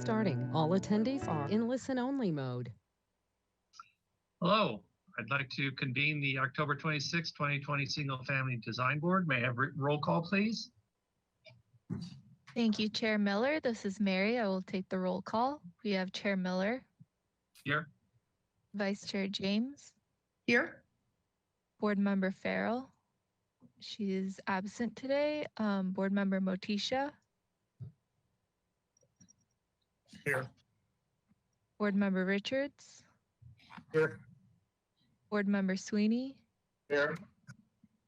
starting. All attendees are in listen-only mode. Hello, I'd like to convene the October 26, 2020 Single Family Design Board. May I have roll call, please? Thank you, Chair Miller. This is Mary. I will take the roll call. We have Chair Miller. Here. Vice Chair James. Here. Board Member Farrell. She is absent today. Board Member Motisha. Here. Board Member Richards. Here. Board Member Sweeney. Here.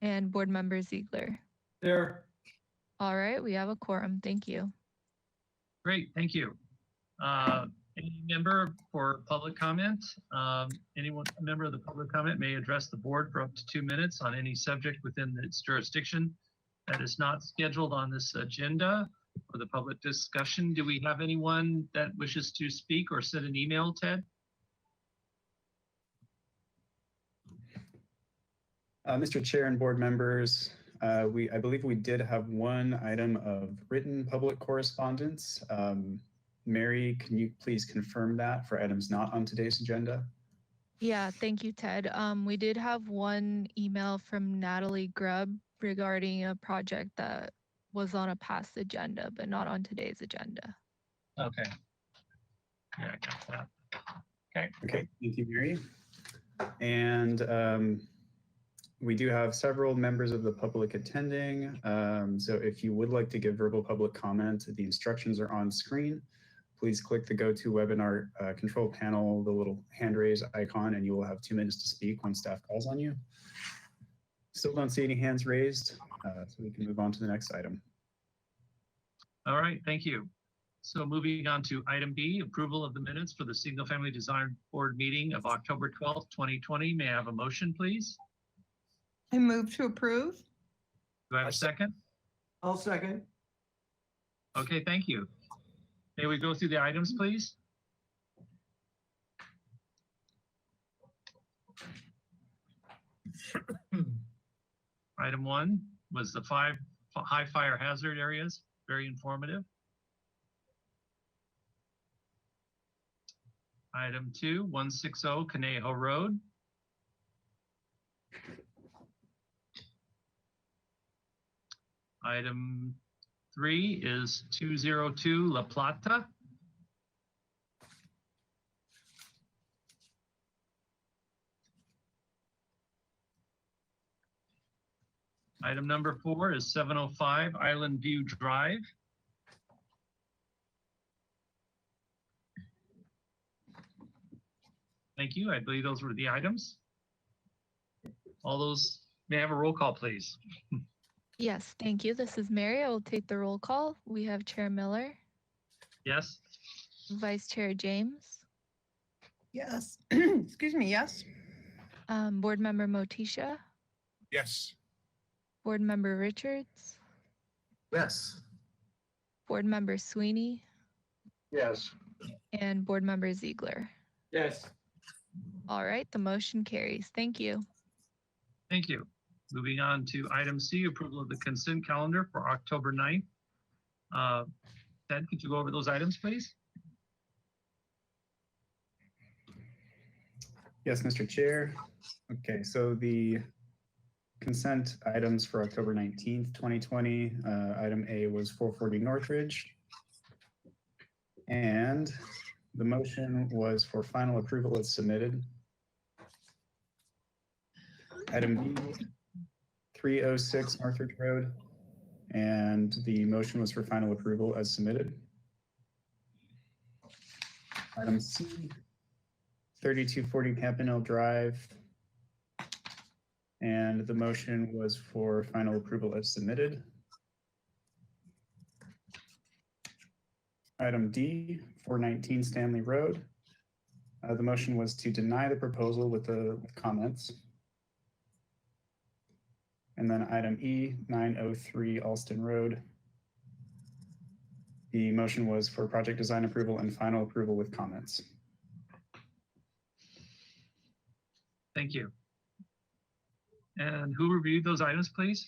And Board Member Ziegler. Here. All right, we have a quorum. Thank you. Great, thank you. Any member for public comment? Anyone member of the public comment may address the board for up to 2 minutes on any subject within its jurisdiction that is not scheduled on this agenda for the public discussion. Do we have anyone that wishes to speak or send an email, Ted? Mr. Chair and board members, I believe we did have one item of written public correspondence. Mary, can you please confirm that for items not on today's agenda? Yeah, thank you, Ted. We did have one email from Natalie Grubb regarding a project that was on a past agenda, but not on today's agenda. Okay. Yeah, I got that. Okay. Okay, thank you, Mary. And we do have several members of the public attending. So if you would like to give verbal public comment, the instructions are on screen. Please click the GoToWebinar control panel, the little hand raise icon, and you will have 2 minutes to speak when staff calls on you. Still don't see any hands raised, so we can move on to the next item. All right, thank you. So moving on to item B, approval of the minutes for the Single Family Design Board meeting of October 12th, 2020. May I have a motion, please? I move to approve. Do I have a second? I'll second. Okay, thank you. May we go through the items, please? Item 1 was the 5 high fire hazard areas, very informative. Item 2, 160 Conejo Road. Item 3 is 202 La Plata. Item number 4 is 705 Island View Drive. Thank you. I believe those were the items. All those, may I have a roll call, please? Yes, thank you. This is Mary. I will take the roll call. We have Chair Miller. Yes. Vice Chair James. Yes. Excuse me. Yes. Board Member Motisha. Yes. Board Member Richards. Yes. Board Member Sweeney. Yes. And Board Member Ziegler. Yes. All right, the motion carries. Thank you. Thank you. Moving on to item C, approval of the consent calendar for October 9th. Ted, could you go over those items, please? Yes, Mr. Chair. Okay, so the consent items for October 19th, 2020, item A was 440 Northridge. And the motion was for final approval as submitted. Item B, 306 Northridge Road, and the motion was for final approval as submitted. Item C, 3240 Campanile Drive, and the motion was for final approval as submitted. Item D, 419 Stanley Road. The motion was to deny the proposal with the comments. And then item E, 903 Alston Road. The motion was for project design approval and final approval with comments. Thank you. And who reviewed those items, please?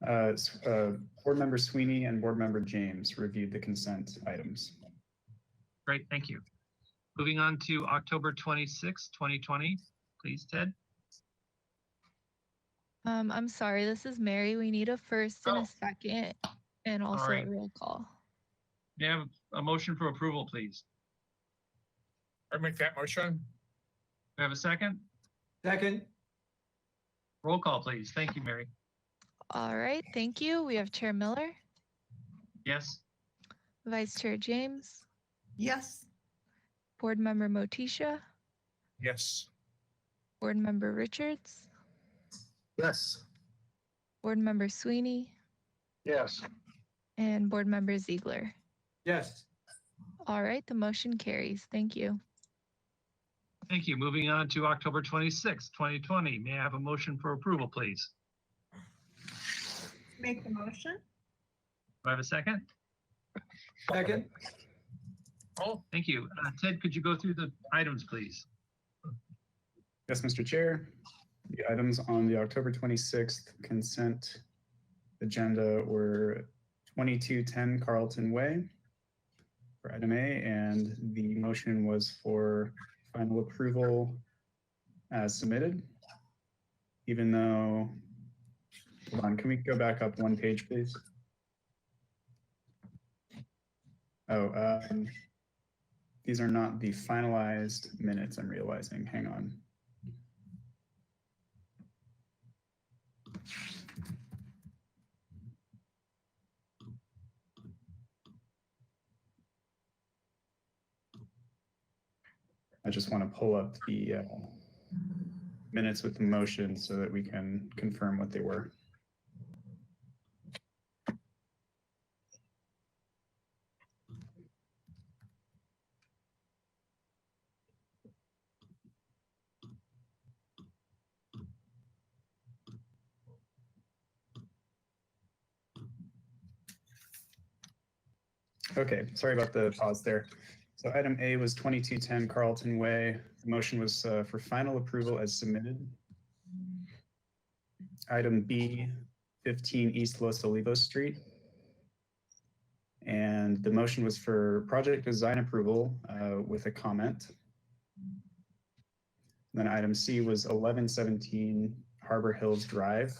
Board Member Sweeney and Board Member James reviewed the consent items. Great, thank you. Moving on to October 26, 2020, please, Ted. I'm sorry, this is Mary. We need a first and Oh. a second, and also right. a roll call. May I have a motion for approval, please? I make that motion. May I have a second? Second. Roll call, please. Thank you, Mary. All right, thank you. We have Chair Miller, Yes, Vice Chair James, Yes. Board Member Motisha, Yes. Board Member Richards, Yes. Board Member Sweeney, Yes. and Board Member Ziegler. Yes. All right, the motion carries. Thank you. thank you. Moving on to October 26, 2020. May I have a motion for approval, please? Make the motion? Do I have a second? Second. Oh, thank you. Ted, could you go through the items, please? Yes, Mr. Chair. The items on the October 26th consent agenda were 2210 Carlton Way for item A, and the motion was for final approval as submitted. Even though, hold on, can we go back up one page, please? Oh, these are not the finalized minutes, I'm realizing. Hang on. I just want to pull up the minutes with the motion so that we can confirm what they were. Okay, sorry about the pause there. So item A was 2210 Carlton Way. The motion was for final approval as submitted. Item B, 15 East Los Olivos Street. And the motion was for project design approval with a comment. Then item C was 1117 Harbor Hills Drive.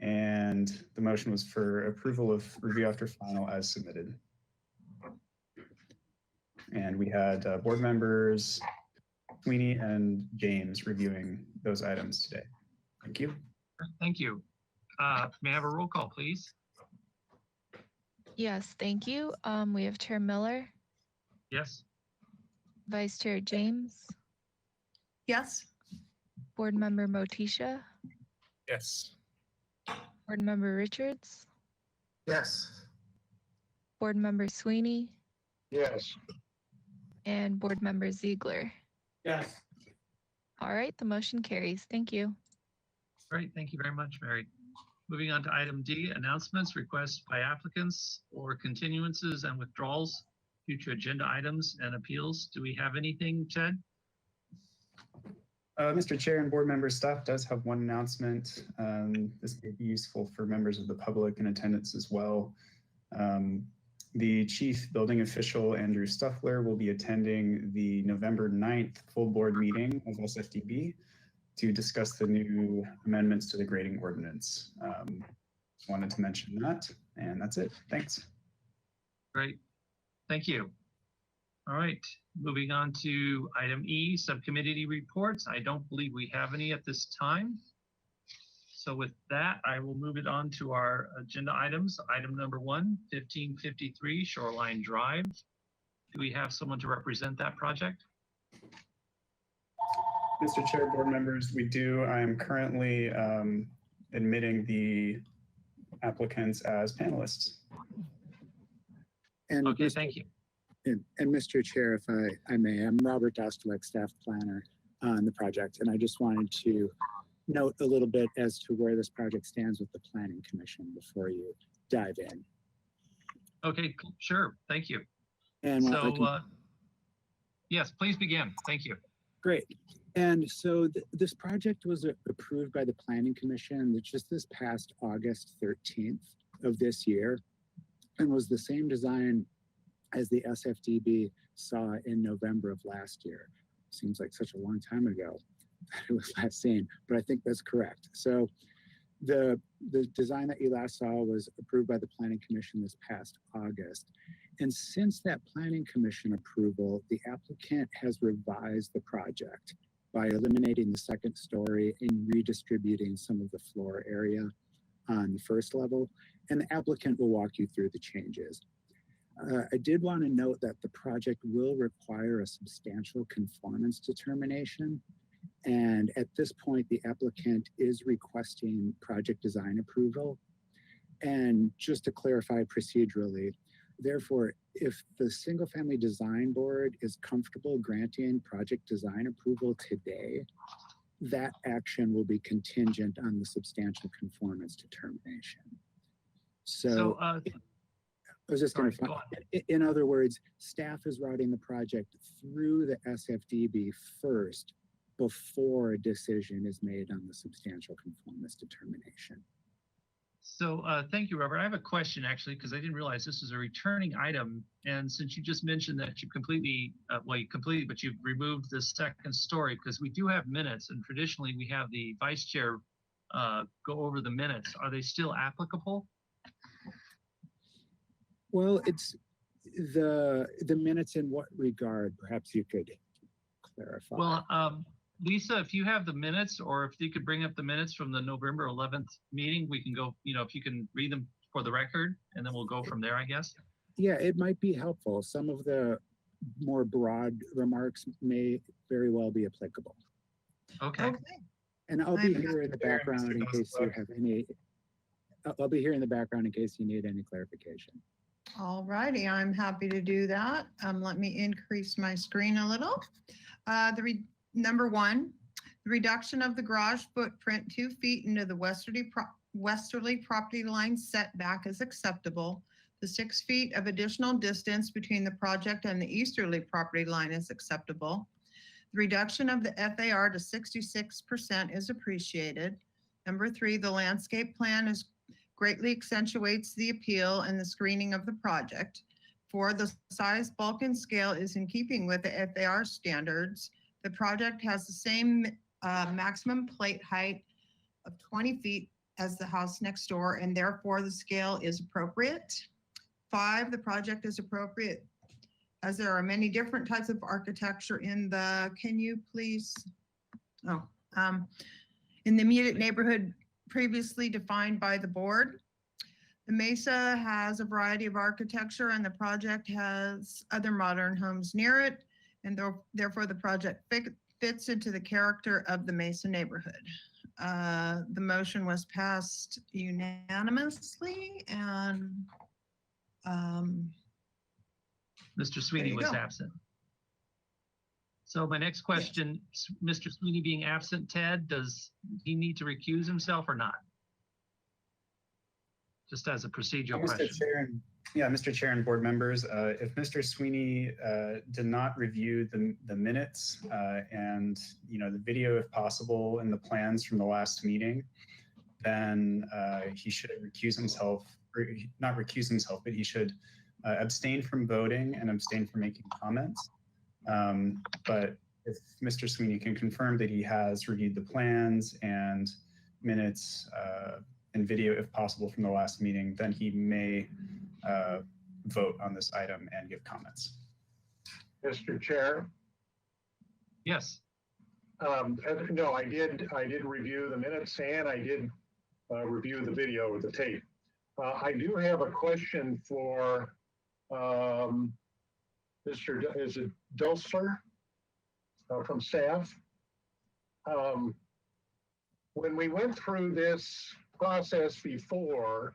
And the motion was for approval of review after final as submitted. And we had board members Sweeney and James reviewing those items today. Thank you. Thank you. May I have a roll call, please? Yes, thank you. We have Chair Miller, Yes, Vice Chair James, Yes. Board Member Motisha, Yes. Board Member Richards, Yes. Board Member Sweeney, Yes. and Board Member Ziegler. Yes. All right, the motion carries. Thank you. great. Thank you very much, Mary. Moving on to item D, announcements, requests by applicants or continuances and withdrawals, future agenda items and appeals. Do we have anything, Ted? Mr. Chair and board members, staff does have one announcement. This may be useful for members of the public in attendance as well. The chief building official, Andrew Stuffler, will be attending the November 9th full board meeting of SFDB to discuss the new amendments to the grading ordinance. Just wanted to mention that, and that's it. Thanks. Great. Thank you. All right, moving on to item E, subcommittee reports. I don't believe we have any at this time. So with that, I will move it on to our agenda items. Item number 1, 1553 Shoreline Drive. Do we have someone to represent that project? Mr. Chair, board members, we do. I am currently admitting the applicants as panelists. And Okay, Mr. thank you. And Mr. Chair, if I may, I'm Robert Dostwick, staff planner on the project, and I just wanted to note a little bit as to where this project stands with the Planning Commission before you dive in. Okay, sure. Thank you. And So, yes, please begin. Thank you. Great. And so this project was approved by the Planning Commission just this past August 13th of this year, and was the same design as the SFDB saw in November of last year. Seems like such a long time ago that it was last seen, but I think that's correct. So the design that you last saw was approved by the Planning Commission this past August. And since that Planning Commission approval, the applicant has revised the project by eliminating the second story and redistributing some of the floor area on the first level. And the applicant will walk you through the changes. I did want to note that the project will require a substantial conformance determination. And at this point, the applicant is requesting project design approval. And just to clarify procedurally, therefore, if the Single Family Design Board is comfortable granting project design approval today, that action will be contingent on the substantial conformance determination. So I was just going to, in other words, staff is routing the project through the SFDB first before a decision is made on the substantial conformance determination. So thank you, Robert. I have a question actually, because I didn't realize this was a returning item. And since you just mentioned that you completely, but you've removed the second story, because we do have minutes, and traditionally we have the vice chair go over the minutes. Are they still applicable? Well, it's the minutes in what regard? Perhaps you could clarify. Well, Lisa, if you have the minutes, or if you could bring up the minutes from the November 11th meeting, we can go, if you can read them for the record, and then we'll go from there, I guess. Yeah, it might be helpful. Some of the more broad remarks may very well be applicable. Okay. And I'll be here in the background in case you have any, I'll be here in the background in case you need any clarification. All righty, I'm happy to do that. Let me increase my screen a little. Number one, the reduction of the garage footprint 2 feet into the westerly property line setback is acceptable. The 6 feet of additional distance between the project and the easterly property line is acceptable. The reduction of the FAR to 66% is appreciated. Number 3, the landscape plan greatly accentuates the appeal and the screening of the project. 4, the size, bulk, and scale is in keeping with the FAR standards. The project has the same maximum plate height of 20 feet as the house next door, and therefore the scale is appropriate. 5, the project is appropriate as there are many different types of architecture in the, can you please, in the immediate neighborhood previously defined by the board. The Mesa has a variety of architecture, and the project has other modern homes near it, and therefore the project fits into the character of the Mesa neighborhood. The motion was passed unanimously, and Mr. Sweeney was absent. So my next question, Mr. Sweeney being absent, Ted, does he need to recuse himself or not? Just as a procedural question. Mr. Chair and board members, if Mr. Sweeney did not review the minutes and the video, if possible, and the plans from the last meeting, then he should recuse himself, or not recuse himself, but he should abstain from voting and abstain from making comments. But if Mr. Sweeney can confirm that he has reviewed the plans and minutes and video, if possible, from the last meeting, then he may vote on this item and give comments. Mr. Chair? Yes. No, I did review the minutes, and I did review the video with the tape. I do have a question for Mr. Is it Dulcer from staff? When we went through this process before,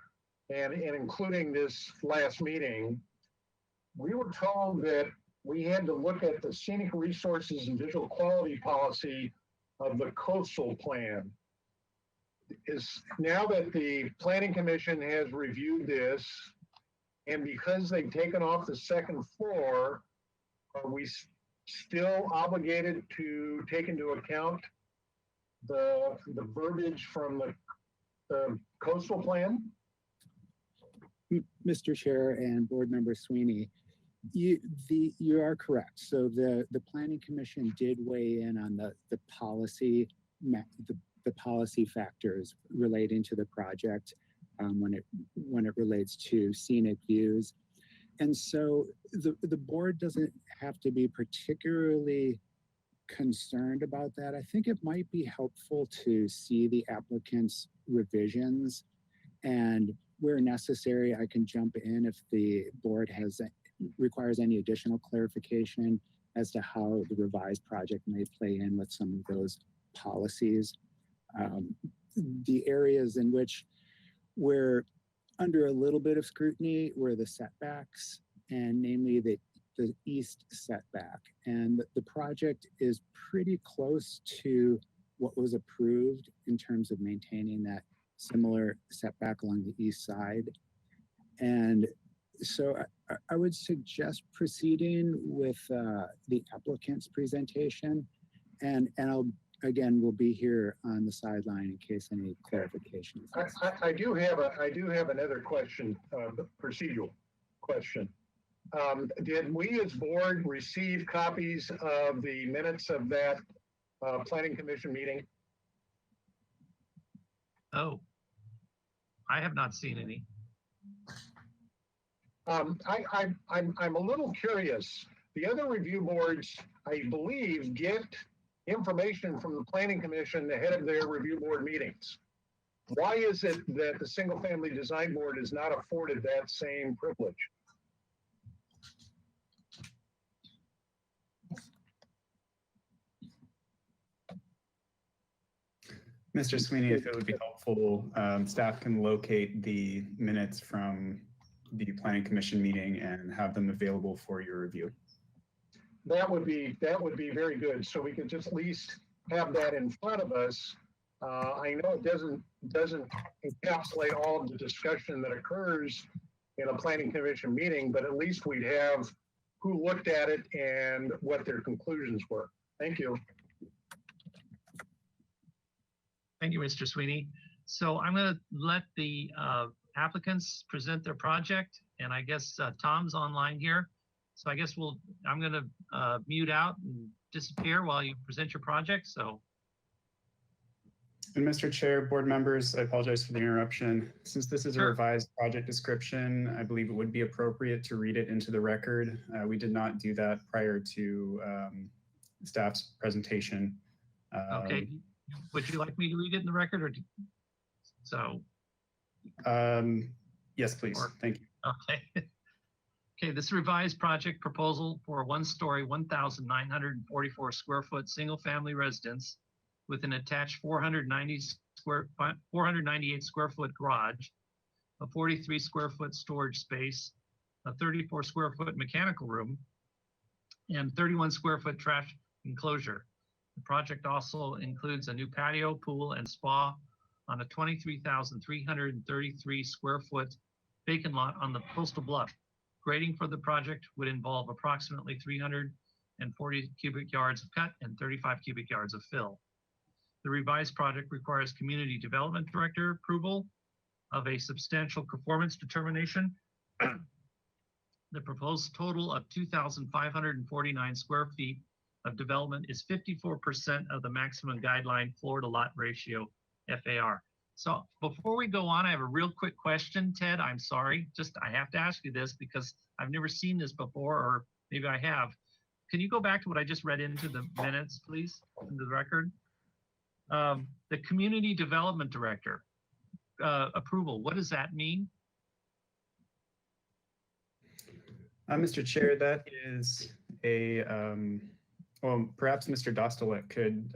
and including this last meeting, we were told that we had to look at the scenic resources and visual quality policy of the coastal plan. Is now that the Planning Commission has reviewed this, and because they've taken off the second floor, are we still obligated to take into account the verbiage from the coastal plan? Mr. Chair and Board Member Sweeney, you are correct. So the Planning Commission did weigh in on the policy the policy factors relating to the project when it relates to scenic views. And so the board doesn't have to be particularly concerned about that. I think it might be helpful to see the applicant's revisions, and where necessary, I can jump in if the board requires any additional clarification as to how the revised project may play in with some of those policies. The areas in which we're under a little bit of scrutiny were the setbacks, and namely the east setback. And the project is pretty close to what was approved in terms of maintaining that similar setback along the east side. And so I would suggest proceeding with the applicant's presentation, and we'll be here on the sideline in case any clarification is necessary. I do have another question, procedural question. Did we as board receive copies of the minutes of that Planning Commission meeting? Oh, I have not seen any. I'm a little curious. The other review boards, I believe, get information from the Planning Commission ahead of their review board meetings. Why is it that the Single Family Design Board is not afforded that same privilege? Mr. Sweeney, if it would be helpful, staff can locate the minutes from the Planning Commission meeting and have them available for your review. That would be very good. So we could just at least have that in front of us. I know it doesn't encapsulate all of the discussion that occurs in a Planning Commission meeting, but at least we'd have who looked at it and what their conclusions were. Thank you. Thank you, Mr. Sweeney. So I'm going to let the applicants present their project, and I guess Tom's online here. So I guess I'm going to mute out and disappear while you present your project. So. And Mr. Chair, board members, I apologize for the interruption. Since this is a revised project description, I believe it would be appropriate to read it into the record. We did not do that prior to staff's presentation. Okay. Would you like me to read it in the record, or so? Yes, please. Thank you. Okay. Okay, this revised project proposal for a one-story, 1,944 square foot single-family residence with an attached 498 square foot garage, a 43 square foot storage space, a 34 square foot mechanical room, and 31 square foot trash enclosure. The project also includes a new patio, pool, and spa on a 23,333 square foot vacant lot on the Coastal Bluff. Grading for the project would involve approximately 340 cubic yards of cut and 35 cubic yards of fill. The revised project requires Community Development Director approval of a substantial performance determination. The proposed total of 2,549 square feet of development is 54% of the maximum guideline floor to lot ratio, FAR. So before we go on, I have a real quick question, Ted. I'm sorry, I have to ask you this because I've never seen this before, or maybe I have. Can you go back to what I just read into the minutes, please, into the record? The Community Development Director approval, what does that mean? Mr. Chair, that is a, well, perhaps Mr. Dostalek could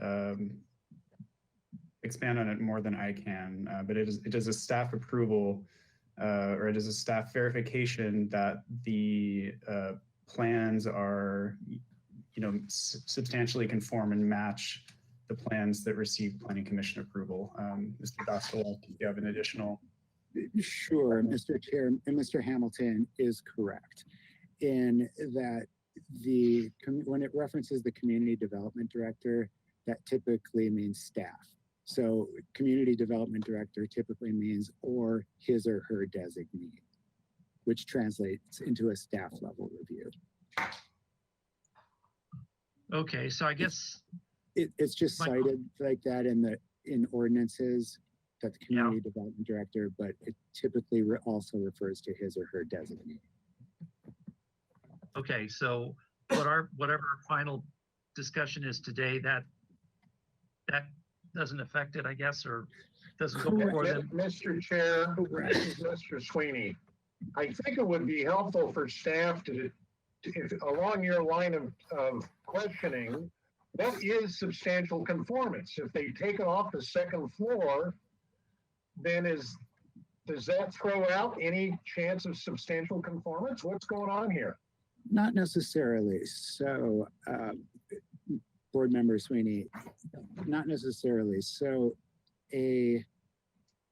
expand on it more than I can, but it is a staff approval, or it is a staff verification that the plans are, substantially conform and match the plans that receive Planning Commission approval. Mr. Dostalek, do you have an additional? Sure, Mr. Chair, and Mr. Hamilton is correct in that when it references the community development director, that typically means staff. So community development director typically means or his or her designee, which translates into a staff level review. Okay, so I guess, It's just My- cited like that in ordinances, that the community development director, but it typically also refers to his or her designee. okay, so whatever our final discussion is today, that doesn't affect it, I guess, or doesn't go before them. Mr. Chair, this is Mr. Sweeney. I think it would be helpful for staff to if along your line of questioning, what is substantial conformance? If they take it off the second floor, then does that throw out any chance of substantial conformance? What's going on here? Not necessarily. So, Board Member Sweeney, not necessarily. So, a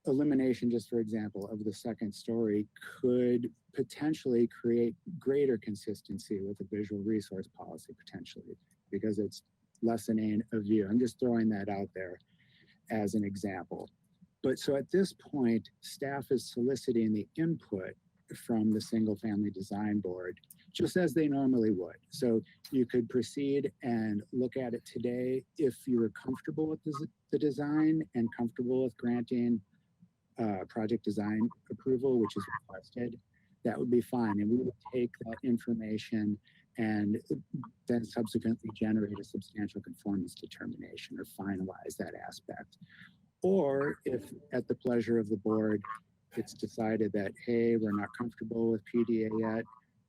elimination, just for example, of the second story could potentially create greater consistency with the visual resource policy potentially, because it's lessening a view. I'm just throwing that out there as an example. But so at this point, staff is soliciting the input from the single family design board, just as they normally would. So you could proceed and look at it today if you were comfortable with the design and comfortable with granting project design approval, which is requested. That would be fine. And we would take that information and then subsequently generate a substantial conformance determination or finalize that aspect. Or if at the pleasure of the board, it's decided that, hey, we're not comfortable with PDA yet,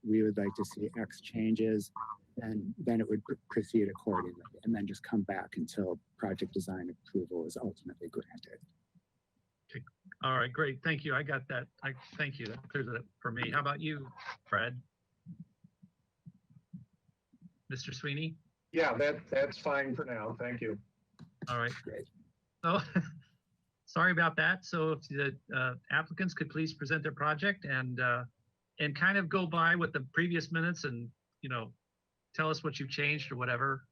we would like to see X changes, then it would proceed accordingly and then just come back until project design approval is ultimately granted. All right, great. Thank you. I got that. Thank you. That clears it up for me. How about you, Fred? Mr. Sweeney? Yeah, that's fine for now. Thank you. All right. Great. So, sorry about that. So if the applicants could please present their project and kind of go by with the previous minutes and, tell us what you've changed or whatever.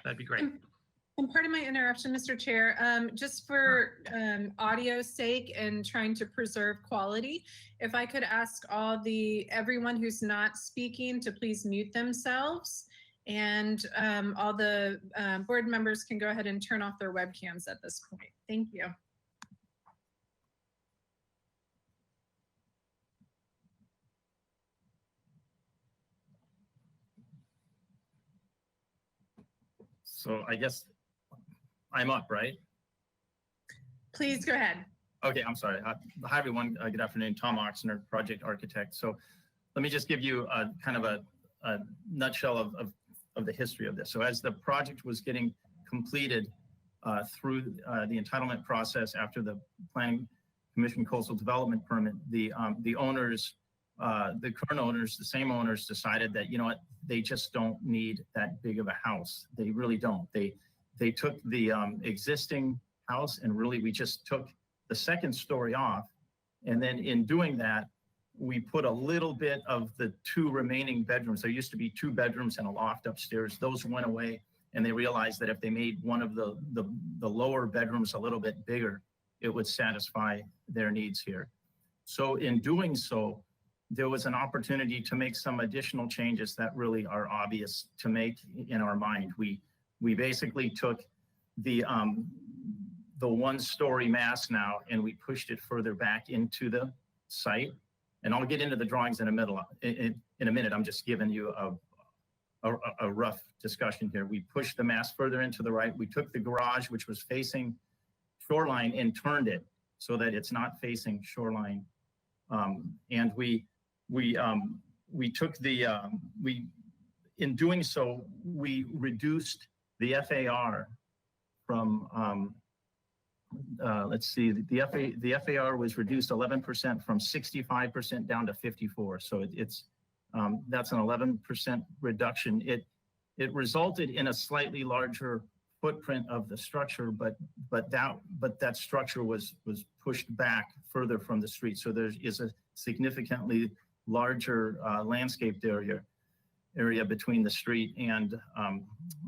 That'd be great. And pardon my interruption, Mr. Chair, just for audio's sake and trying to preserve quality, if I could ask everyone who's not speaking to please mute themselves, and all the board members can go ahead and turn off their webcams at this point. Thank you. So I guess I'm up, right? Please go ahead. Okay, I'm sorry. Hi, everyone. Good afternoon. Tom Oxner, project architect. So let me just give you a kind of a nutshell of the history of this. So as the project was getting completed through the entitlement process after the Planning Commission coastal development permit, the owners, the current owners, the same owners decided that, you know what, they just don't need that big of a house. They really don't. They took the existing house and really we just took the second story off. And then in doing that, we put a little bit of the two remaining bedrooms. There used to be 2 bedrooms and a loft upstairs. Those went away and they realized that if they made one of the lower bedrooms a little bit bigger, it would satisfy their needs here. So in doing so, there was an opportunity to make some additional changes that really are obvious to make in our mind. We basically took the 1-story mass now and we pushed it further back into the site. And I'll get into the drawings in a minute. I'm just giving you a rough discussion here. We pushed the mass further into the right. We took the garage, which was facing shoreline, and turned it so that it's not facing shoreline. And we took the in doing so, we reduced the FAR from let's see, the FAR was reduced 11% from 65% down to 54. So it's that's an 11% reduction. It resulted in a slightly larger footprint of the structure, but that structure was pushed back further from the street. So there is a significantly larger landscaped area. area between the street and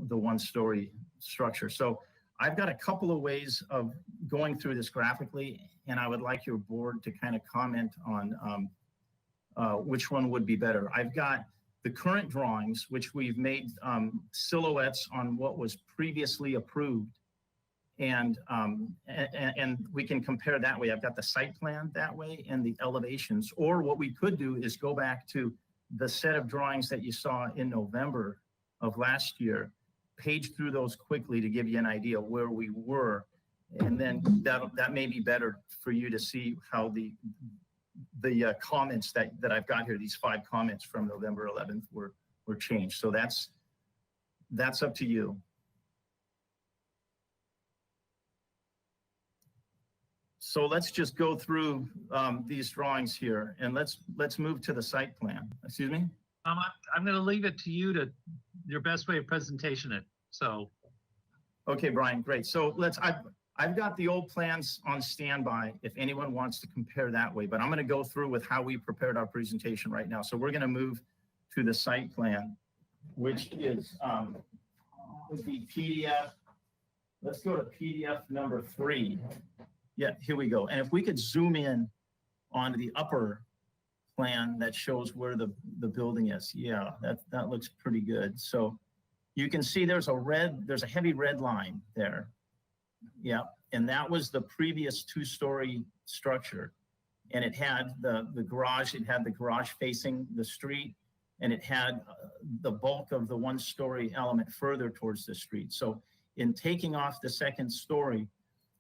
the one-story structure. So I've got a couple of ways of going through this graphically, and I would like your board to kind of comment on which one would be better. I've got the current drawings, which we've made silhouettes on what was previously approved. And we can compare that way. I've got the site plan that way and the elevations. Or what we could do is go back to the set of drawings that you saw in November of last year, page through those quickly to give you an idea where we were. And then that may be better for you to see how the comments that I've got here, these 5 comments from November 11th were changed. So that's up to you. So let's just go through these drawings here, and let's move to the site plan. Excuse me? I'm going to leave it to you to your best way of presentation it. So. Okay, Brian, great. So I've got the old plans on standby if anyone wants to compare that way, but I'm going to go through with how we prepared our presentation right now. So we're going to move to the site plan, which is the PDF. Let's go to PDF number 3. Yeah, here we go. And if we could zoom in onto the upper plan that shows where the building is. Yeah, that looks pretty good. So you can see there's a heavy red line there. Yeah, and that was the previous 2-story structure. And it had the garage, facing the street, and it had the bulk of the 1-story element further towards the street. So in taking off the 2nd story,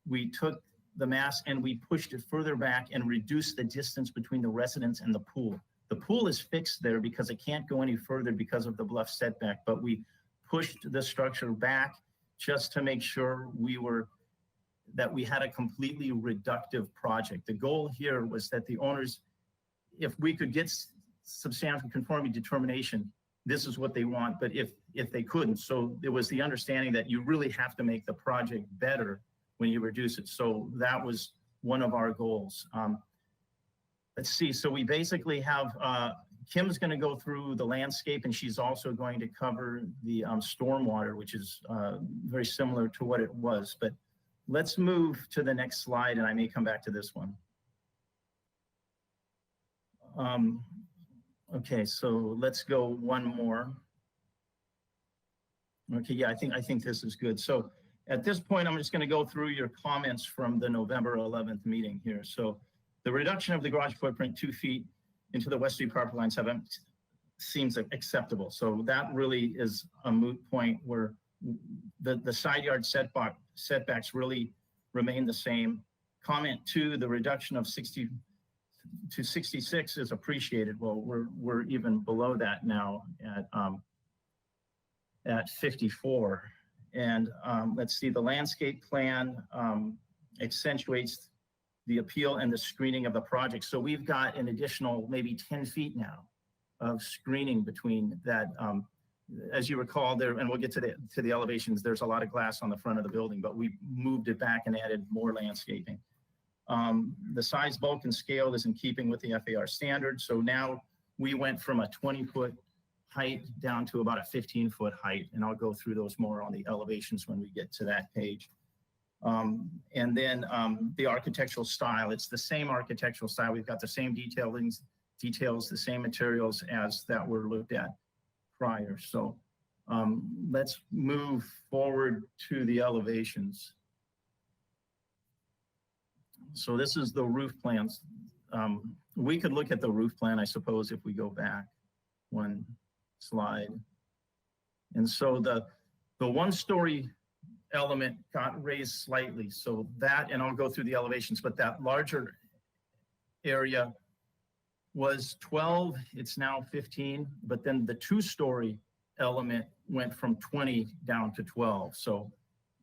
we took the mass and we pushed it further back and reduced the distance between the residence and the pool. The pool is fixed there because it can't go any further because of the bluff setback, but we pushed the structure back just to make sure that we had a completely reductive project. The goal here was that the owners, if we could get substantial conformity determination, this is what they want, but if they couldn't. So there was the understanding that you really have to make the project better when you reduce it. So that was one of our goals. Let's see, so we basically have, Kim's gonna go through the landscape, and she's also going to cover the stormwater, which is very similar to what it was. But let's move to the next slide, and I may come back to this one. Okay, so let's go one more. Okay, yeah, I think this is good. So at this point, I'm just going to go through your comments from the November 11th meeting here. So the reduction of the garage footprint 2 feet into the westerly property line seems acceptable. So that really is a moot point where the side yard setbacks really remain the same. Comment 2, the reduction of 60 to 66 is appreciated. Well, we're even below that now at 54. And let's see, the landscape plan accentuates the appeal and the screening of the project. So we've got an additional maybe 10 feet now of screening between that. As you recall there, and we'll get to the elevations, there's a lot of glass on the front of the building, but we moved it back and added more landscaping. The size, bulk, and scale is in keeping with the FAR standard. So now we went from a 20-foot height down to about a 15-foot height, and I'll go through those more on the elevations when we get to that page. And then the architectural style, it's the same architectural style. We've got the same details, the same materials as that were looked at prior. So let's move forward to the elevations. So this is the roof plans. We could look at the roof plan, I suppose, if we go back one slide. And so the 1-story element got raised slightly. So that, and I'll go through the elevations, but that larger area was 12, it's now 15, but then the 2-story element went from 20 down to 12. So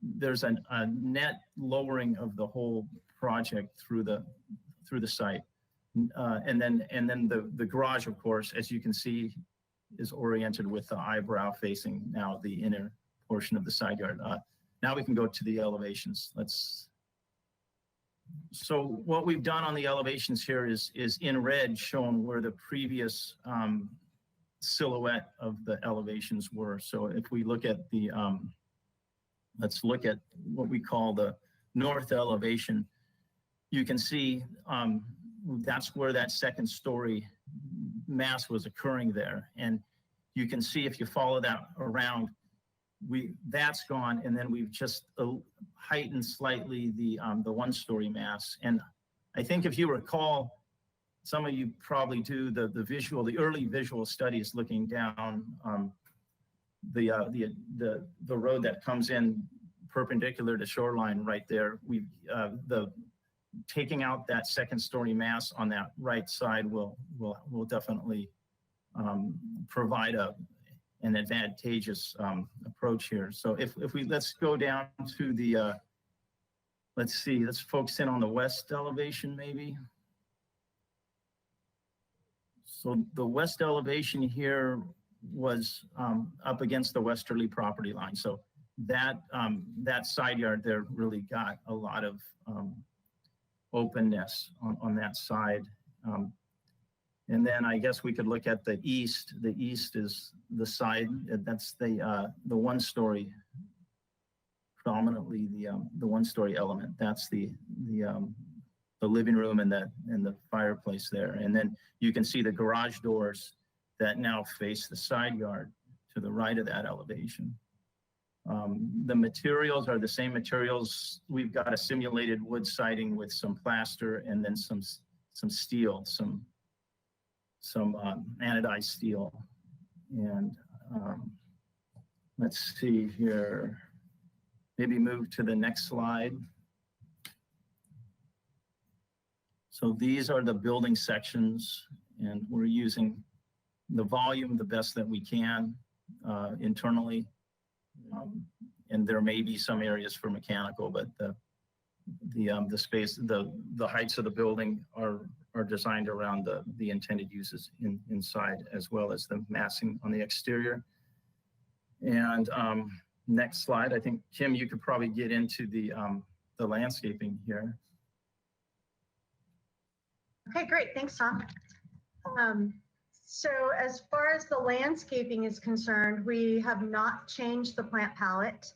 there's a net lowering of the whole project through the site. And then the garage, of course, as you can see, is oriented with the eyebrow facing now the inner portion of the side yard. Now we can go to the elevations. So what we've done on the elevations here is in red shown where the previous silhouette of the elevations were. So if we look at the, let's look at what we call the north elevation. You can see that's where that second story mass was occurring there. And you can see if you follow that around, that's gone, and then we've just heightened slightly the one-story mass. And I think if you recall, some of you probably do the early visual studies looking down the road that comes in perpendicular to shoreline right there. Taking out that second story mass on that right side will definitely provide an advantageous approach here. So let's go down to the, let's focus in on the west elevation maybe. So the west elevation here was up against the westerly property line. So that side yard there really got a lot of openness on that side. And then I guess we could look at the east. The east is the side that's the one-story, predominantly the one-story element. That's the living room and the fireplace there. And then you can see the garage doors that now face the side yard to the right of that elevation. The materials are the same materials. We've got a simulated wood siding with some plaster and then some steel, some anodized steel. And let's see here, maybe move to the next slide. So these are the building sections, and we're using the volume the best that we can internally. And there may be some areas for mechanical, but the space, the heights of the building are designed around the intended uses inside, as well as the massing on the exterior. And next slide, I think, Kim, you could probably get into the landscaping here. Okay, great. Thanks, Tom. So as far as the landscaping is concerned, we have not changed the plant palette.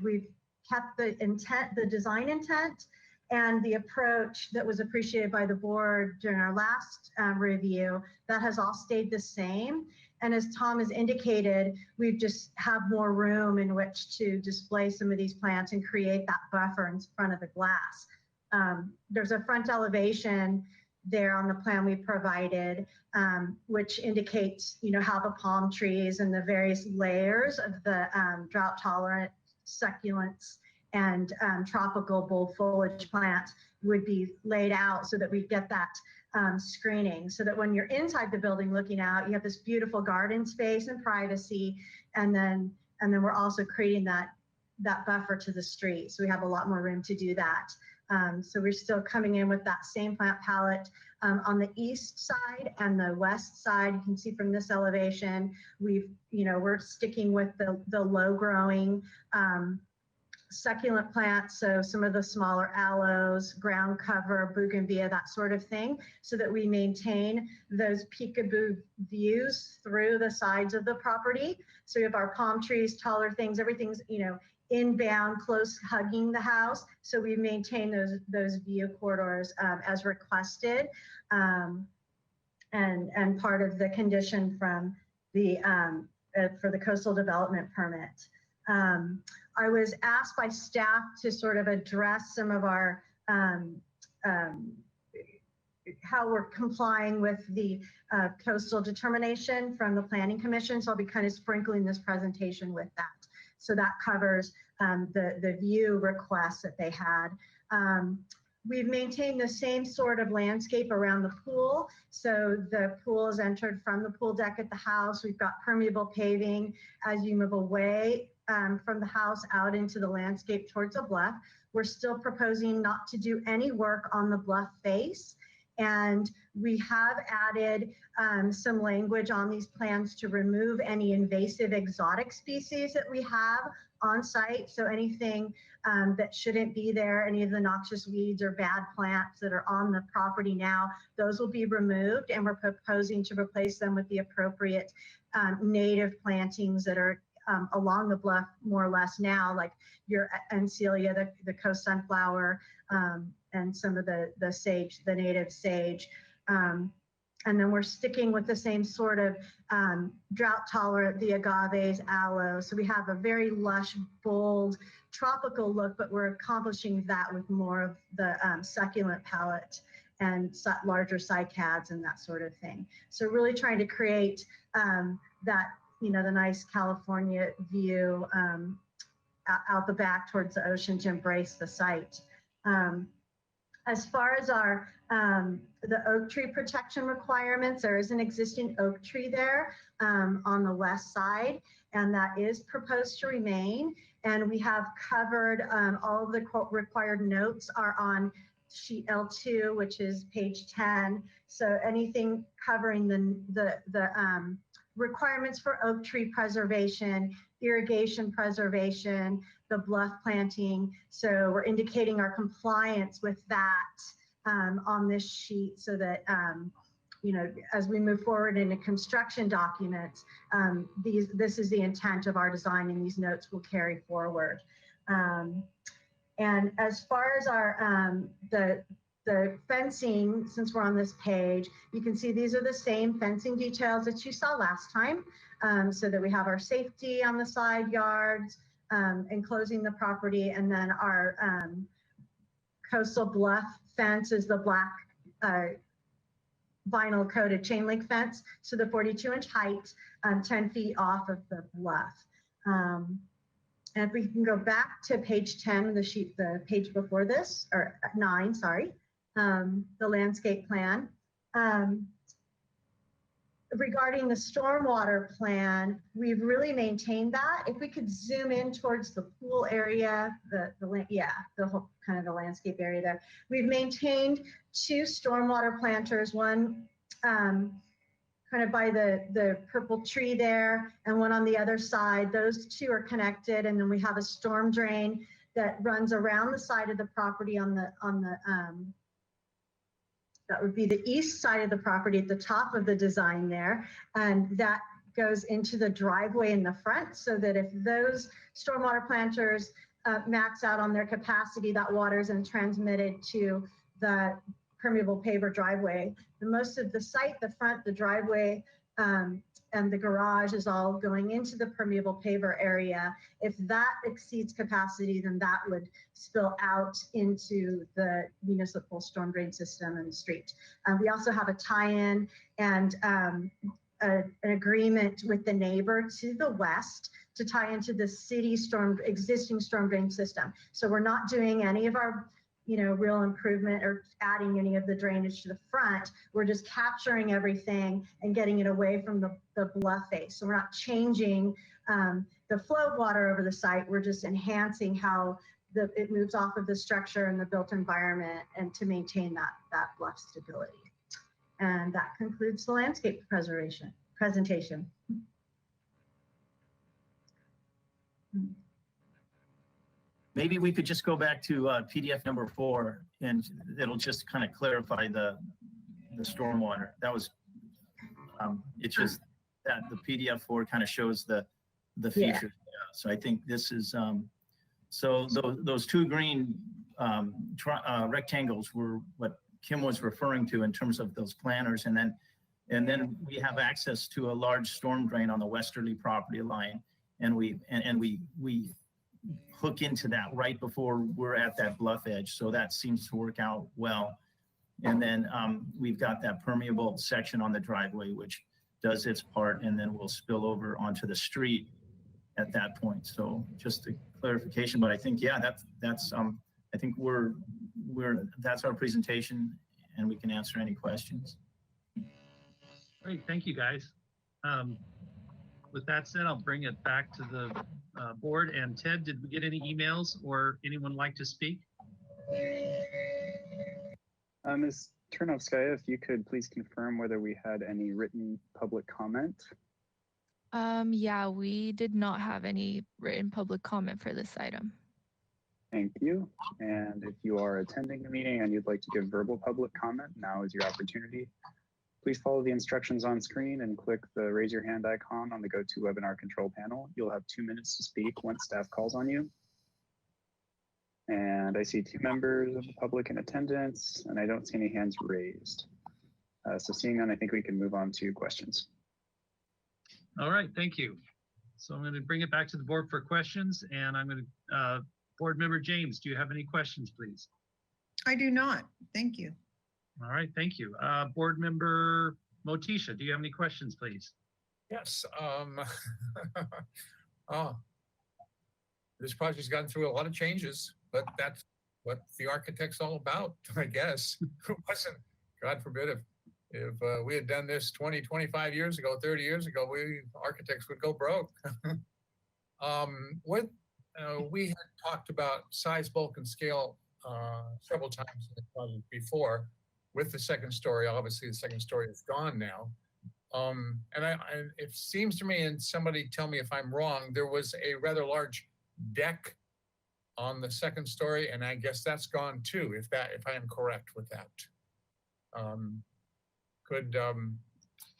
We've kept the intent, the design intent, and the approach that was appreciated by the board during our last review. That has all stayed the same. And as Tom has indicated, we just have more room in which to display some of these plants and create that buffer in front of the glass. There's a front elevation there on the plan we provided, which indicates, how the palm trees and the various layers of the drought-tolerant succulents and tropical bulb foliage plants would be laid out so that we get that screening, so that when you're inside the building looking out, you have this beautiful garden space and privacy, and then we're also creating that buffer to the street, so we have a lot more room to do that. So we're still coming in with that same plant palette on the east side and the west side. You can see from this elevation, we're sticking with the low growing succulent plants. So some of the smaller aloes, ground cover, bougainvillea, that sort of thing, so that we maintain those peekaboo views through the sides of the property. So we have our palm trees, taller things, everything's, inbound, close hugging the house. So we maintain those view corridors as requested, and part of the condition from the for the coastal development permit. I was asked by staff to sort of address some of our how we're complying with the coastal determination from the Planning Commission. So I'll be kind of sprinkling this presentation with that. So that covers the view requests that they had. We've maintained the same sort of landscape around the pool. So the pool is entered from the pool deck at the house. We've got permeable paving as you move away from the house out into the landscape towards a bluff. We're still proposing not to do any work on the bluff face. And we have added some language on these plans to remove any invasive exotic species that we have on site. So anything that shouldn't be there, any of the noxious weeds or bad plants that are on the property now, those will be removed, and we're proposing to replace them with the appropriate native plantings that are along the bluff more or less now, like your Encelia, the coast sunflower, and some of the sage, the native sage. And then we're sticking with the same sort of drought tolerant, the agaves, aloe. So we have a very lush, bold, tropical look, but we're accomplishing that with more of the succulent palette and larger cycads and that sort of thing. So really trying to create that, you know, the nice California view out the back towards the ocean to embrace the site. As far as our the oak tree protection requirements, there is an existing oak tree there on the west side, and that is proposed to remain. And we have covered all of the required notes are on sheet L2, which is page 10. So anything covering the requirements for oak tree preservation, irrigation preservation, the bluff planting. So we're indicating our compliance with that on this sheet so that, you know, as we move forward into construction documents, this is the intent of our design, and these notes will carry forward. And as far as our the fencing, since we're on this page, you can see these are the same fencing details that you saw last time, so that we have our safety on the side yards, enclosing the property, and then our coastal bluff fence is the black vinyl coated chain link fence, so the 42-inch height, 10 feet off of the bluff. And if we can go back to page 10, the page before this, or 9, sorry, the landscape plan. Regarding the stormwater plan, we've really maintained that. If we could zoom in towards the pool area, the whole kind of the landscape area there, we've maintained 2 stormwater planters, one kind of by the purple tree there, and one on the other side. Those 2 are connected, and then we have a storm drain that runs around the side of the property on the that would be the east side of the property at the top of the design there, and that goes into the driveway in the front, so that if those stormwater planters max out on their capacity, that water is then transmitted to the permeable paver driveway. The most of the site, the front, the driveway, and the garage is all going into the permeable paver area. If that exceeds capacity, then that would spill out into the municipal storm drain system and the street. We also have a tie-in and an agreement with the neighbor to the west to tie into the city existing storm drain system. So we're not doing any of our real improvement or adding any of the drainage to the front. We're just capturing everything and getting it away from the bluff face. So we're not changing the flow of water over the site. We're just enhancing how it moves off of the structure and the built environment, and to maintain that bluff stability. And that concludes the landscape presentation. Maybe we could just go back to PDF number 4, and it'll just kind of clarify the stormwater. That was, it's just that the PDF 4 kind of shows the features. Yeah. So I think this is, so those 2 green rectangles were what Kim was referring to in terms of those planters. And then we have access to a large storm drain on the westerly property line. And we hook into that right before we're at that bluff edge. So that seems to work out well. And then we've got that permeable section on the driveway, which does its part, and then we'll spill over onto the street at that point. So just a clarification, but I think, yeah, that's I think that's our presentation, and we can answer any questions. Great, thank you guys. With that said, I'll bring it back to the board. And Ted, did we get any emails or anyone like to speak? Ms. Turnovskaya, if you could please confirm whether we had any written public comment. Yeah, we did not have any written public comment for this item. Thank you. And if you are attending the meeting and you'd like to give verbal public comment, now is your opportunity. Please follow the instructions on screen and click the raise your hand icon on the GoToWebinar control panel. You'll have 2 minutes to speak once staff calls on you. And I see 2 members of the public in attendance, and I don't see any hands raised. So seeing none, I think we can move on to questions. All right, thank you. So I'm going to bring it back to the board for questions, and I'm going to, Board Member James, do you have any questions, please? I do not. Thank you. All right, thank you. Board Member Motisha, do you have any questions, please? Yes. This project's gotten through a lot of changes, but that's what the architect's all about, I guess. It wasn't, God forbid, if we had done this 20, 25 years ago, 30 years ago, we architects would go broke. We had talked about size, bulk, and scale several times in the project before with the second story. Obviously, the second story is gone now. And it seems to me, and somebody tell me if I'm wrong, there was a rather large deck on the second story, and I guess that's gone too, if I am correct with that.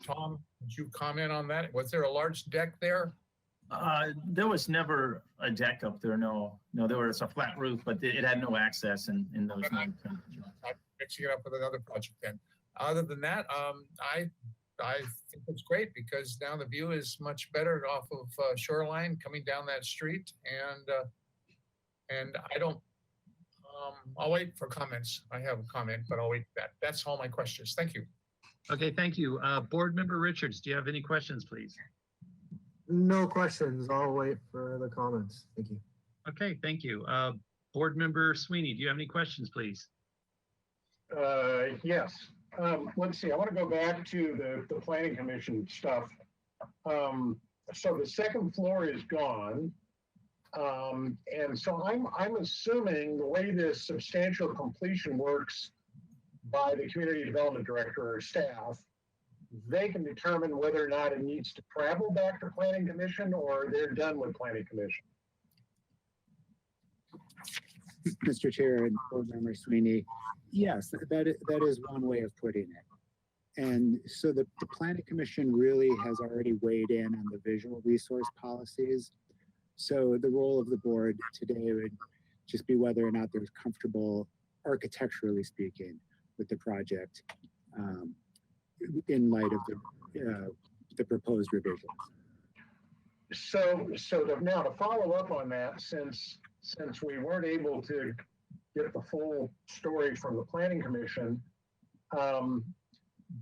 Tom, would you comment on that? Was there a large deck there? There was never a deck up there. No, there was a flat roof, but it had no access in those. I'm mixing it up with another project then. Other than that, I think it's great because now the view is much better off of Shoreline coming down that street, and I don't. I'll wait for comments. I have a comment, but I'll wait for that. That's all my questions. Thank you. Okay, thank you. Board Member Richards, do you have any questions, please? No questions. I'll wait for the comments. Thank you. Okay, thank you. Board Member Sweeney, do you have any questions, please? Yes. Let's see. I want to go back to the Planning Commission stuff. So the second floor is gone. And so I'm assuming the way this substantial completion works by the community development director or staff, they can determine whether or not it needs to travel back to Planning Commission or they're done with Planning Commission. Mr. Chair and Board Member Sweeney, yes, that is one way of putting it. And so the Planning Commission really has already weighed in on the visual resource policies. So the role of the board today would just be whether or not they're comfortable, architecturally speaking, with the project in light of the proposed revisions. So now to follow up on that, since we weren't able to get the full story from the Planning Commission,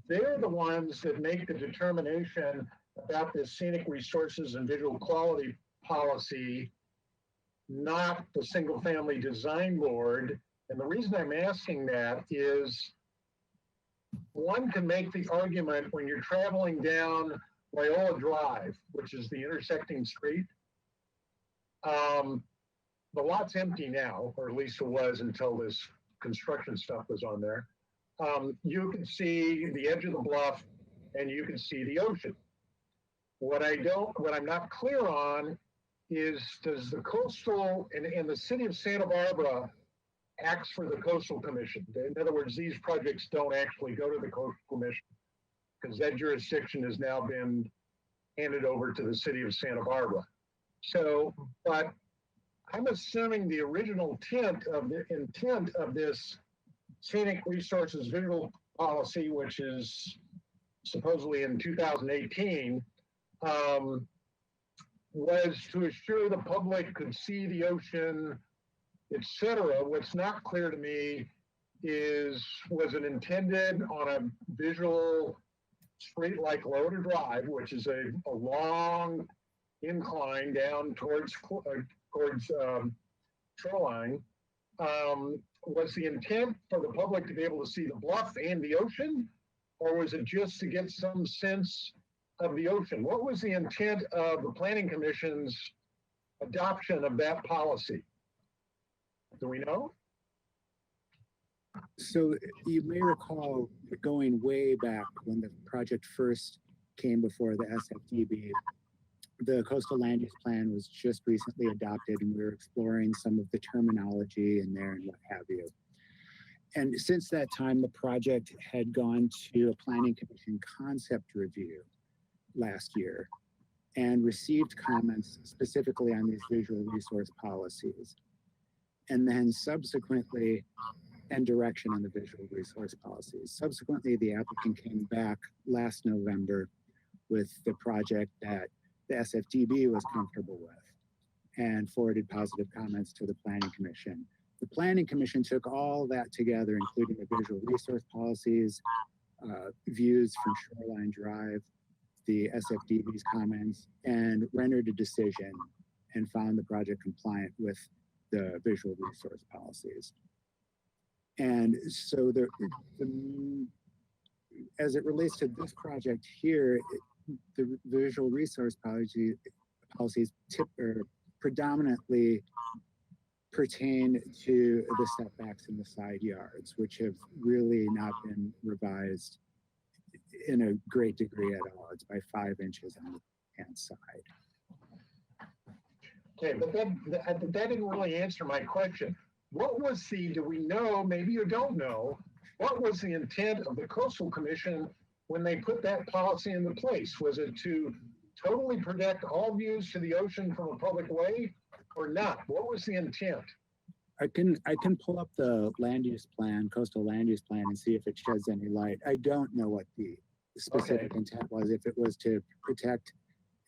they're the ones that make the determination about the scenic resources and visual quality policy, not the single family design board. And the reason I'm asking that is one can make the argument when you're traveling down Loyola Drive, which is the intersecting street. The lot's empty now, or at least it was until this construction stuff was on there. You can see the edge of the bluff and you can see the ocean. What I'm not clear on is, does the coastal and the city of Santa Barbara acts for the Coastal Commission? In other words, these projects don't actually go to the Coastal Commission because that jurisdiction has now been handed over to the city of Santa Barbara. So, but I'm assuming the original intent of this scenic resources visual policy, which is supposedly in 2018, was to assure the public could see the ocean, etc. What's not clear to me is, was it intended on a visual street like Loyola Drive, which is a long incline down towards Shoreline? Was the intent for the public to be able to see the bluff and the ocean, or was it just to get some sense of the ocean? What was the intent of the Planning Commission's adoption of that policy? Do we know? So you may recall going way back when the project first came before the SFDB, the coastal land use plan was just recently adopted, and we were exploring some of the terminology in there and what have you. And since that time, the project had gone to a planning commission concept review last year and received comments specifically on these visual resource policies. And then subsequently, and direction on the visual resource policies. Subsequently, the applicant came back last November with the project that the SFDB was comfortable with and forwarded positive comments to the Planning Commission. The Planning Commission took all that together, including the visual resource policies, views from Shoreline Drive, the SFDB's comments, and rendered a decision and found the project compliant with the visual resource policies. And so as it relates to this project here, the visual resource policies predominantly pertain to the setbacks in the side yards, which have really not been revised in a great degree at all. It's by 5 inches on the hand side. Okay, but that didn't really answer my question. What was do we know, maybe you don't know, what was the intent of the Coastal Commission when they put that policy into place? Was it to totally protect all views to the ocean from a public way or not? What was the intent? I can pull up the land use plan, coastal land use plan, and see if it sheds any light. I don't know what the specific intent was, if it was to protect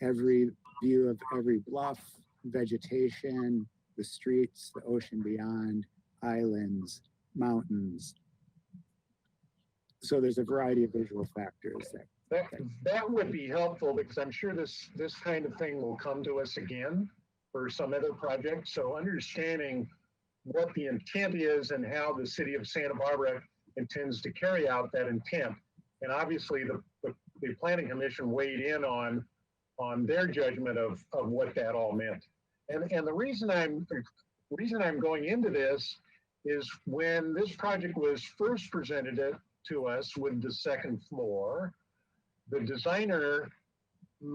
every view of every bluff, vegetation, the streets, the ocean beyond, islands, mountains. So there's a variety of visual factors that would be helpful, because I'm sure this kind of thing will come to us again for some other project. So understanding what the intent is and how the city of Santa Barbara intends to carry out that intent. And obviously the Planning Commission weighed in on their judgment of what that all meant. And the reason I'm going into this is when this project was first presented to us with the second floor, the designer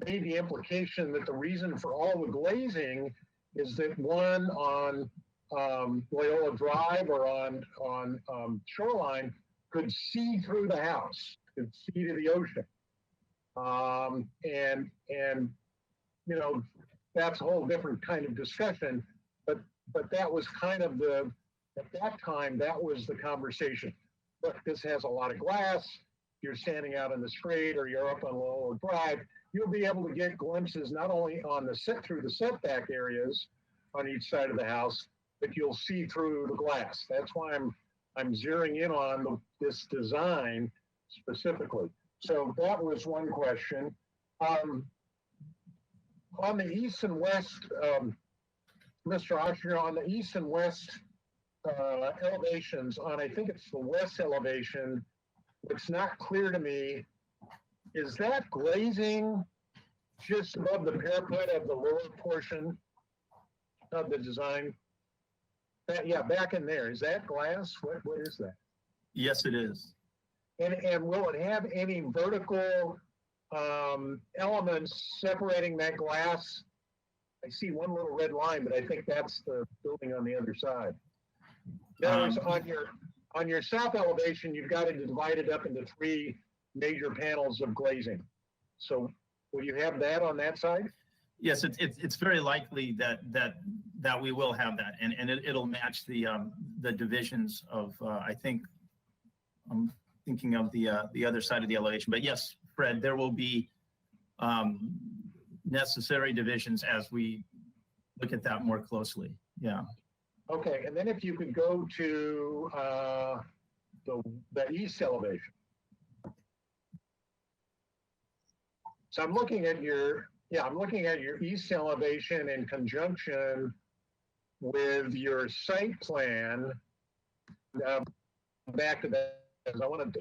made the implication that the reason for all the glazing is that one on Loyola Drive or on Shoreline could see through the house, could see to the ocean. And you know, that's a whole different kind of discussion, but that was kind of at that time, that was the conversation. Look, this has a lot of glass. You're standing out in the street or you're up on Loyola Drive, you'll be able to get glimpses not only on through the setback areas on each side of the house, but you'll see through the glass. That's why I'm zeroing in on this design specifically. So that was one question. On the east and west, Mr. Oshner, on the east and west elevations, I think it's the west elevation, it's not clear to me, is that glazing just above the parapet of the lower portion of the design? Yeah, back in there, is that glass? What is that? Yes, it is. And will it have any vertical elements separating that glass? I see one little red line, but I think that's the building on the other side. On your south elevation, you've got it divided up into 3 major panels of glazing. So will you have that on that side? Yes, it's very likely that we will have that, and it'll match the divisions of I think I'm thinking of the other side of the elevation. But yes, Fred, there will be necessary divisions as we look at that more closely. Yeah. Okay, and then if you could go to the east elevation. So I'm looking at your east elevation in conjunction with your site plan. Back to that, because I wanted to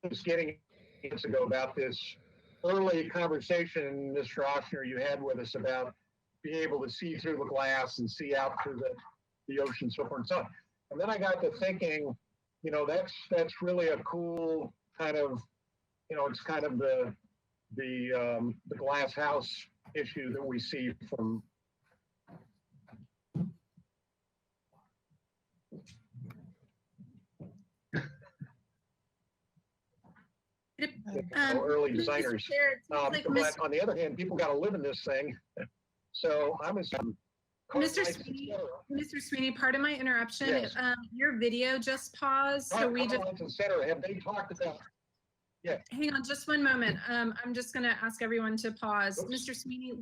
just getting minutes ago about this early conversation, Mr. Oshner, you had with us about being able to see through the glass and see out through the ocean, so forth and so on. And then I got to thinking, you know, that's really a cool kind of, you know, it's kind of the the glass house issue that we see from. Early designers. But on the other hand, people got to live in this thing. So I'm assuming. Mr. Sweeney, part of my interruption, Yes. Your video just paused, so we just. Have they talked about? Yeah. Hang on just one moment. I'm just gonna ask everyone to pause. Oops. Mr. Sweeney,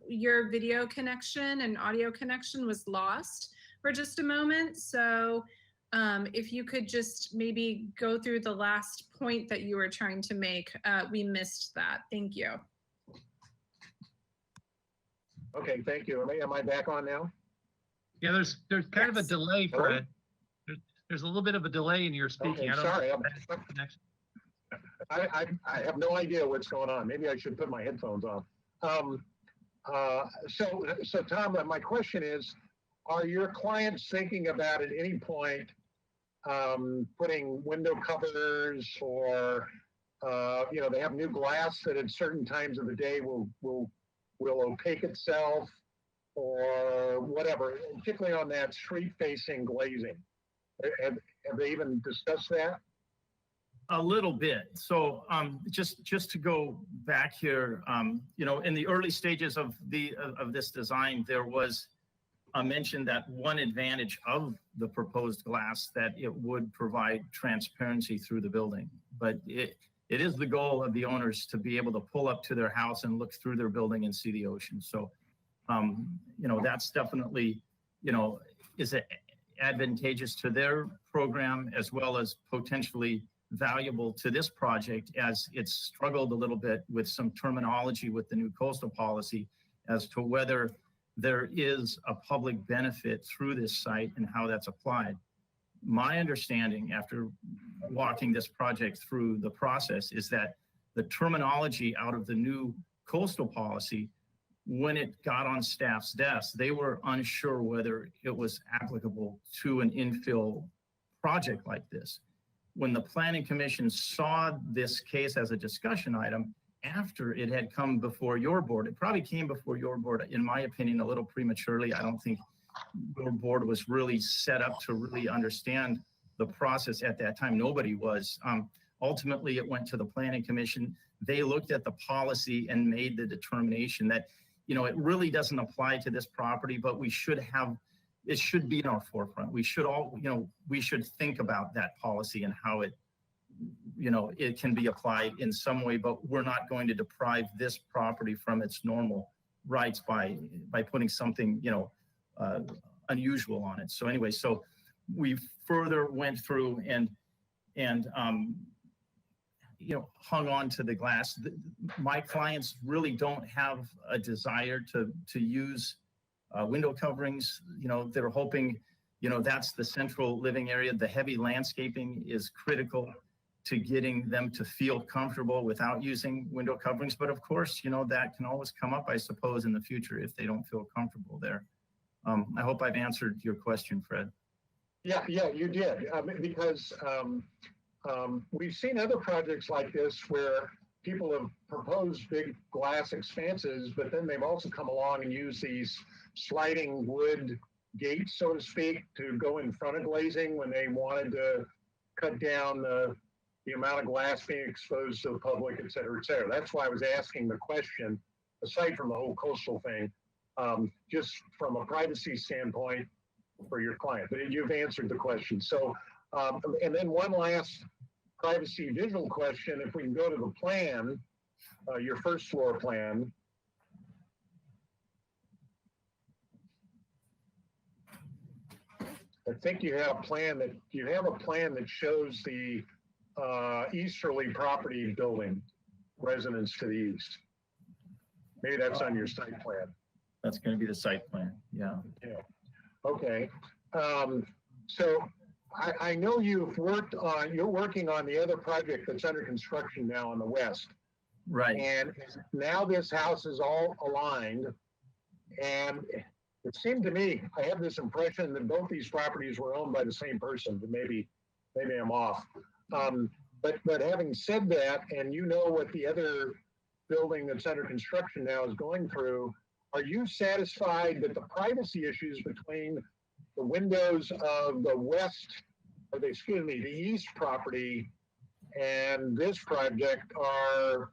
your video connection and audio connection was lost for just a moment. So if you could just maybe go through the last point that you were trying to make, we missed that. Thank you. Okay, thank you. Am I back on now? Yeah, there's kind of a Yes. delay, Hello? Fred. There's a little bit of a delay in your speaking. Okay, I don't sorry. know if that's the connection. I have no idea what's going on. Maybe I should put my headphones on. So Tom, my question is, are your clients thinking about at any point putting window covers or they have new glass that at certain times of the day will opaque itself or whatever, particularly on that street-facing glazing? Have they even discussed that? A little bit. So just to go back here, in the early stages of this design, there was a mention that one advantage of the proposed glass that it would provide transparency through the building. But it is the goal of the owners to be able to pull up to their house and look through their building and see the ocean. So, that's definitely, is advantageous to their program as well as potentially valuable to this project, as it's struggled a little bit with some terminology with the new coastal policy as to whether there is a public benefit through this site and how that's applied. My understanding after walking this project through the process is that the terminology out of the new coastal policy, when it got on staff's desk, they were unsure whether it was applicable to an infill project like this. When the Planning Commission saw this case as a discussion item, after it had come before your board, it probably came before your board, in my opinion, a little prematurely. I don't think your board was really set up to really understand the process at that time. Nobody was. Ultimately, it went to the Planning Commission. They looked at the policy and made the determination that, it really doesn't apply to this property, but it should be in our forefront. We should we should think about that policy and how it can be applied in some way, but we're not going to deprive this property from its normal rights by putting something, unusual on it. So anyway, so we further went through and hung on to the glass. My clients really don't have a desire to use window coverings. They're hoping, that's the central living area. The heavy landscaping is critical to getting them to feel comfortable without using window coverings. But of course, that can always come up, I suppose, in the future if they don't feel comfortable there. I hope I've answered your question, Fred. Yeah, you did. Because we've seen other projects like this where people have proposed big glass expanses, but then they've also come along and used these sliding wood gates, so to speak, to go in front of glazing when they wanted to cut down the amount of glass being exposed to the public, et cetera, et cetera. That's why I was asking the question, aside from the whole coastal thing, just from a privacy standpoint for your client. But you've answered the question. So, and then one last privacy visual question. If we can go to the plan, your first floor plan. I think you have a plan that shows the easterly property building residence to the east. Maybe that's on your site plan. That's going to be the site plan. Yeah. Okay. So I know you're working on the other project that's under construction now on the west. Right. And now this house is all aligned. And it seemed to me, I have this impression that both these properties were owned by the same person, but maybe I'm off. But having said that, and what the other building that's under construction now is going through, are you satisfied that the privacy issues between the windows of the the east property and this project are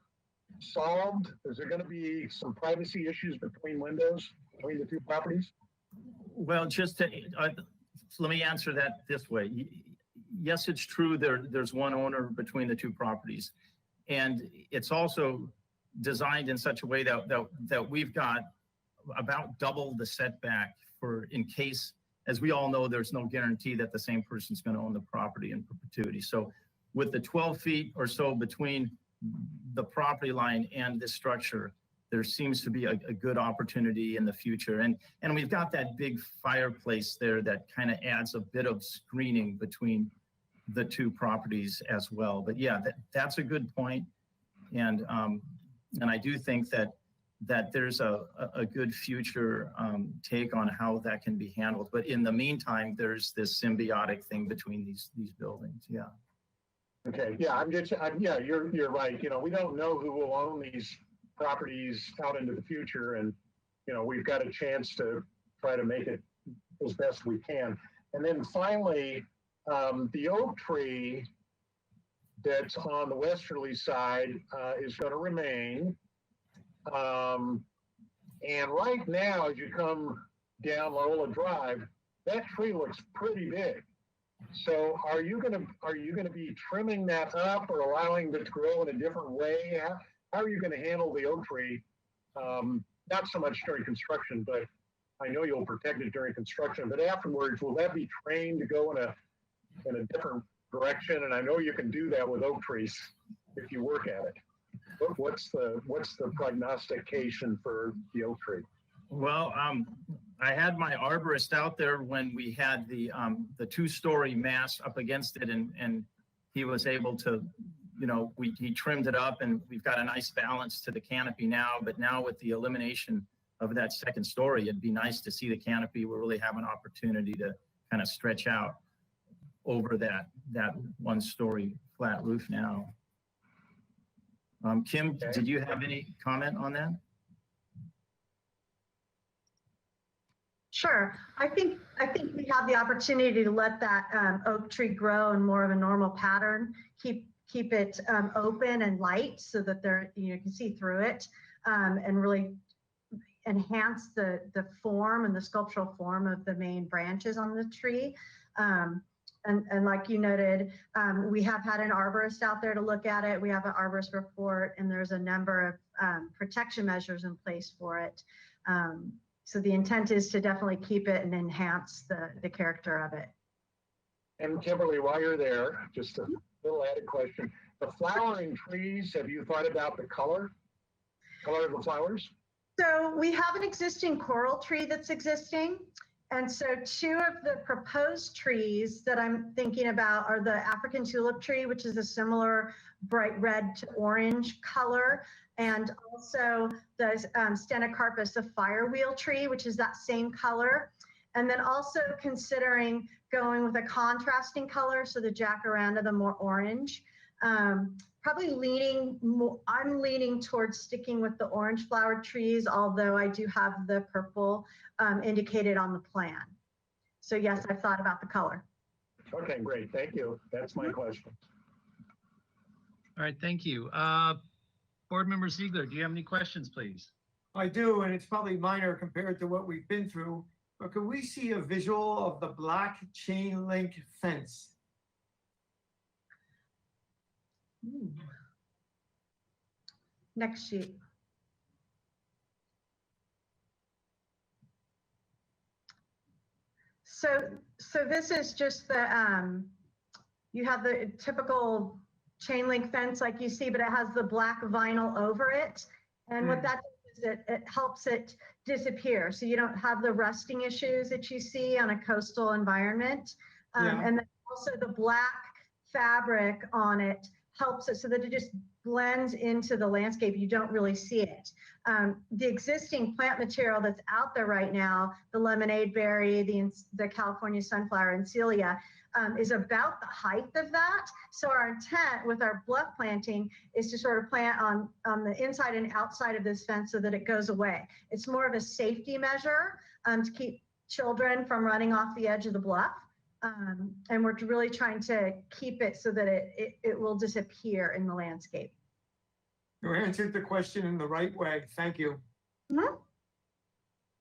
solved? Is there going to be some privacy issues between windows between the two properties? Well, let me answer that this way. Yes, it's true. There's one owner between the two properties, and it's also designed in such a way that we've got about double the setback for in case, as we all know, there's no guarantee that the same person's going to own the property in perpetuity. So with the 12 feet or so between the property line and this structure, there seems to be a good opportunity in the future. And we've got that big fireplace there that kind of adds a bit of screening between the two properties as well. But yeah, that's a good point. And I do think that there's a good future take on how that can be handled. But in the meantime, there's this symbiotic thing between these buildings. Yeah. Okay. Yeah. Yeah. You're right. You know, we don't know who will own these properties out into the future, and you know, we've got a chance to try to make it as best we can. And then finally, the oak tree that's on the westerly side is going to remain. And right now, as you come down Loyola Drive, that tree looks pretty big. So are you gonna be trimming that up or allowing it to grow in a different way? How are you gonna handle the oak tree? Not so much during construction, but I know you'll protect it during construction, but afterwards, will that be trained to go in a different direction? And I know you can do that with oak trees if you work at it. What's the prognostication for the oak tree? Well, I had my arborist out there when we had the 2-story mast up against it, and he was able to, you know, he trimmed it up, and we've got a nice balance to the canopy now. But now with the elimination of that 2nd story, it'd be nice to see the canopy. We'll really have an opportunity to kind of stretch out over that 1-story flat roof now. Kim, did you have any comment on that? Sure. I think we have the opportunity to let that oak tree grow in more of a normal pattern. Keep it open and light so that you can see through it, and really enhance the form and the sculptural form of the main branches on the tree. And like you noted, we have had an arborist out there to look at it. We have an arborist report, and there's a number of protection measures in place for it. So the intent is to definitely keep it and enhance the character of it. And Kimberly, while you're there, just a little added question. The flowering trees, have you thought about the color of the flowers? So we have an existing coral tree that's existing. And so 2 of the proposed trees that I'm thinking about are the African tulip tree, which is a similar bright red to orange color, and also the Stenocarpus, the firewheel tree, which is that same color. And then also considering going with a contrasting color, so the jacaranda, the more orange. Probably I'm leaning towards sticking with the orange flowered trees, although I do have the purple indicated on the plan. So yes, I've thought about the color. Okay, great. Thank you. That's my question. All right, thank you. Board Member Ziegler, do you have any questions, please? I do, and it's probably minor compared to what we've been through, but can we see a visual of the black chain link fence? Next sheet. So this is just the, you have the typical chain link fence like you see, but it has the black vinyl over it. And what that does is it helps it disappear. So you don't have the rusting issues that you see on a coastal environment. And then also the black fabric on it helps it so that it just blends into the landscape. You don't really see it. The existing plant material that's out there right now, the lemonade berry, the California sunflower and celia, is about the height of that. So our intent with our bluff planting is to sort of plant on the inside and outside of this fence so that it goes away. It's more of a safety measure to keep children from running off the edge of the bluff. And we're really trying to keep it so that it will disappear in the landscape. You answered the question in the right way. Thank you. Mhm.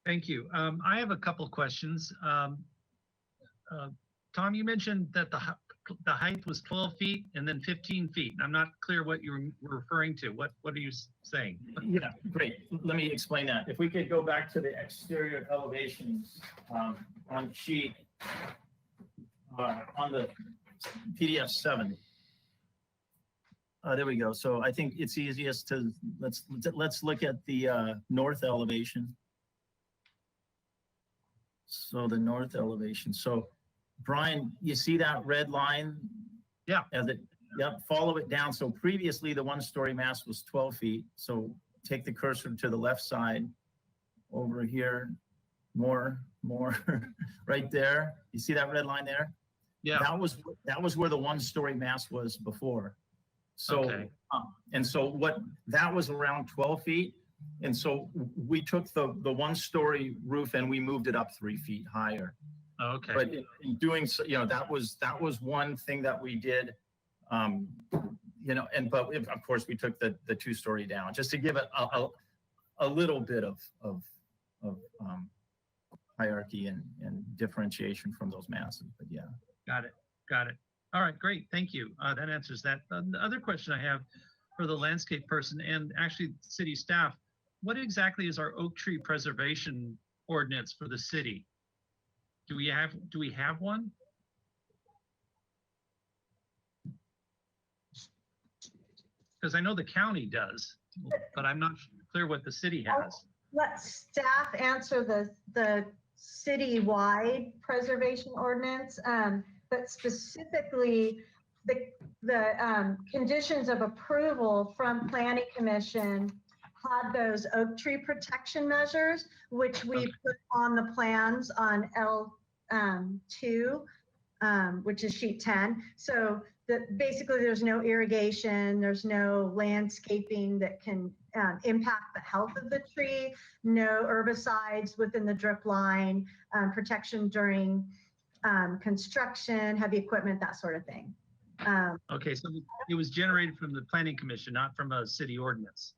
Thank you. I have a couple questions. Tom, you mentioned that the height was 12 feet and then 15 feet. I'm not clear what you were referring to. What are you saying? Yeah, great. Let me explain that. If we could go back to the exterior elevations on sheet on the PDF 7. There we go. So I think it's easiest to let's look at the north elevation. So the north elevation. So Brian, you see that red line? Yeah. Yep. Follow it down. So previously the 1-story mass was 12 feet. So take the cursor to the left side over here. More right there. You see that red line there? Yeah. That was where the 1-story mass was before. So, Okay. And so that was around 12 feet. And so we took the 1-story roof and we moved it up 3 feet higher. Okay. But in doing so, that was one thing that we did, but of course we took the 2-story down just to give it a little bit of hierarchy and differentiation from those masses. But yeah. Got it. All right, great. Thank you. That answers that. The other question I have for the landscape person and actually city staff, what exactly is our oak tree preservation ordinance for the city? Do we have one? Because I know the county does, but I'm not clear what the city has. Let staff answer the city-wide preservation ordinance, but specifically the conditions of approval from Planning Commission had those oak tree protection measures, which we put on the plans on L2, which is sheet 10. So basically there's no irrigation, there's no landscaping that can impact the health of the tree, no herbicides within the drip line, protection during construction, heavy equipment, that sort of thing. Okay, so it was generated from the Planning Commission, not from a city ordinance.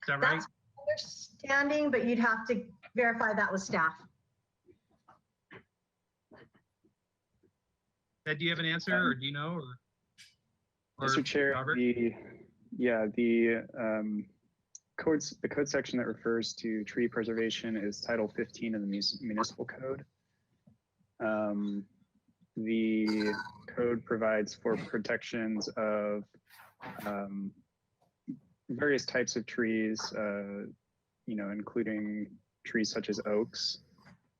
Is that right? That's my understanding, but you'd have to verify that with staff. Ed, do you have an answer, or do you know? Or Mr. Chair, Robert? the code section that refers to tree preservation is Title 15 of the Municipal Code. The code provides for protections of various types of trees, including trees such as oaks.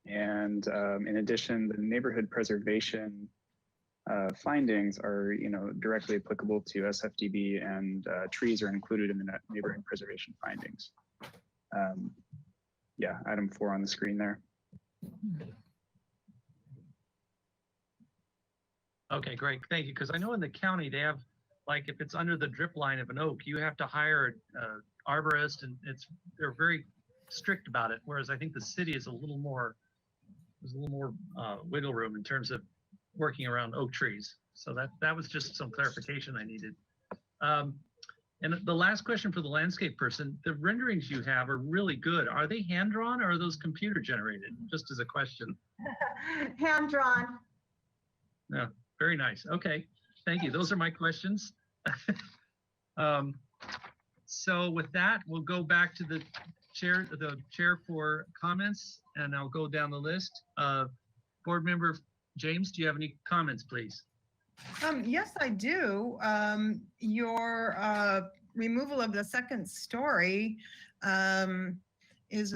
And in addition, the neighborhood preservation findings are, directly applicable to SFDB, and trees are included in the neighborhood preservation findings. Item 4 on the screen there. Okay, great. Thank you. Because I know in the county they have, like, if it's under the drip line of an oak, you have to hire an arborist, and they're very strict about it. Whereas I think the city is there's a little more wiggle room in terms of working around oak trees. So that was just some clarification I needed. And the last question for the landscape person, the renderings you have are really good. Are they hand drawn or are those computer generated? Just as a question. Hand drawn. No, very nice. Okay, thank you. Those are my questions. So with that, we'll go back to the chair for comments, and I'll go down the list. Board Member James, do you have any comments, please? Yes, I do. Your removal of the second story is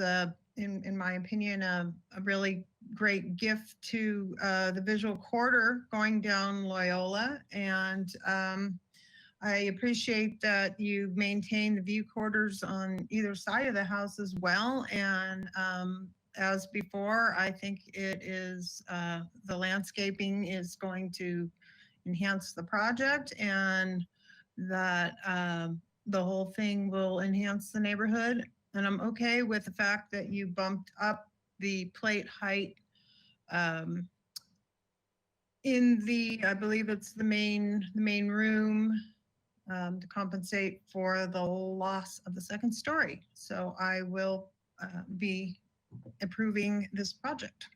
in my opinion, a really great gift to the visual corridor going down Loyola. And I appreciate that you maintain the view corridors on either side of the house as well. And as before. I think it is, the landscaping is going to enhance the project and that the whole thing will enhance the neighborhood. And I'm okay with the fact that you bumped up the plate height in the, I believe it's the main room, to compensate for the loss of the second story. So I will be approving this project.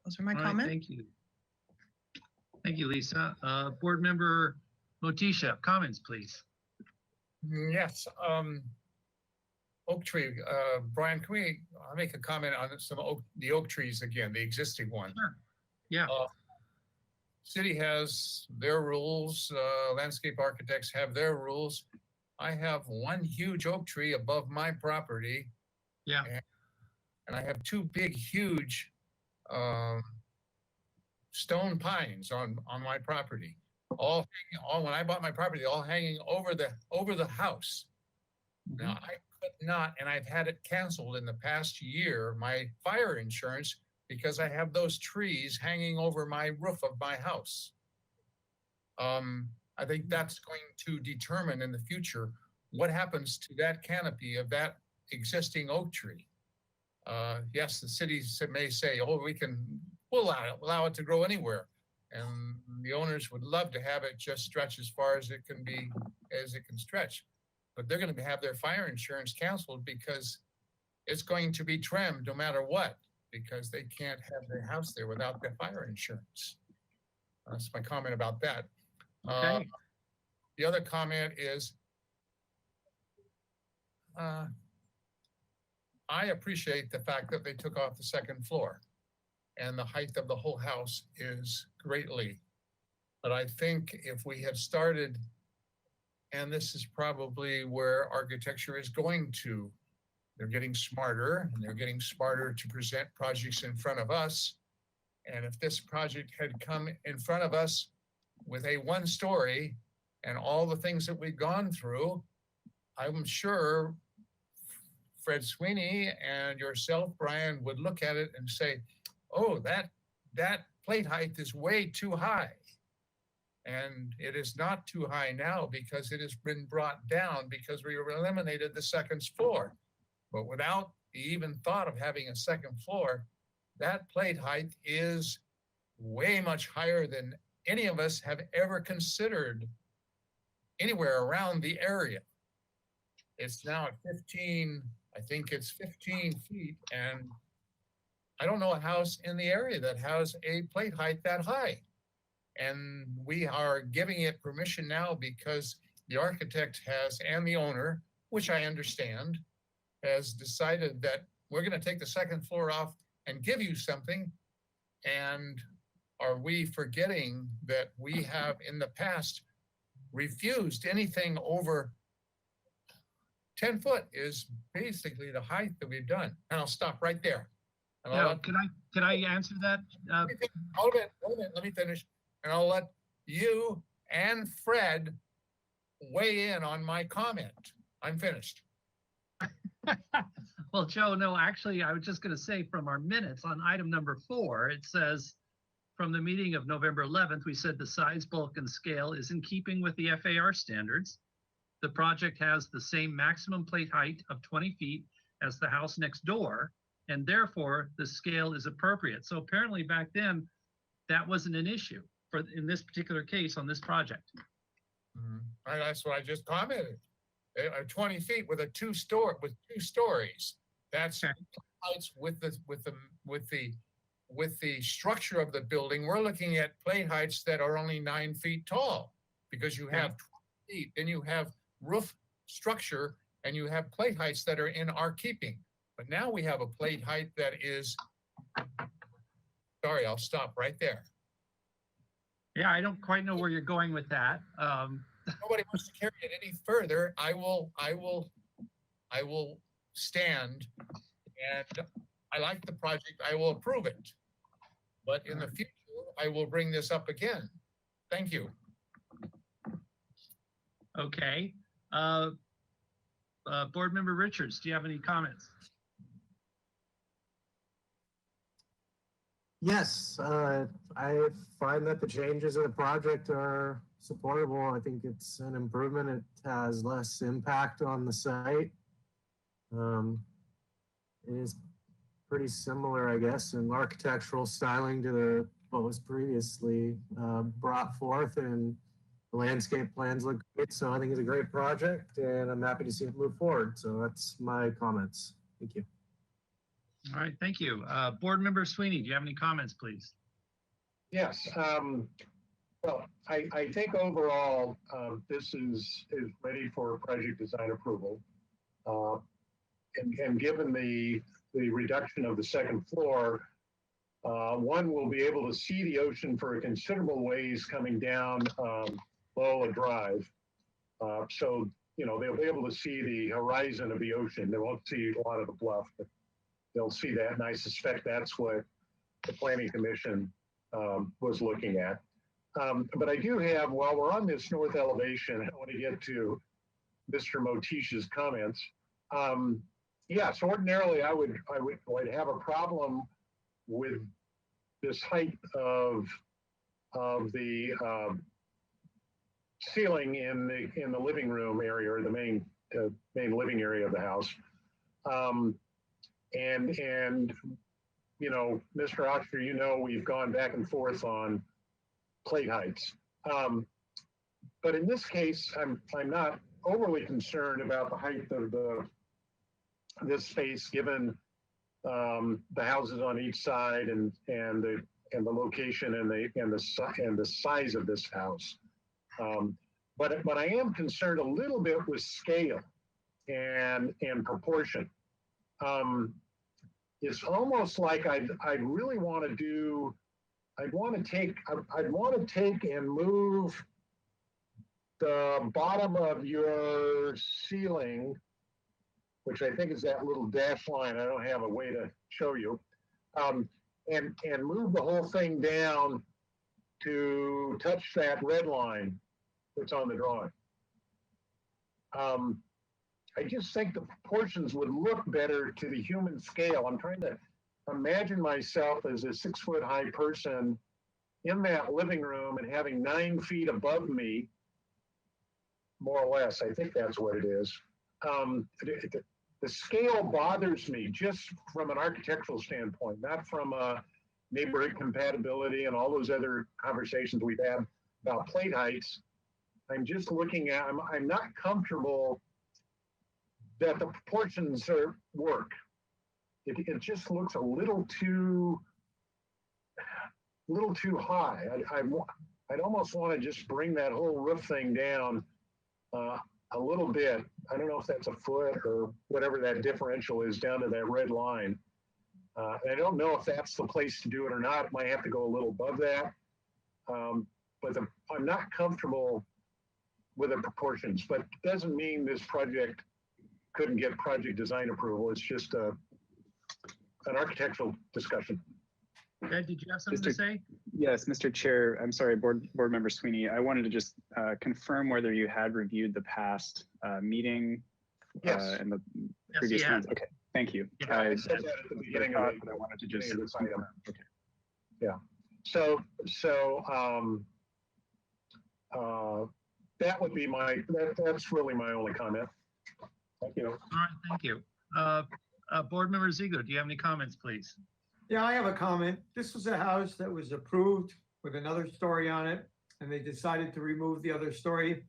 Those are my All right, comments. thank you. Thank you, Lisa. Board Member Motisha, comments, please. Yes, oak tree, Brian, can I'll make a comment on the oak trees again, the existing one. Sure. Yeah. City has their rules, landscape architects have their rules. I have one huge oak tree above my property. Yeah. And I have two big, huge stone pines on my property. All when I bought my property, all hanging over the house. Mm-hmm. Now I could not, and I've had it canceled in the past year, my fire insurance, because I have those trees hanging over my roof of my house. I think that's going to determine in the future what happens to that canopy of that existing oak tree. Yes, the city may say, oh, we'll allow it to grow anywhere. And the owners would love to have it just stretch as far as it can stretch. But they're going to have their fire insurance canceled because it's going to be trimmed no matter what, because they can't have their house there without their fire insurance. That's my comment about that. Okay. The other comment is, I appreciate the fact that they took off the second floor and the height of the whole house is greatly. But I think if we had started, and this is probably where architecture is going to, they're getting smarter and they're getting smarter to present projects in front of us. And if this project had come in front of us with a one story and all the things that we've gone through, I'm sure Fred Sweeney and yourself, Brian, would look at it and say, oh, that plate height is way too high. And it is not too high now because it has been brought down because we eliminated the second floor. But without the even thought of having a second floor, that plate height is way much higher than any of us have ever considered anywhere around the area. It's now at 15, I think it's 15 feet, and I don't know a house in the area that has a plate height that high. And we are giving it permission now because the architect has, and the owner, which I understand, has decided that we're going to take the second floor off and give you something. And are we forgetting that we have in the past refused anything over 10 foot is basically the height that we've done. And I'll stop right there. And Now, can I answer that? Hold it, let me finish. And I'll let you and Fred weigh in on my comment. I'm finished. Well, Joe, no, actually, I was just going to say from our minutes on item number 4, it says from the meeting of November 11th, we said the size, bulk, and scale is in keeping with the FAR standards. The project has the same maximum plate height of 20 feet as the house next door, and therefore the scale is appropriate. So apparently back then, that wasn't an issue in this particular case on this project. Mm-hmm. That's what I just commented. 20 feet with two stories. That's heights with the structure of the building. We're looking at plate heights that are only 9 feet tall because you have 20 feet, then you have roof structure, and you have plate heights that are in our keeping. But now we have a plate height that is, sorry, I'll stop right there. Yeah, I don't quite know where you're going with that. Nobody wants to carry it any further. I will stand, and I like the project. I will approve it. But in the future, I will bring this up again. Thank you. Okay. Board Member Richards, do you have any comments? Yes, I find that the changes in the project are supportable. I think it's an improvement. It has less impact on the site. It is pretty similar, I guess, in architectural styling to what was previously brought forth, and the landscape plans look great. So I think it's a great project, and I'm happy to see it move forward. So that's my comments. Thank you. All right, thank you. Board Member Sweeney, do you have any comments, please? Yes. Well, I think overall, this is ready for project design approval. And given the reduction of the second floor, one will be able to see the ocean for a considerable ways coming down Loyola Drive. So, you know, they'll be able to see the horizon of the ocean. They won't see a lot of the bluff, but they'll see that. And I suspect that's what the Planning Commission was looking at. But I do have, while we're on this north elevation, I want to get to Mr. Motish's comments. Yes, ordinarily I would have a problem with this height of the ceiling in the living room area, or the main living area of the house. And you know, Mr. Oxter, you know, we've gone back and forth on plate heights. But in this case, I'm not overly concerned about the height of this space, given the houses on each side and the location and the size of this house. But I am concerned a little bit with scale and proportion. It's almost like I'd really want to do. I'd want to take and move the bottom of your ceiling, which I think is that little dashed line. I don't have a way to show you, and move the whole thing down to touch that red line that's on the drawing. I just think the proportions would look better to the human scale. I'm trying to imagine myself as a 6 foot high person in that living room and having 9 feet above me, more or less. I think that's what it is. The scale bothers me just from an architectural standpoint, not from a neighborhood compatibility and all those other conversations we've had about plate heights. I'm just looking at, I'm not comfortable that the proportions work. It just looks a little too high. I'd almost want to just bring that whole roof thing down a little bit. I don't know if that's a foot or whatever that differential is down to that red line. I don't know if that's the place to do it or not. It might have to go a little above that. But I'm not comfortable with the proportions, but it doesn't mean this project couldn't get project design approval. It's just an architectural discussion. Ed, did you have something to say? Yes, Mr. Chair. I'm sorry, Board Member Sweeney. I wanted to just confirm whether you had reviewed the past meeting and the previous ones. Okay, thank you. Yeah, I said that at the beginning of it, but I wanted to just item. okay. Yeah. So that would be that's really my only comment. Thank you. All right, thank you. Board Member Ziegler, do you have any comments, please? Yeah, I have a comment. This was a house that was approved with another story on it, and they decided to remove the other story.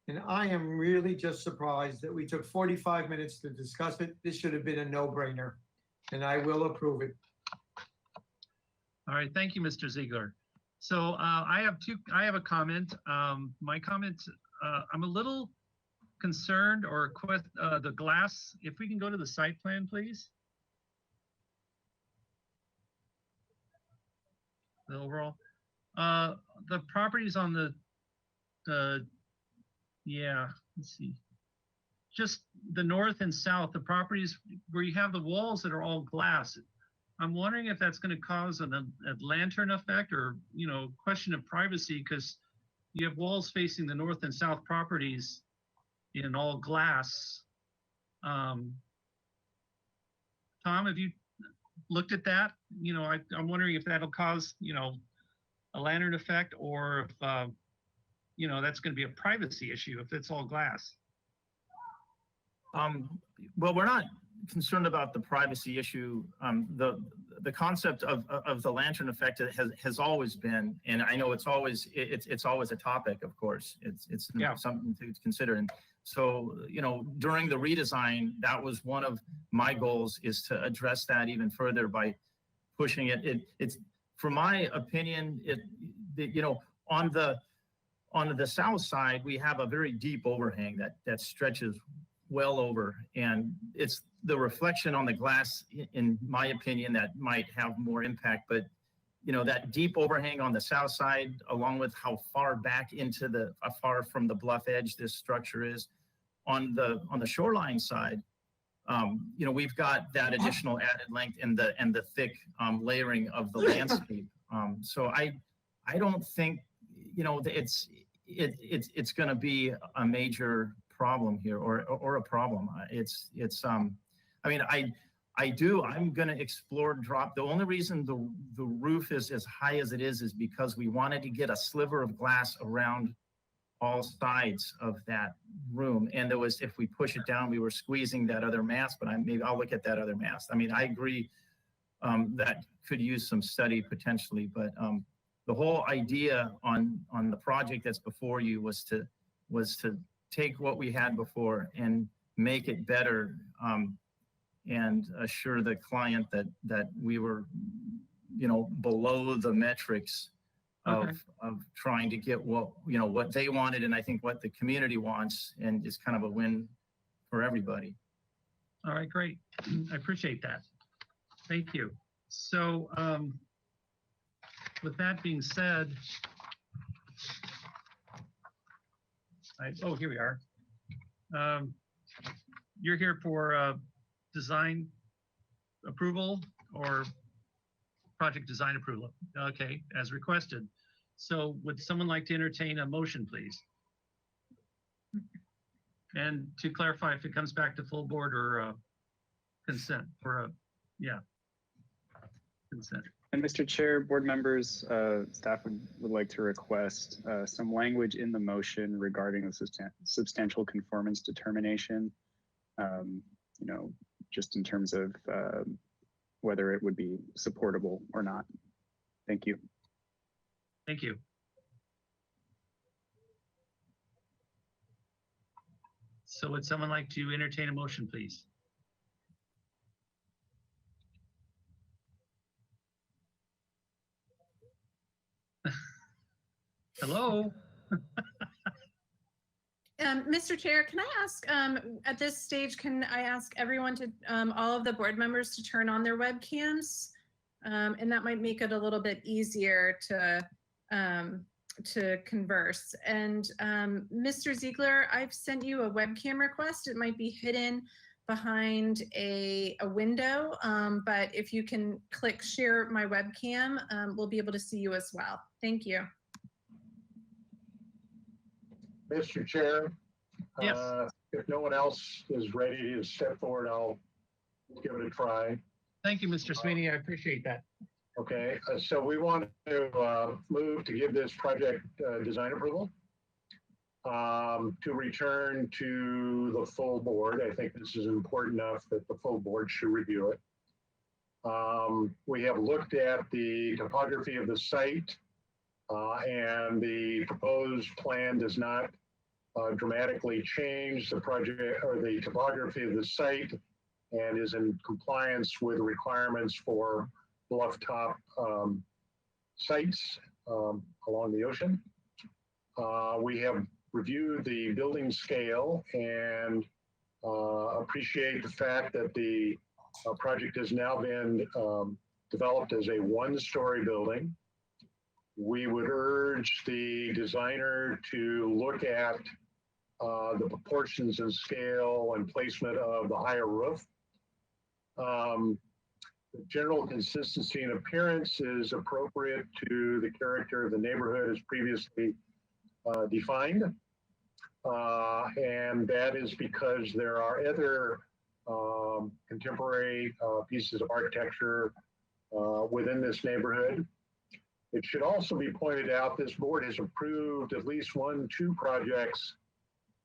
And I am really just surprised that we took 45 minutes to discuss it. This should have been a no-brainer, and I will approve it. All right, thank you, Mr. Ziegler. So I have a comment. My comment, I'm a little concerned or the glass. If we can go to the site plan, please. The overall, the properties on yeah, let's see, just the north and south, the properties where you have the walls that are all glass. I'm wondering if that's going to cause a lantern effect or, you know, question of privacy, because you have walls facing the north and south properties in all glass. Tom, have you looked at that. I'm wondering if that'll cause, a lantern effect, or if, that's going to be a privacy issue if it's all glass. Well, we're not concerned about the privacy issue. The concept of the lantern effect has always been, and I know it's always a topic, of course. It's something to consider. And so, during the redesign, that was one of my goals, is to address that even further by pushing it. It's, from my opinion, on the south side, we have a very deep overhang that stretches well over, and it's the reflection on the glass, in my opinion, that might have more impact. But that deep overhang on the south side, along with how far back into far from the bluff edge this structure is, on the shoreline side, we've got that additional added length and the thick layering of the landscape. So I don't think it's going to be a major problem here, or a problem. I'm going to explore drop. The only reason the roof is as high as it is because we wanted to get a sliver of glass around all sides of that room. And there was, if we push it down, we were squeezing that other mast, but maybe I'll look at that other mast. I agree that could use some study potentially, but the whole idea on the project that's before you was to take what we had before and make it better, and assure the client that we were, below the metrics of trying to get what they wanted, and I think what the community wants, and it's kind of a win for everybody. All right, great. I appreciate that. Thank you. So with that being said, here we are. You're here for design approval or project design approval? Okay, as requested. So would someone like to entertain a motion, please? And to clarify, if it comes back to full board or consent, consent. And Mr. Chair, board members, staff would like to request some language in the motion regarding the substantial conformance determination, just in terms of whether it would be supportable or not. Thank you. Thank you. So would someone like to entertain a motion, please? Hello? Mr. Chair, can I ask, at this stage, can I ask everyone to, all of the board members to turn on their webcams? And that might make it a little bit easier to converse. And Mr. Ziegler, I've sent you a webcam request. It might be hidden behind a window, but if you can click share my webcam, we'll be able to see you as well. Thank you. Mr. Chair, yes. If no one else is ready to step forward, I'll give it a try. Thank you, Mr. Sweeney. I appreciate that. Okay, so we want to move to give this project design approval to return to the full board. I think this is important enough that the full board should review it. We have looked at the topography of the site, and the proposed plan does not dramatically change the project or the topography of the site, and is in compliance with requirements for bluff top sites along the ocean. We have reviewed the building scale and appreciate the fact that the project has now been developed as a one-story building. We would urge the designer to look at the proportions and scale and placement of the higher roof. The general consistency and appearance is appropriate to the character of the neighborhood as previously defined. And that is because there are other contemporary pieces of architecture within this neighborhood. It should also be pointed out this board has approved at least 2 projects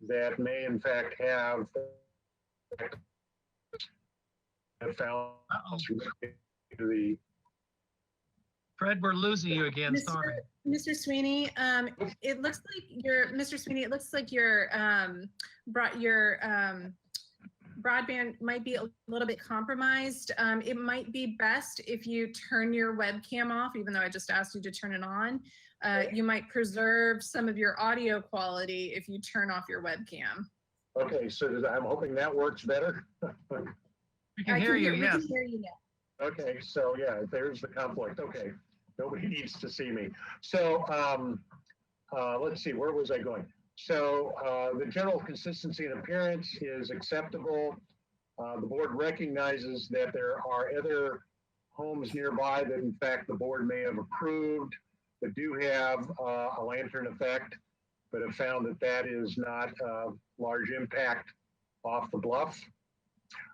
that may in fact have found the Fred, we're losing you again. Sorry. Mr. Sweeney, it looks like Mr. Sweeney, it looks like your broadband might be a little bit compromised. It might be best if you turn your webcam off, even though I just asked you to turn it on. You might preserve some of your audio quality if you turn off your webcam. Okay, so I'm hoping that works better. We can hear you, we yes. can hear you now. Okay, so yeah, there's the conflict. Okay, nobody needs to see me. So let's see, where was I going? So the general consistency and appearance is acceptable. The board recognizes that there are other homes nearby that in fact the board may have approved that do have a lantern effect, but have found that that is not a large impact off the bluff.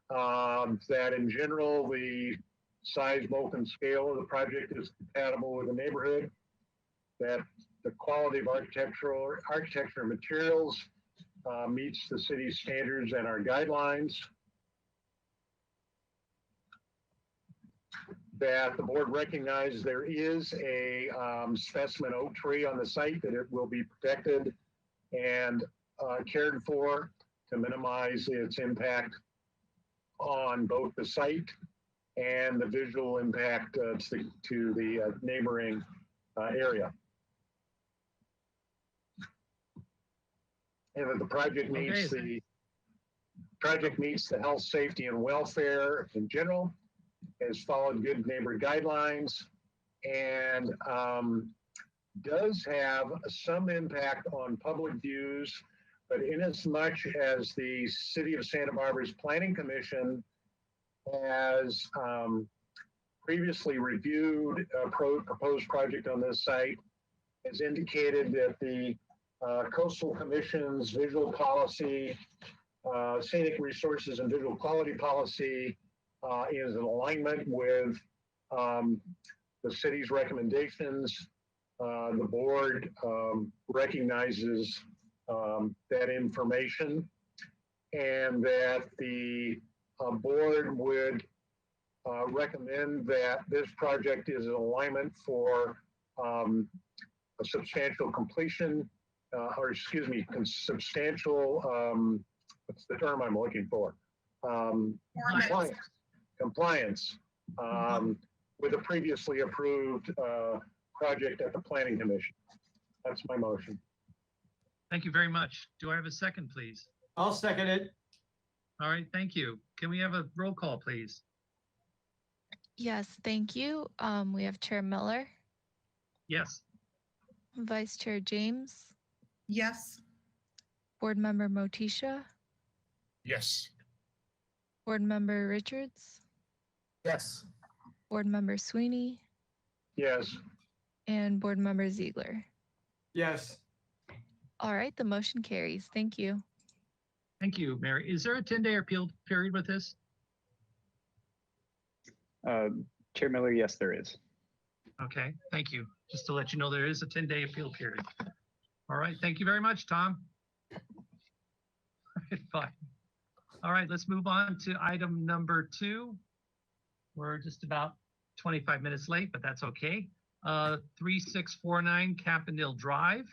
That in general, the size, bulk, and scale of the project is compatible with the neighborhood. That the quality of architecture and materials meets the city's standards and our guidelines. That the board recognizes there is a specimen oak tree on the site, that it will be protected and cared for to minimize its impact on both the site and the visual impact to the neighboring area. And that the project meets the health, safety, and welfare in general, has followed good neighbor guidelines, and does have some impact on public views, but in as much as the City of Santa Barbara's Planning Commission has previously reviewed a proposed project on this site, has indicated that the Coastal Commission's visual policy, scenic resources and visual quality policy is in alignment with the city's recommendations. The board recognizes that information, and that the board would recommend that this project is in alignment for a substantial completion, or excuse me, substantial, what's the term I'm looking for? Compliance with a previously approved project at the Planning Commission. That's my motion. Thank you very much. Do I have a second, please? I'll second it. All right, thank you. Can we have a roll call, please? Yes, thank you. We have Chair Miller, Yes. Vice Chair James, Yes. Board Member Motisha, Yes. Board Member Richards, Yes. Board Member Sweeney, Yes. and Board Member Ziegler. Yes. All right, the motion carries. Thank you. Thank you, Mary. Is there a 10-day appeal period with this? Chair Miller, yes, there is. Okay, thank you. Just to let you know, there is a 10-day appeal period. All right, thank you very much, Tom. Fine. All right, let's move on to item number 2. We're just about 25 minutes late, but that's okay. 3649 Capendale Drive.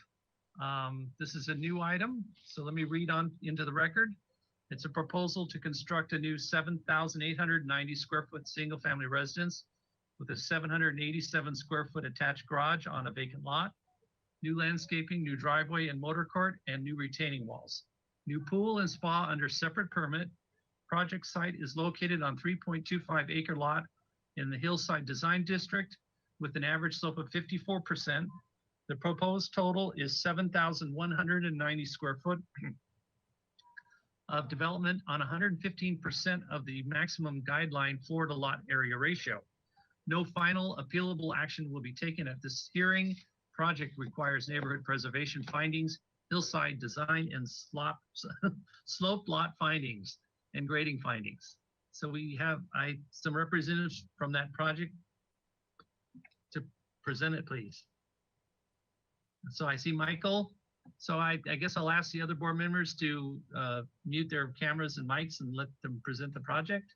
This is a new item, so let me read on into the record. It's a proposal to construct a new 7,890 square foot single family residence with a 787 square foot attached garage on a vacant lot, new landscaping, new driveway and motor court, and new retaining walls. New pool and spa under separate permit. Project site is located on 3.25 acre lot in the Hillside Design District with an average slope of 54%. The proposed total is 7,190 square foot of development on 115% of the maximum guideline floor to lot area ratio. No final appealable action will be taken at this hearing. Project requires neighborhood preservation findings, hillside design, and slope lot findings, and grading findings. So we have some representatives from that project to present it, please. So I see Michael. So I guess I'll ask the other board members to mute their cameras and mics and let them present the project.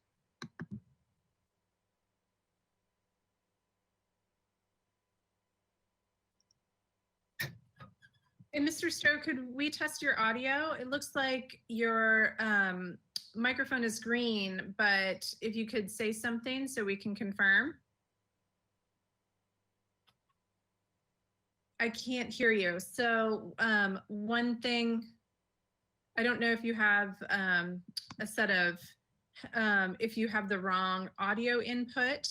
And Mr. Stowe, could we test your audio? It looks like your microphone is green, but if you could say something so we can confirm. I can't hear you. So one thing, I don't know if you have a set of, if you have the wrong audio input,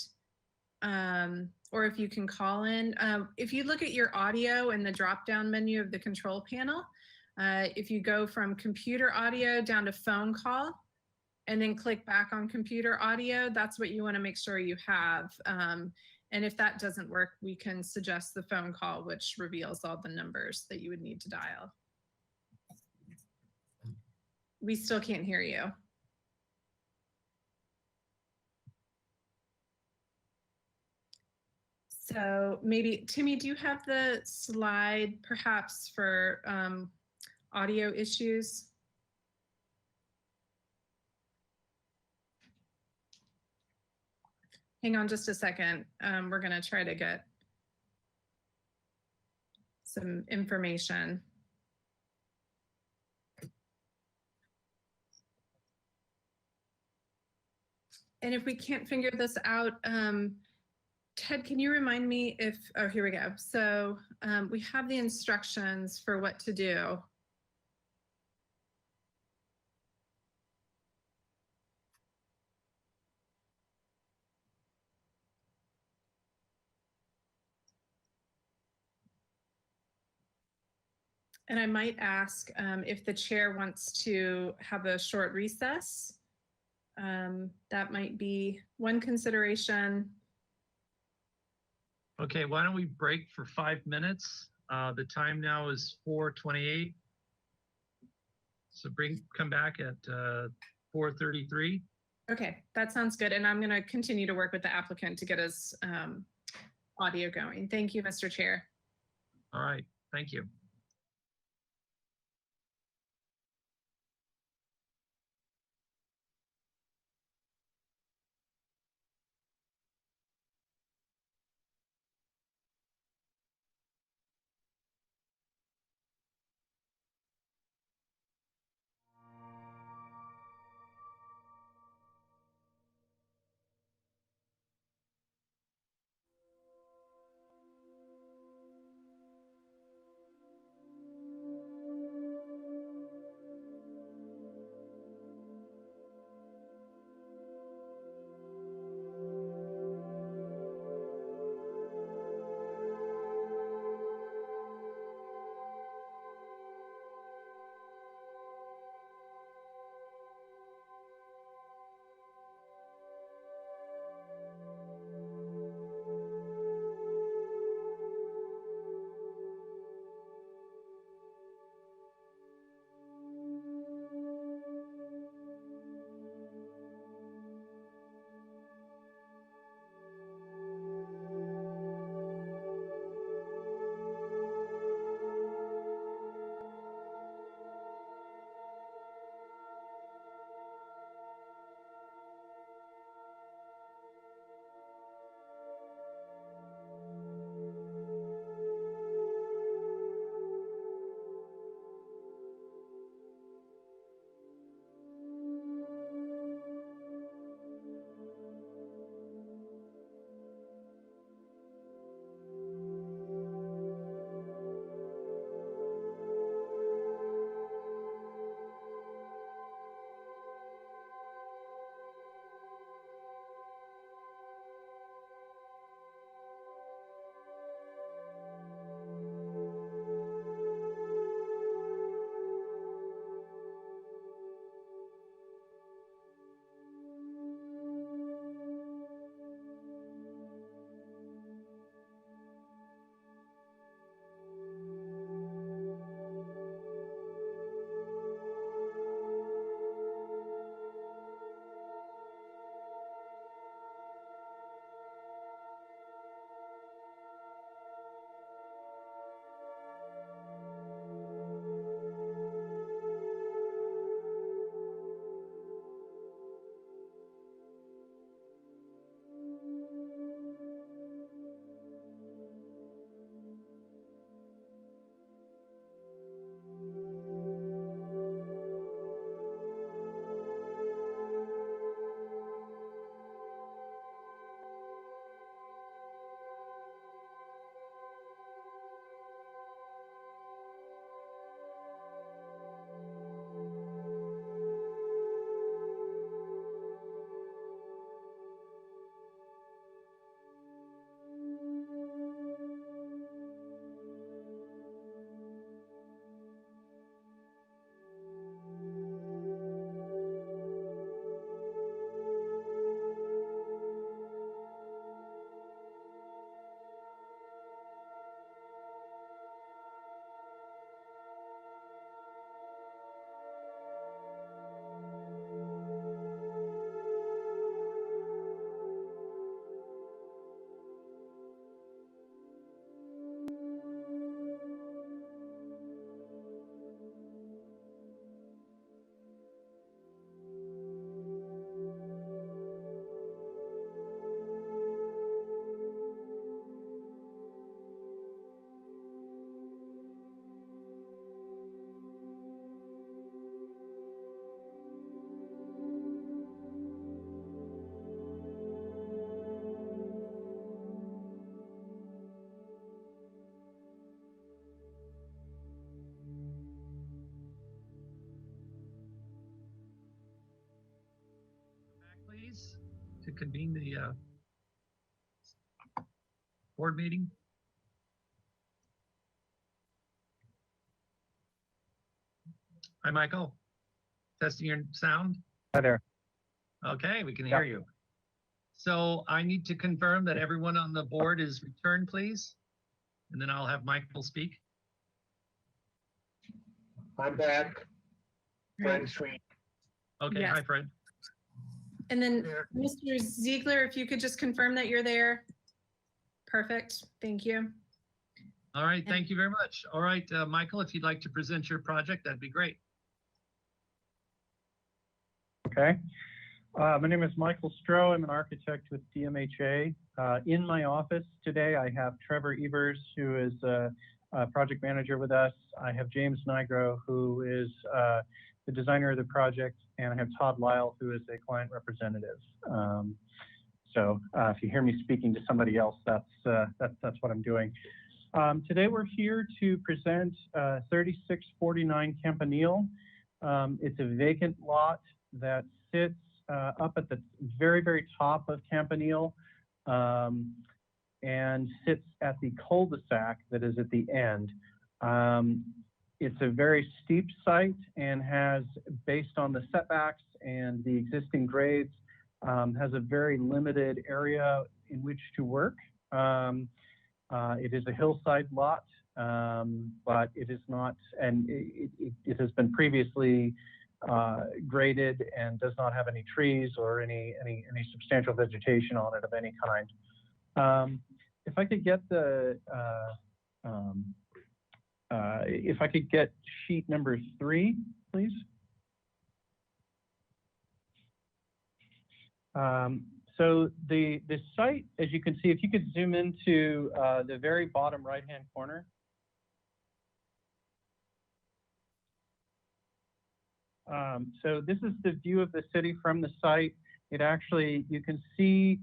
or if you can call in. If you look at your audio in the drop-down menu of the control panel, if you go from computer audio down to phone call, and then click back on computer audio, that's what you want to make sure you have. And if that doesn't work, we can suggest the phone call, which reveals all the numbers that you would need to dial. We still can't hear you. So maybe, Timmy, do you have the slide perhaps for audio issues? Hang on just a second. We're going to try to get some information. And if we can't figure this out, Ted, can you remind me if, oh, here we go. So we have the instructions for what to do. And I might ask if the chair wants to have a short recess. That might be one consideration. Okay, why don't we break for 5 minutes? The time now is 4:28. So come back at 4:33. Okay, that sounds good. And I'm going to continue to work with the applicant to get his audio going. Thank you, Mr. Chair. All right, thank you. to convene the board meeting? Hi, Michael. Testing your sound. Hi there. Okay, we can hear you. So I need to confirm that everyone on the board is returned, please. And then I'll have Michael speak. I'm back. Fred Sweet. Okay, Yes. hi, Fred. And then Mr. Ziegler, if you could just confirm that you're there. Perfect. Thank you. All right, thank you very much. All right, Michael, if you'd like to present your project, that'd be great. Okay. My name is Michael Stroh. I'm an architect with DMHA. In my office today, I have Trevor Evers, who is a project manager with us. I have James Nigro, who is the designer of the project, and I have Todd Lyle, who is a client representative. So if you hear me speaking to somebody else, that's what I'm doing. Today we're here to present 3649 Campanile. It's a vacant lot that sits up at the very, very top of Campanile and sits at the cul-de-sac that is at the end. It's a very steep site and has, based on the setbacks and the existing grades, has a very limited area in which to work. It is a hillside lot, but it is not, and it has been previously graded and does not have any trees or any substantial vegetation on it of any kind. If I could get if I could get sheet number 3, please. So the site, as you can see, if you could zoom into the very bottom right-hand corner. So this is the view of the city from the site. It actually, you can see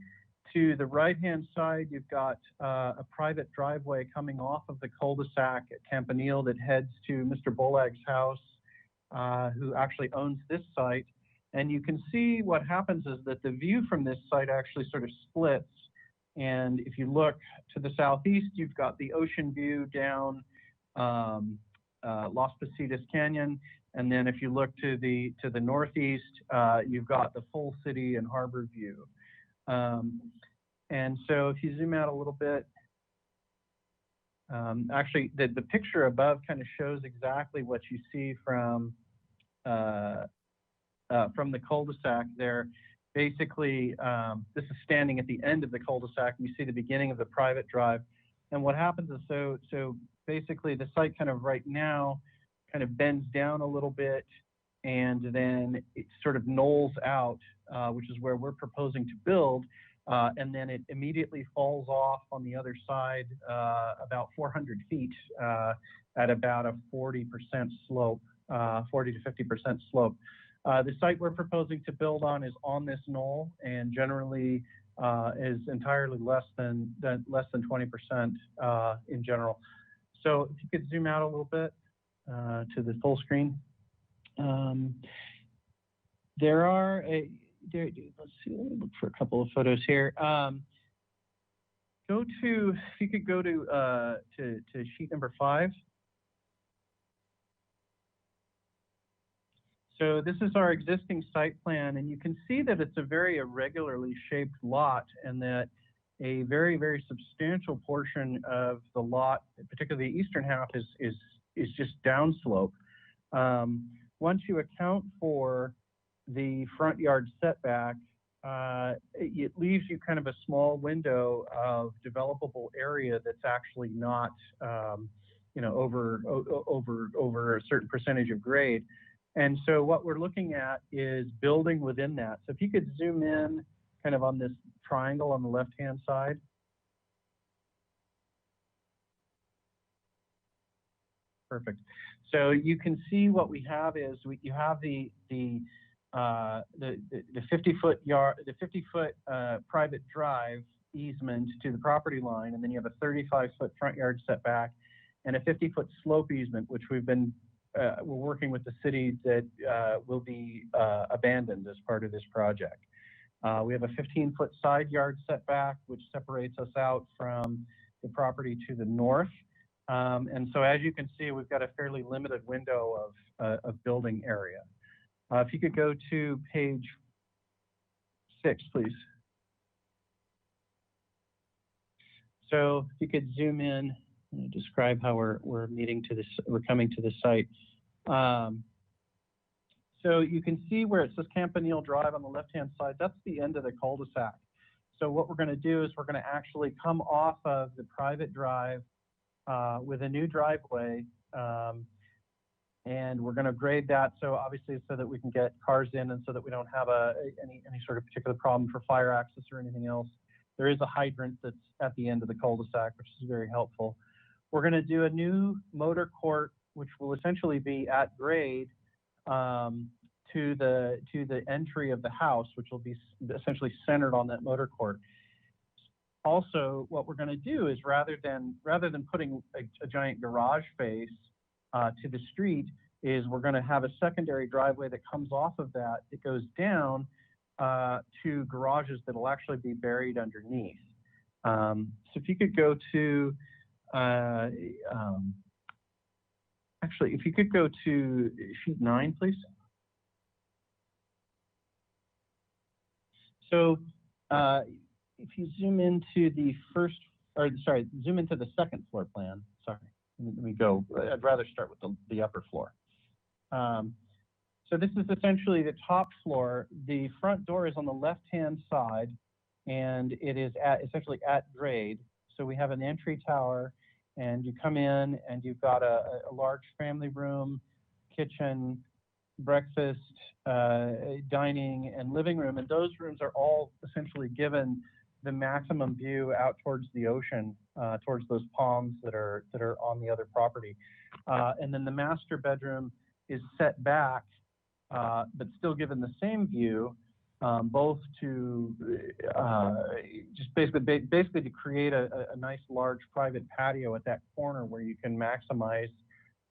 to the right-hand side, you've got a private driveway coming off of the cul-de-sac at Campanile that heads to Mr. Bolag's house, who actually owns this site. And you can see what happens is that the view from this site actually sort of splits. And if you look to the southeast, you've got the ocean view down Las Positas Canyon. And then if you look to the northeast, you've got the full city and harbor view. And so if you zoom out a little bit, actually the picture above kind of shows exactly what you see from the cul-de-sac there. Basically, this is standing at the end of the cul-de-sac. You see the beginning of the private drive. And what happens is, so basically the site kind of right now kind of bends down a little bit, and then it sort of knolls out, which is where we're proposing to build. And then it immediately falls off on the other side about 400 feet at about a 40% slope, 40 to 50% slope. The site we're proposing to build on is on this knoll, and generally is entirely less than 20% in general. So if you could zoom out a little bit to the full screen. There are let's see, let me look for a couple of photos here. If you could go to sheet number 5. So this is our existing site plan, and you can see that it's a very irregularly shaped lot, and that a very, very substantial portion of the lot, particularly the eastern half, is just downslope. Once you account for the front yard setback, it leaves you kind of a small window of developable area that's actually not, over a certain percentage of grade. And so what we're looking at is building within that. So if you could zoom in kind of on this triangle on the left-hand side. Perfect. So you can see what we have is you have the 50-foot yard, the 50-foot private drive easement to the property line, and then you have a 35-foot front yard setback and a 50-foot slope easement, which we're working with the city that will be abandoned as part of this project. We have a 15-foot side yard setback, which separates us out from the property to the north. And so as you can see, we've got a fairly limited window of building area. If you could go to page 6, please. So if you could zoom in and describe how we're coming to the site. So you can see where it says Campanile Drive on the left-hand side. That's the end of the cul-de-sac. So what we're going to do is we're going to actually come off of the private drive with a new driveway, and we're going to grade that so obviously so that we can get cars in and so that we don't have any sort of particular problem for fire access or anything else. There is a hydrant that's at the end of the cul-de-sac, which is very helpful. We're going to do a new motor court, which will essentially be at grade to the entry of the house, which will be essentially centered on that motor court. Also, what we're going to do is rather than putting a giant garage face to the street, is we're going to have a secondary driveway that comes off of that. It goes down to garages that will actually be buried underneath. So if you could go to actually, if you could go to sheet 9, please. So if you zoom into the zoom into the second floor plan. Sorry, let me go. I'd rather start with the upper floor. So this is essentially the top floor. The front door is on the left-hand side, and it is essentially at grade. So we have an entry tower, and you come in, and you've got a large family room, kitchen, breakfast, dining, and living room. And those rooms are all essentially given the maximum view out towards the ocean, towards those palms that are on the other property. And then the master bedroom is set back, but still given the same view, both to just basically to create a nice large private patio at that corner where you can maximize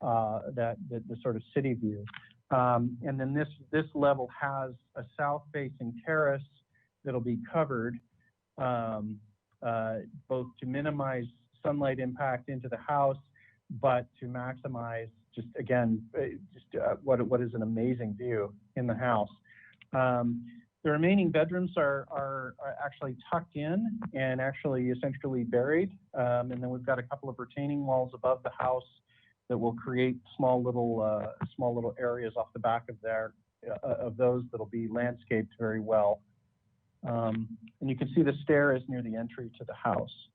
the sort of city view. And then this level has a south-facing terrace that'll be covered, both to minimize sunlight impact into the house, but to maximize what is an amazing view in the house. The remaining bedrooms are actually tucked in and actually essentially buried. And then we've got a couple of retaining walls above the house that will create small little areas off the back of those that'll be landscaped very well. And you can see the stair is near the entry to the house.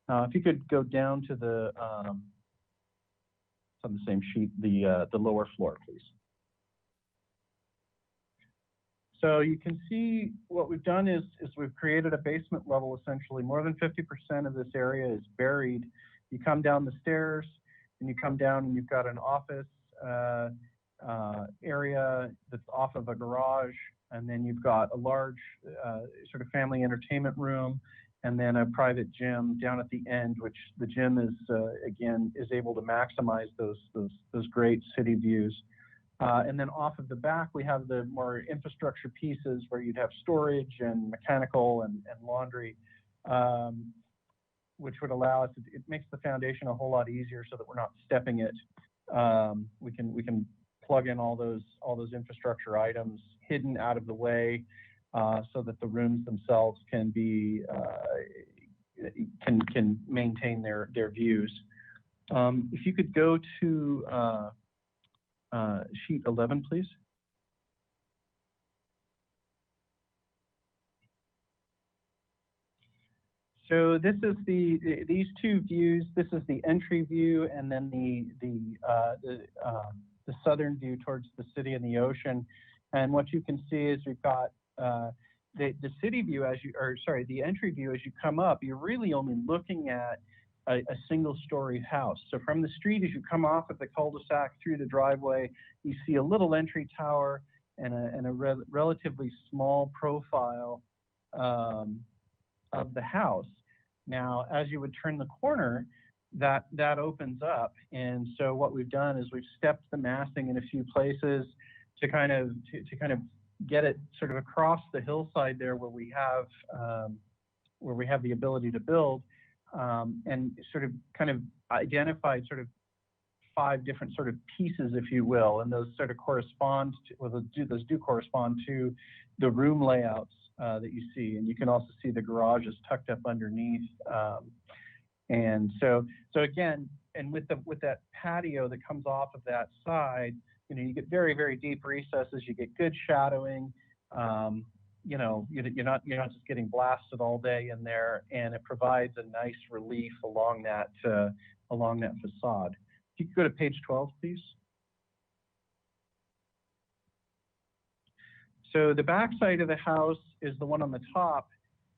If you could go down to the on the same sheet, the lower floor, please. So you can see what we've done is we've created a basement level essentially. More than 50% of this area is buried. You come down the stairs and you come down and you've got an office area that's off of a garage, and then you've got a large sort of family entertainment room, and then a private gym down at the end, which the gym is again able to maximize those great city views. And then off of the back, we have the more infrastructure pieces where you'd have storage and mechanical and laundry, which would allow us. It makes the foundation a whole lot easier so that we're not stepping it. We can plug in all those infrastructure items hidden out of the way, so that the rooms themselves can be can maintain their views. If you could go to sheet 11, please. So this is these two views. This is the entry view, and then the southern view towards the city and the ocean. And what you can see is we've got the city view the entry view as you come up. You're really only looking at a single-story house. So from the street, as you come off of the cul-de-sac through the driveway, you see a little entry tower and a relatively small profile of the house. Now, as you would turn the corner, that opens up, and so what we've done is we've stepped the massing in a few places to kind of get it sort of across the hillside there where we have the ability to build, and sort of kind of identified sort of 5 different sort of pieces, if you will, and those sort of correspond to, well, those do correspond to the room layouts that you see, and you can also see the garage is tucked up underneath, and so again, and with that patio that comes off of that side, you know, you get very, very deep recesses, you get good shadowing, you know, you're not just getting blasted all day in there, and it provides a nice relief along that facade. If you could go to page 12, please. So the back side of the house is the one on the top,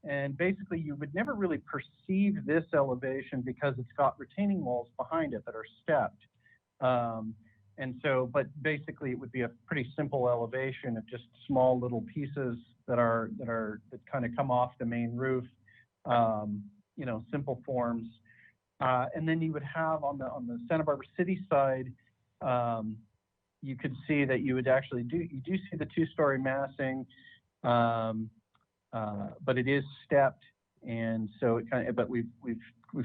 and basically you would never really perceive this elevation because it's got retaining walls behind it that are stepped. And so, but basically it would be a pretty simple elevation of just small little pieces that kind of come off the main roof, you know, simple forms. And then you would have on the Santa Barbara City side, you could see that you would actually you do see the 2-story massing, but it is stepped, and so it kind of, but we've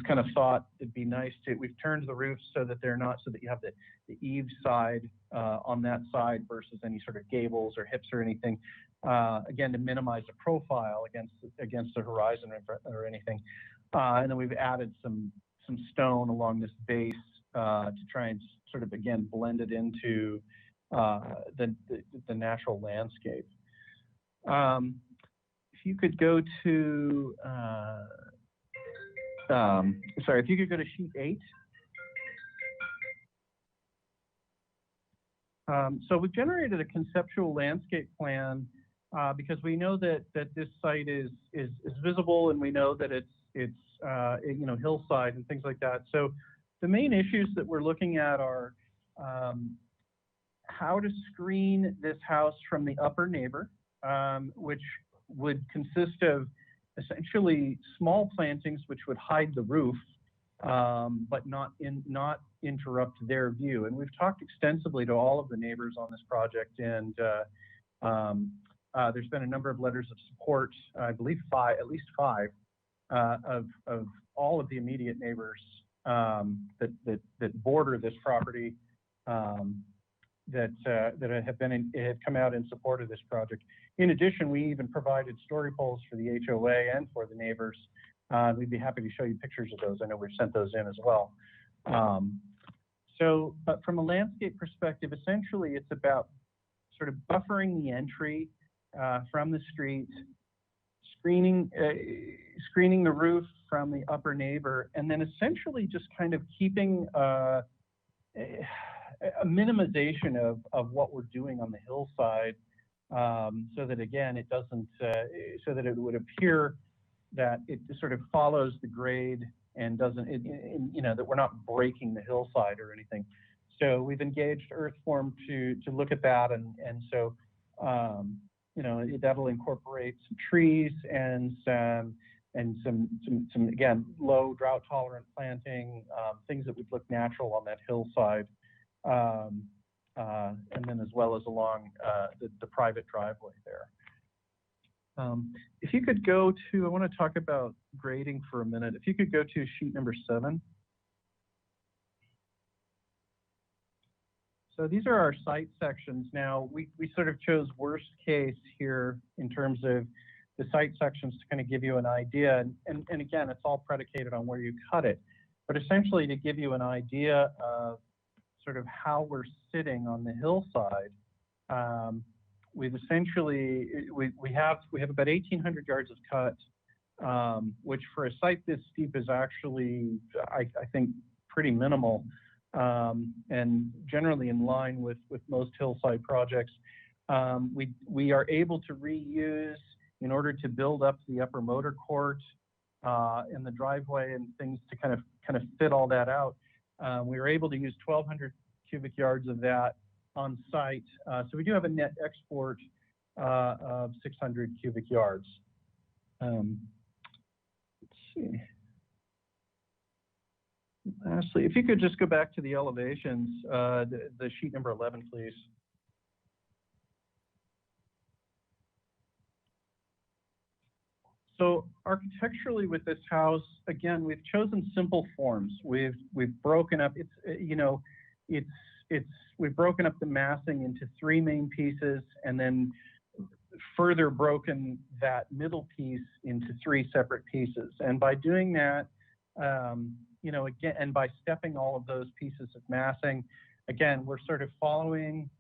kind of thought it'd be nice to, we've turned the roofs so that they're not, so that you have the eave side on that side versus any sort of gables or hips or anything, again, to minimize the profile against the horizon or anything. And then we've added some stone along this base to try and sort of, again, blend it into the natural landscape. If you could go to, sorry, if you could go to sheet 8. So we've generated a conceptual landscape plan because we know that this site is visible, and we know that it's you know, hillside and things like that. So the main issues that we're looking at are how to screen this house from the upper neighbor, which would consist of essentially small plantings which would hide the roof, but not interrupt their view. And we've talked extensively to all of the neighbors on this project, and there's been a number of letters of support, I believe at least five, of all of the immediate neighbors that border this property, that have come out in support of this project. In addition, we even provided story poles for the HOA and for the neighbors. We'd be happy to show you pictures of those. I know we've sent those in as well. But from a landscape perspective, essentially it's about sort of buffering the entry from the street, screening the roof from the upper neighbor, and then essentially just kind of keeping a minimization of what we're doing on the hillside, so that, again, it doesn't, so that it would appear that it sort of follows the grade and doesn't, you know, that we're not breaking the hillside or anything. So we've engaged Earthform to look at that, and so you know, that'll incorporate some trees and some again, low drought tolerant planting, things that would look natural on that hillside, and then as well as along the private driveway there. If you could go to, I want to talk about grading for a minute. If you could go to sheet number 7. So these are our site sections. Now, we sort of chose worst case here in terms of the site sections to kind of give you an idea. And again, it's all predicated on where you cut it. But essentially, to give you an idea of sort of how we're sitting on the hillside, we've essentially, we have about 1,800 yards of cut, which for a site this steep is actually, I think, pretty minimal, and generally in line with most hillside projects. We are able to reuse, in order to build up the upper motor court in the driveway and things to kind of fit all that out. We were able to use 1,200 cubic yards of that on site. So we do have a net export of 600 cubic yards. Let's see. Lastly, if you could just go back to the elevations, the sheet number 11, please. architecturally with this house, again, we've chosen simple forms. We've broken up. We've broken up the massing into 3 main pieces, and then further broken that middle piece into 3 separate pieces. And by doing that, again, and by stepping all of those pieces of massing, again, we're sort of following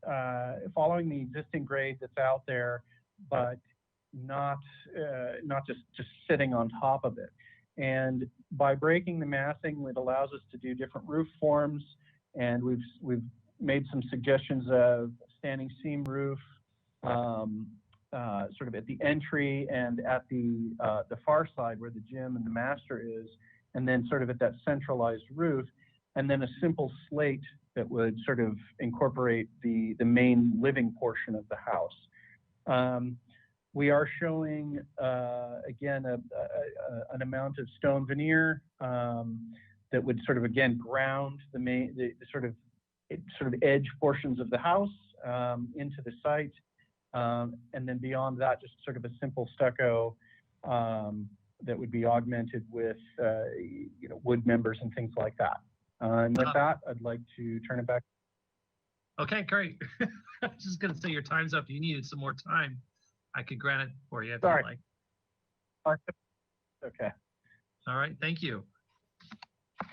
the existing grade that's out there, but not just sitting on top of it. And by breaking the massing, it allows us to do different roof forms. And we've made some suggestions of standing seam roof, sort of at the entry and at the far side where the gym and the master is, and then sort of at that centralized roof, and then a simple slate that would sort of incorporate the main living portion of the house. We are showing, again, an amount of stone veneer that would sort of, again, ground the sort of edge portions of the house into the site. And then beyond that, just sort of a simple stucco that would be augmented with wood members and things like that. And with that, I'd like to turn it back. Okay, great. I was just going to say your time's up. You needed some more time. I could grant it for you if Sorry. you'd like. Okay. All right, thank you.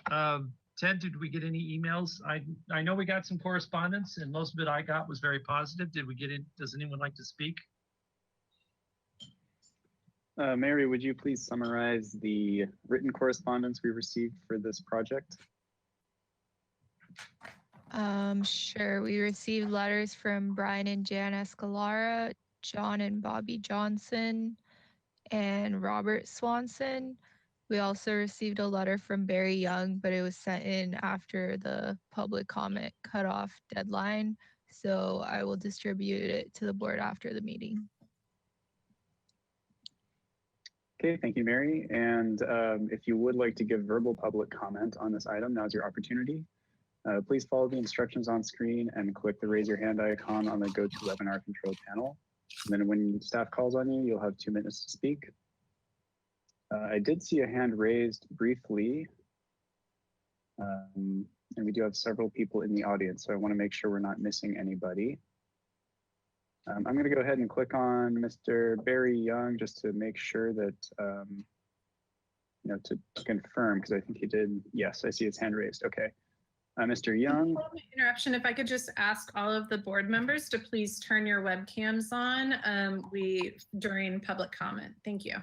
Ted, did we get any emails? I know we got some correspondence, and most of it I got was very positive. Did we get it? Does anyone like to speak? Mary, would you please summarize the written correspondence we received for this project? Sure. We received letters from Brian and Jan Escalara, John and Bobby Johnson, and Robert Swanson. We also received a letter from Barry Young, but it was sent in after the public comment cutoff deadline. So I will distribute it to the board after the meeting. Okay, thank you, Mary. And if you would like to give verbal public comment on this item, now's your opportunity. Please follow the instructions on screen and click the raise your hand icon on the GoToWebinar control panel. And then when staff calls on you, you'll have 2 minutes to speak. I did see a hand raised briefly, and we do have several people in the audience, so I want to make sure we're not missing anybody. I'm going to go ahead and click on Mr. Barry Young just to make sure that, to confirm, because I think he did. Yes, I see his hand raised. Okay. Mr. Young. Interruption. If I could just ask all of the board members to please turn your webcams on during public comment. Thank you.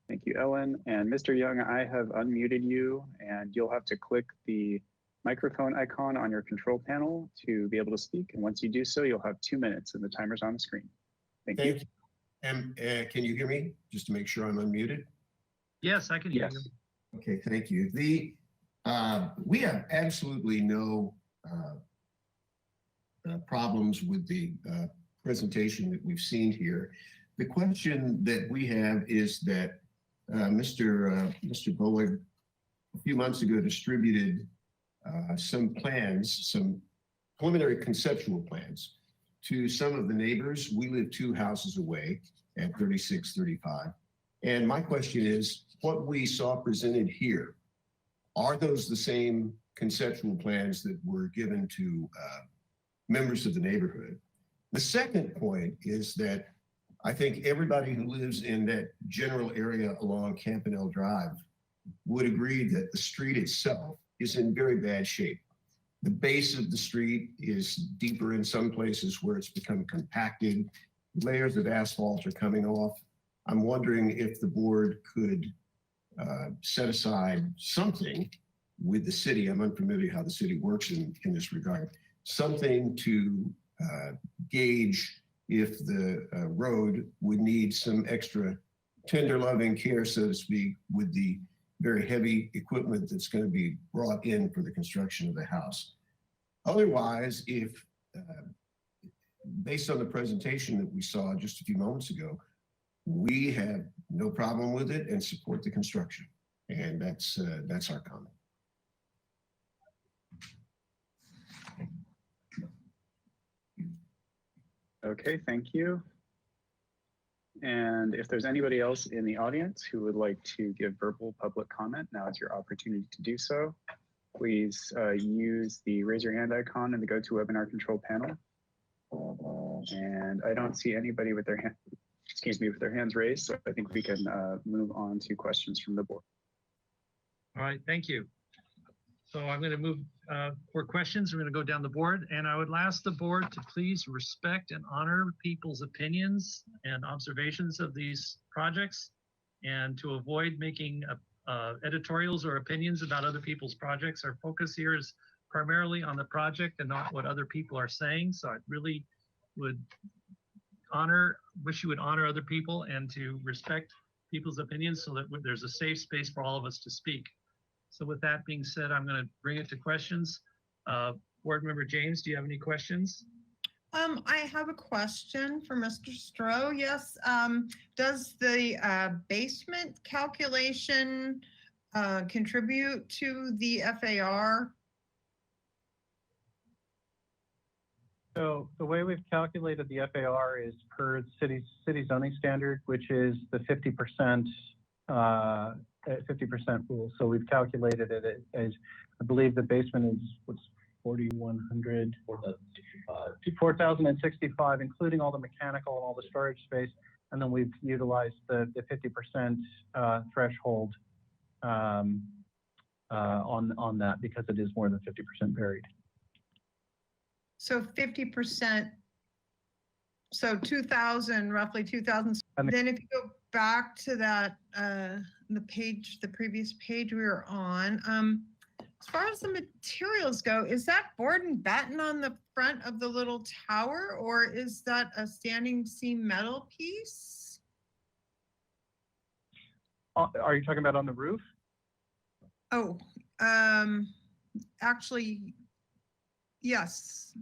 Thank you, Ellen. And Mr. Young, I have unmuted you, and you'll have to click the microphone icon on your control panel to be able to speak. And once you do so, you'll have 2 minutes, and the timer's on the screen. Thank you. And can you hear me? Just to make sure I'm unmuted. Yes, I can hear you. Okay, thank you. We have absolutely no problems with the presentation that we've seen here. The question that we have is that Mr. Bowen a few months ago distributed some plans, some preliminary conceptual plans to some of the neighbors. We live 2 houses away at 3635. And my question is, what we saw presented here, are those the same conceptual plans that were given to members of the neighborhood? The second point is that I think everybody who lives in that general area along Campanile Drive would agree that the street itself is in very bad shape. The base of the street is deeper in some places where it's become compacted. Layers of asphalt are coming off. I'm wondering if the board could set aside something with the city. I'm unfamiliar how the city works in this regard. Something to gauge if the road would need some extra tender loving care, so to speak, with the very heavy equipment that's going to be brought in for the construction of the house. Otherwise, if based on the presentation that we saw just a few moments ago, we have no problem with it and support the construction. And that's our comment. Okay, thank you. And if there's anybody else in the audience who would like to give verbal public comment, now is your opportunity to do so. Please use the raise your hand icon in the GoToWebinar control panel. And I don't see anybody with their hand, with their hands raised. So I think we can move on to questions from the board. All right, thank you. So I'm going to move for questions. We're going to go down the board, and I would ask the board to please respect and honor people's opinions and observations of these projects, and to avoid making editorials or opinions about other people's projects. Our focus here is primarily on the project and not what other people are saying. So I really would wish you would honor other people and to respect people's opinions so that there's a safe space for all of us to speak. So with that being said, I'm going to bring it to questions. Board Member James, do you have any questions? I have a question for Mr. Stroh. Yes. Does the basement calculation contribute to the FAR? So the way we've calculated the FAR is per city zoning standard, which is the 50% rule. So we've calculated it as, I believe the basement is what's 4,100, 4,065, including all the mechanical and all the storage space. And then we've utilized the 50% threshold on that because it is more than 50% buried. So 50%, so 2,000, roughly 2,000. Then if you go back to that, the previous page we were on, as far as the materials go, is that board and batten on the front of the little tower, or is that a standing seam metal piece? Are you talking about on the roof? Oh, actually, yes.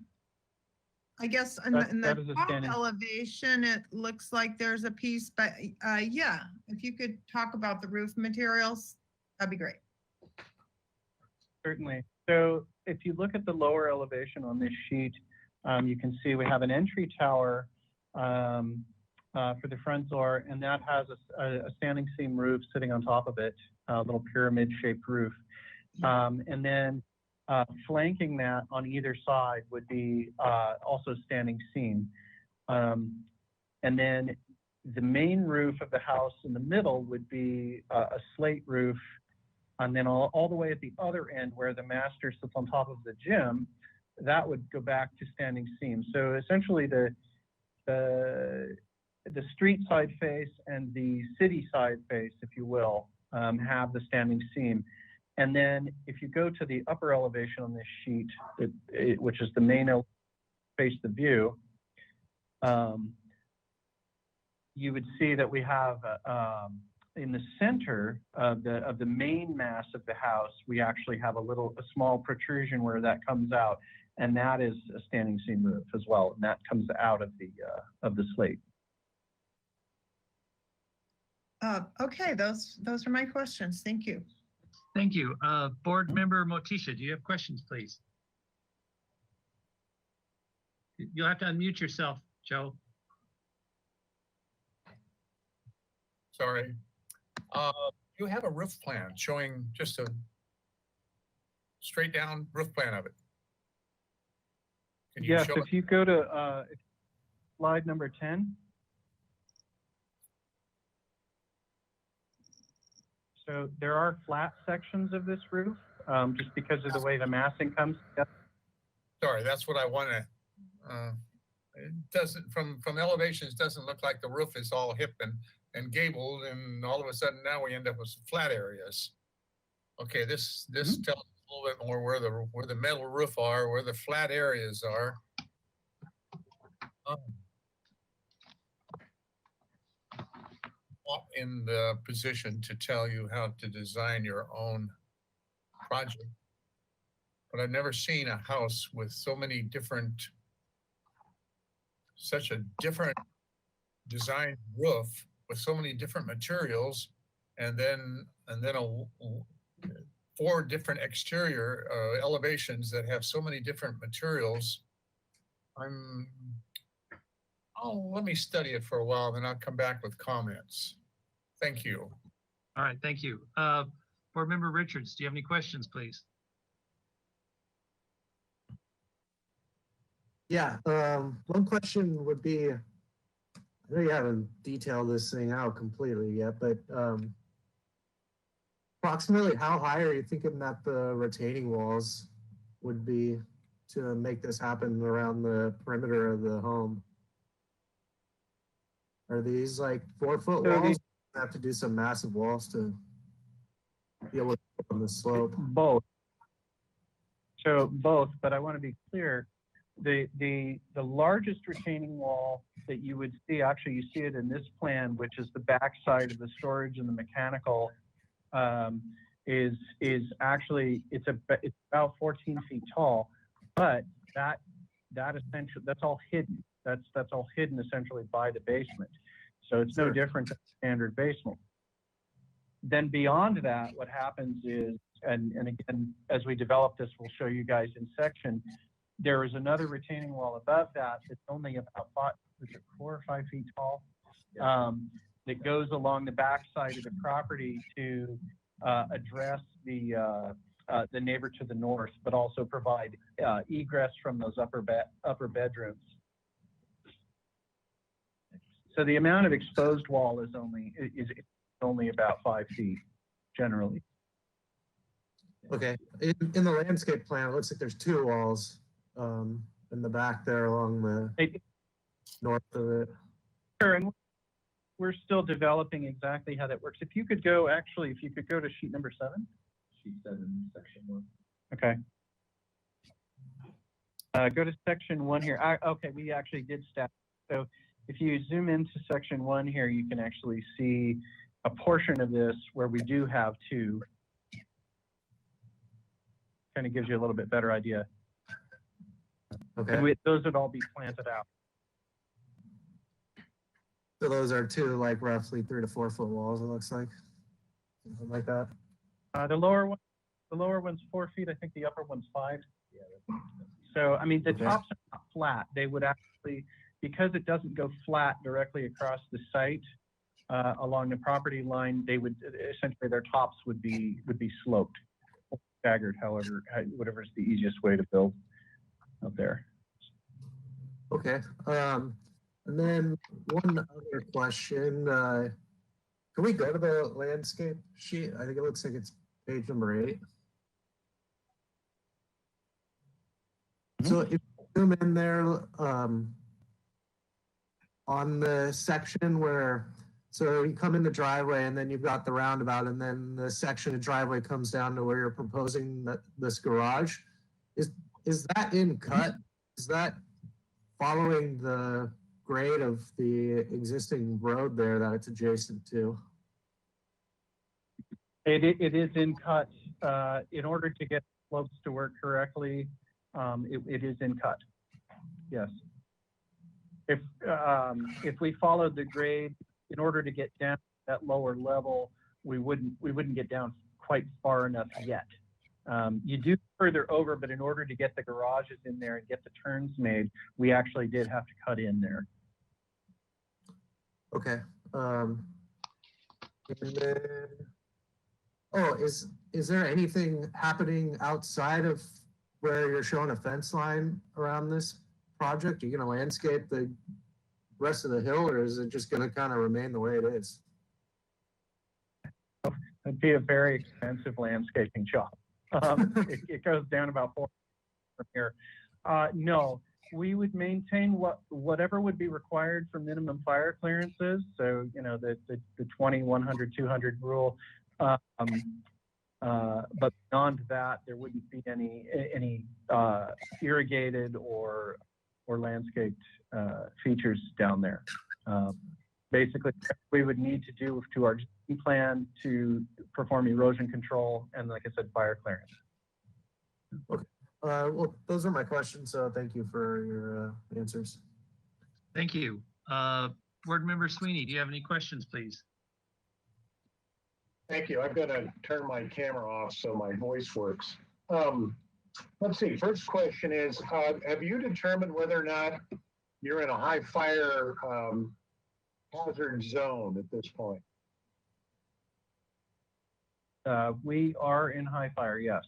I guess in the top elevation, it looks like there's a piece, but yeah, if you could talk about the roof materials, that'd be great. Certainly. So if you look at the lower elevation on this sheet, you can see we have an entry tower for the front door, and that has a standing seam roof sitting on top of it, a little pyramid shaped roof. And then flanking that on either side would be also standing seam. And then the main roof of the house in the middle would be a slate roof. And then all the way at the other end where the master sits on top of the gym, that would go back to standing seam. So essentially the street side face and the city side face, if you will, have the standing seam. And then if you go to the upper elevation on this sheet, which is the main face the view, you would see that we have in the center of the main mass of the house, we actually have a small protrusion where that comes out, and that is a standing seam roof as well, and that comes out of the slate. Okay, those are my questions. Thank you. Thank you. Board Member Motisha, do you have questions, please? You'll have to unmute yourself, Joe. Sorry. You have a roof plan showing just a straight down roof plan of it. Can you yes, show if you go to slide number 10. So there are flat sections of this roof, just because of the way the massing comes together. Sorry, that's what I want to. It doesn't from elevations doesn't look like the roof is all hip and gabled, and all of a sudden now we end up with some flat areas. Okay, this tells us a little bit more where the metal roof are, where the flat areas are. Not in the position to tell you how to design your own project, but I've never seen a house with such a different design roof with so many different materials, and then 4 different exterior elevations that have so many different materials. let me study it for a while, then I'll come back with comments. Thank you. All right, thank you. Board Member Richards, do you have any questions, please? Yeah, one question would be, I know you haven't detailed this thing out completely yet, but approximately how high are you thinking that the retaining walls would be to make this happen around the perimeter of the home? Are these like 4-foot So walls? You have to do some massive walls to be able to put on the slope. Both. So both, but I want to be clear. The largest retaining wall that you would see, actually you see it in this plan, which is the back side of the storage and the mechanical, is actually it's about 14 feet tall, but that essentially that's all hidden. That's all hidden essentially by the basement. So it's no different than a standard basement. Then beyond that, what happens is, and again, as we develop this, we'll show you guys in section, there is another retaining wall above that that's only about 4 or 5 feet tall, that goes along the back side of the property to address the neighbor to the north, but also provide egress from those upper bedrooms. So the amount of exposed wall is only about 5 feet generally. Okay. In the landscape plan, it looks like there's 2 walls in the back there along the north of it. Sure, and we're still developing exactly how that works. If you could go to sheet number 7. Sheet 7, section 1. Okay. Go to section 1 here. Okay, we actually did stat. So if you zoom into section 1 here, you can actually see a portion of this where we do have 2. Kind of gives you a little bit better idea. Okay. And those would all be planted out. So those are 2 like roughly 3 to 4 foot walls, it looks like. Something like that. The lower one's 4 feet. I think the upper one's 5. Yeah. So I mean, the tops are not flat. They would actually, because it doesn't go flat directly across the site along the property line, they would essentially their tops would be sloped, staggered. Whatever is the easiest way to build up there. Okay. And then one other question. Can we go to the landscape sheet? I think it looks like it's page number 8. So if you zoom in there on the section where, so you come in the driveway and then you've got the roundabout and then the section of driveway comes down to where you're proposing this garage. Is that in cut? Is that following the grade of the existing road there that it's adjacent to? It is in cut. In order to get slopes to work correctly, it is in cut. Yes. If we followed the grade, in order to get down that lower level, we wouldn't get down quite far enough yet. You do further over, but in order to get the garages in there and get the turns made, we actually did have to cut in there. Okay. And then, is there anything happening outside of where you're showing a fence line around this project? Are you going to landscape the rest of the hill, or is it just going to kind of remain the way it is? It'd be a very expensive landscaping job. It goes down about 4 from here. No, we would maintain whatever would be required for minimum fire clearances. So, you know, the 20, 100, 200 rule. But beyond that, there wouldn't be any irrigated or landscaped features down there. Basically, we would need to do to our existing plan to perform erosion control and, like I said, fire clearance. Okay. Well, those are my questions. So thank you for your answers. Thank you. Board Member Sweeney, do you have any questions, please? Thank you. I've got to turn my camera off so my voice works. Let's see. First question is, have you determined whether or not you're in a high fire hazard zone at this point. We are in high fire, yes.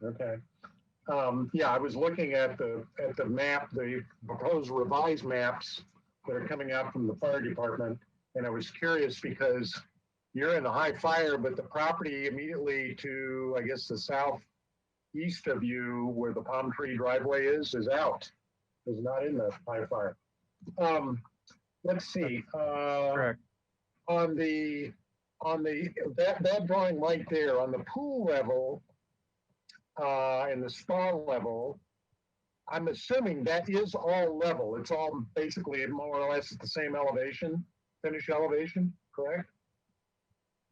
Okay. Yeah, I was looking at the map, the proposed revised maps that are coming out from the fire department, and I was curious because you're in the high fire, but the property immediately to, I guess, the southeast of you, where the palm tree driveway is out. Is not in the high fire. Let's see. Correct. On that drawing right there on the pool level and the spa level, I'm assuming that is all level. It's all basically more or less at the same elevation, finish elevation, correct?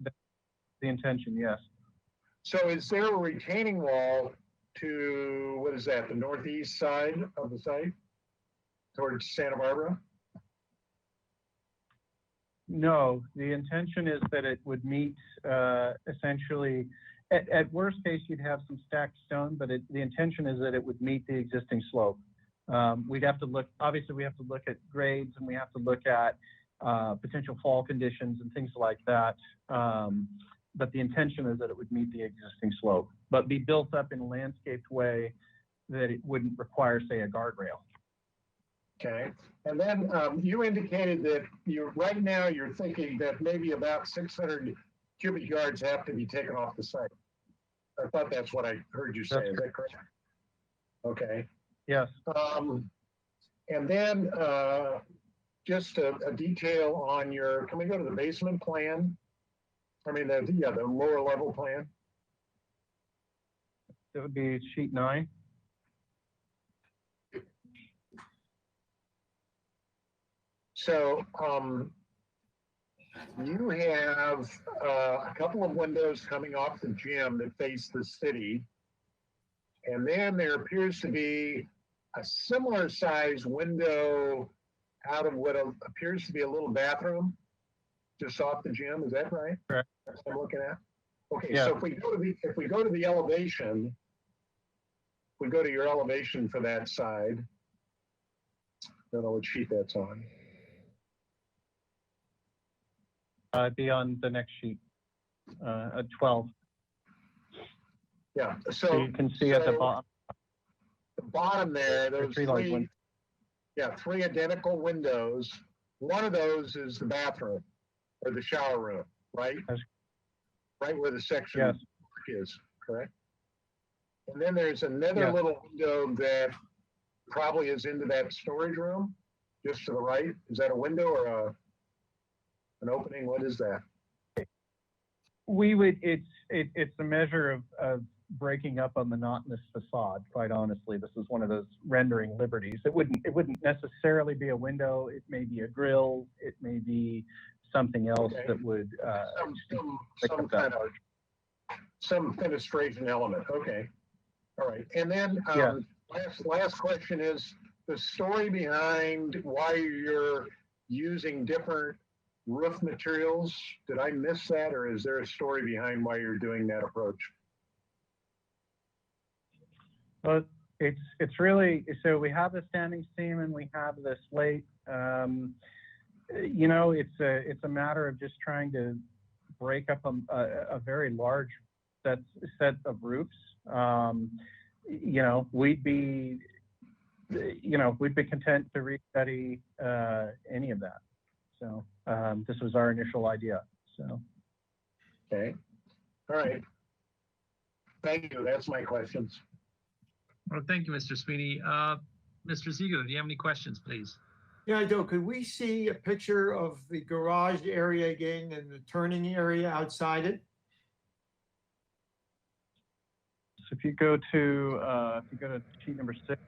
The intention, yes. So is there a retaining wall to, what is that, the northeast side of the site towards Santa Barbara? No, the intention is that it would meet essentially, at worst case, you'd have some stacked stone, but the intention is that it would meet the existing slope. We'd have to look, obviously we have to look at grades and we have to look at potential fall conditions and things like that. But the intention is that it would meet the existing slope, but be built up in a landscaped way that it wouldn't require, say, a guardrail. Okay, and then you indicated that right now you're thinking that maybe about 600 cubic yards have to be taken off the site. I thought that's what I heard you say. Is that correct? Okay. Yes. And then just a detail on your, can we go to the basement plan? I mean, the lower level plan. That would be sheet 9. So you have a couple of windows coming off the gym that face the city. And then there appears to be a similar size window out of what appears to be a little bathroom just off the gym. Is that right? Correct. That's what I'm looking at. Okay, Yeah. so if we go to the elevation, we go to your elevation for that side. I don't know what sheet that's on. Be on the next sheet, at 12. Yeah, So you can see at the bottom. The bottom there, those three large windows. three identical windows. One of those is the bathroom or the shower room, right? Right where the section Yes. is, correct? And then there's another Yes. little window that probably is into that storage room, just to the right. Is that a window or an opening? What is that? We would, it's a measure of breaking up a monotonous facade, quite honestly. This is one of those rendering liberties. It wouldn't necessarily be a window. It may be a grill. It may be something else that would some fenestration element. Okay. All right. And then last question is the story behind why you're using different roof materials. Did I miss that, or is there a story behind why you're doing that approach? Well, it's really, so we have the standing seam and we have the slate. You know, it's a matter of just trying to break up a very large set of roofs. You know, we'd be content to restudy any of that. So this was our initial idea. So. Okay. All right. Thank you. That's my questions. Well, thank you, Mr. Sweeney. Mr. Ziegler, do you have any questions, please? Yeah, I do. Could we see a picture of the garage area again and the turning area outside it? So if you go to sheet number 6,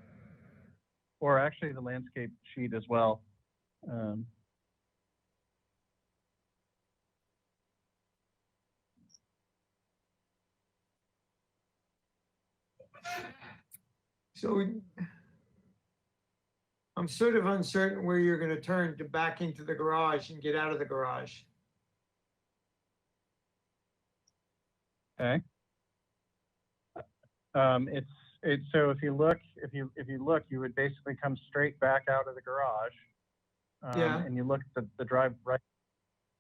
or actually the landscape sheet as well. So I'm sort of uncertain where you're going to turn to back into the garage and get out of the garage. Okay. so if you look, you would basically come straight back out of the garage. Yeah. And you look at the drive right,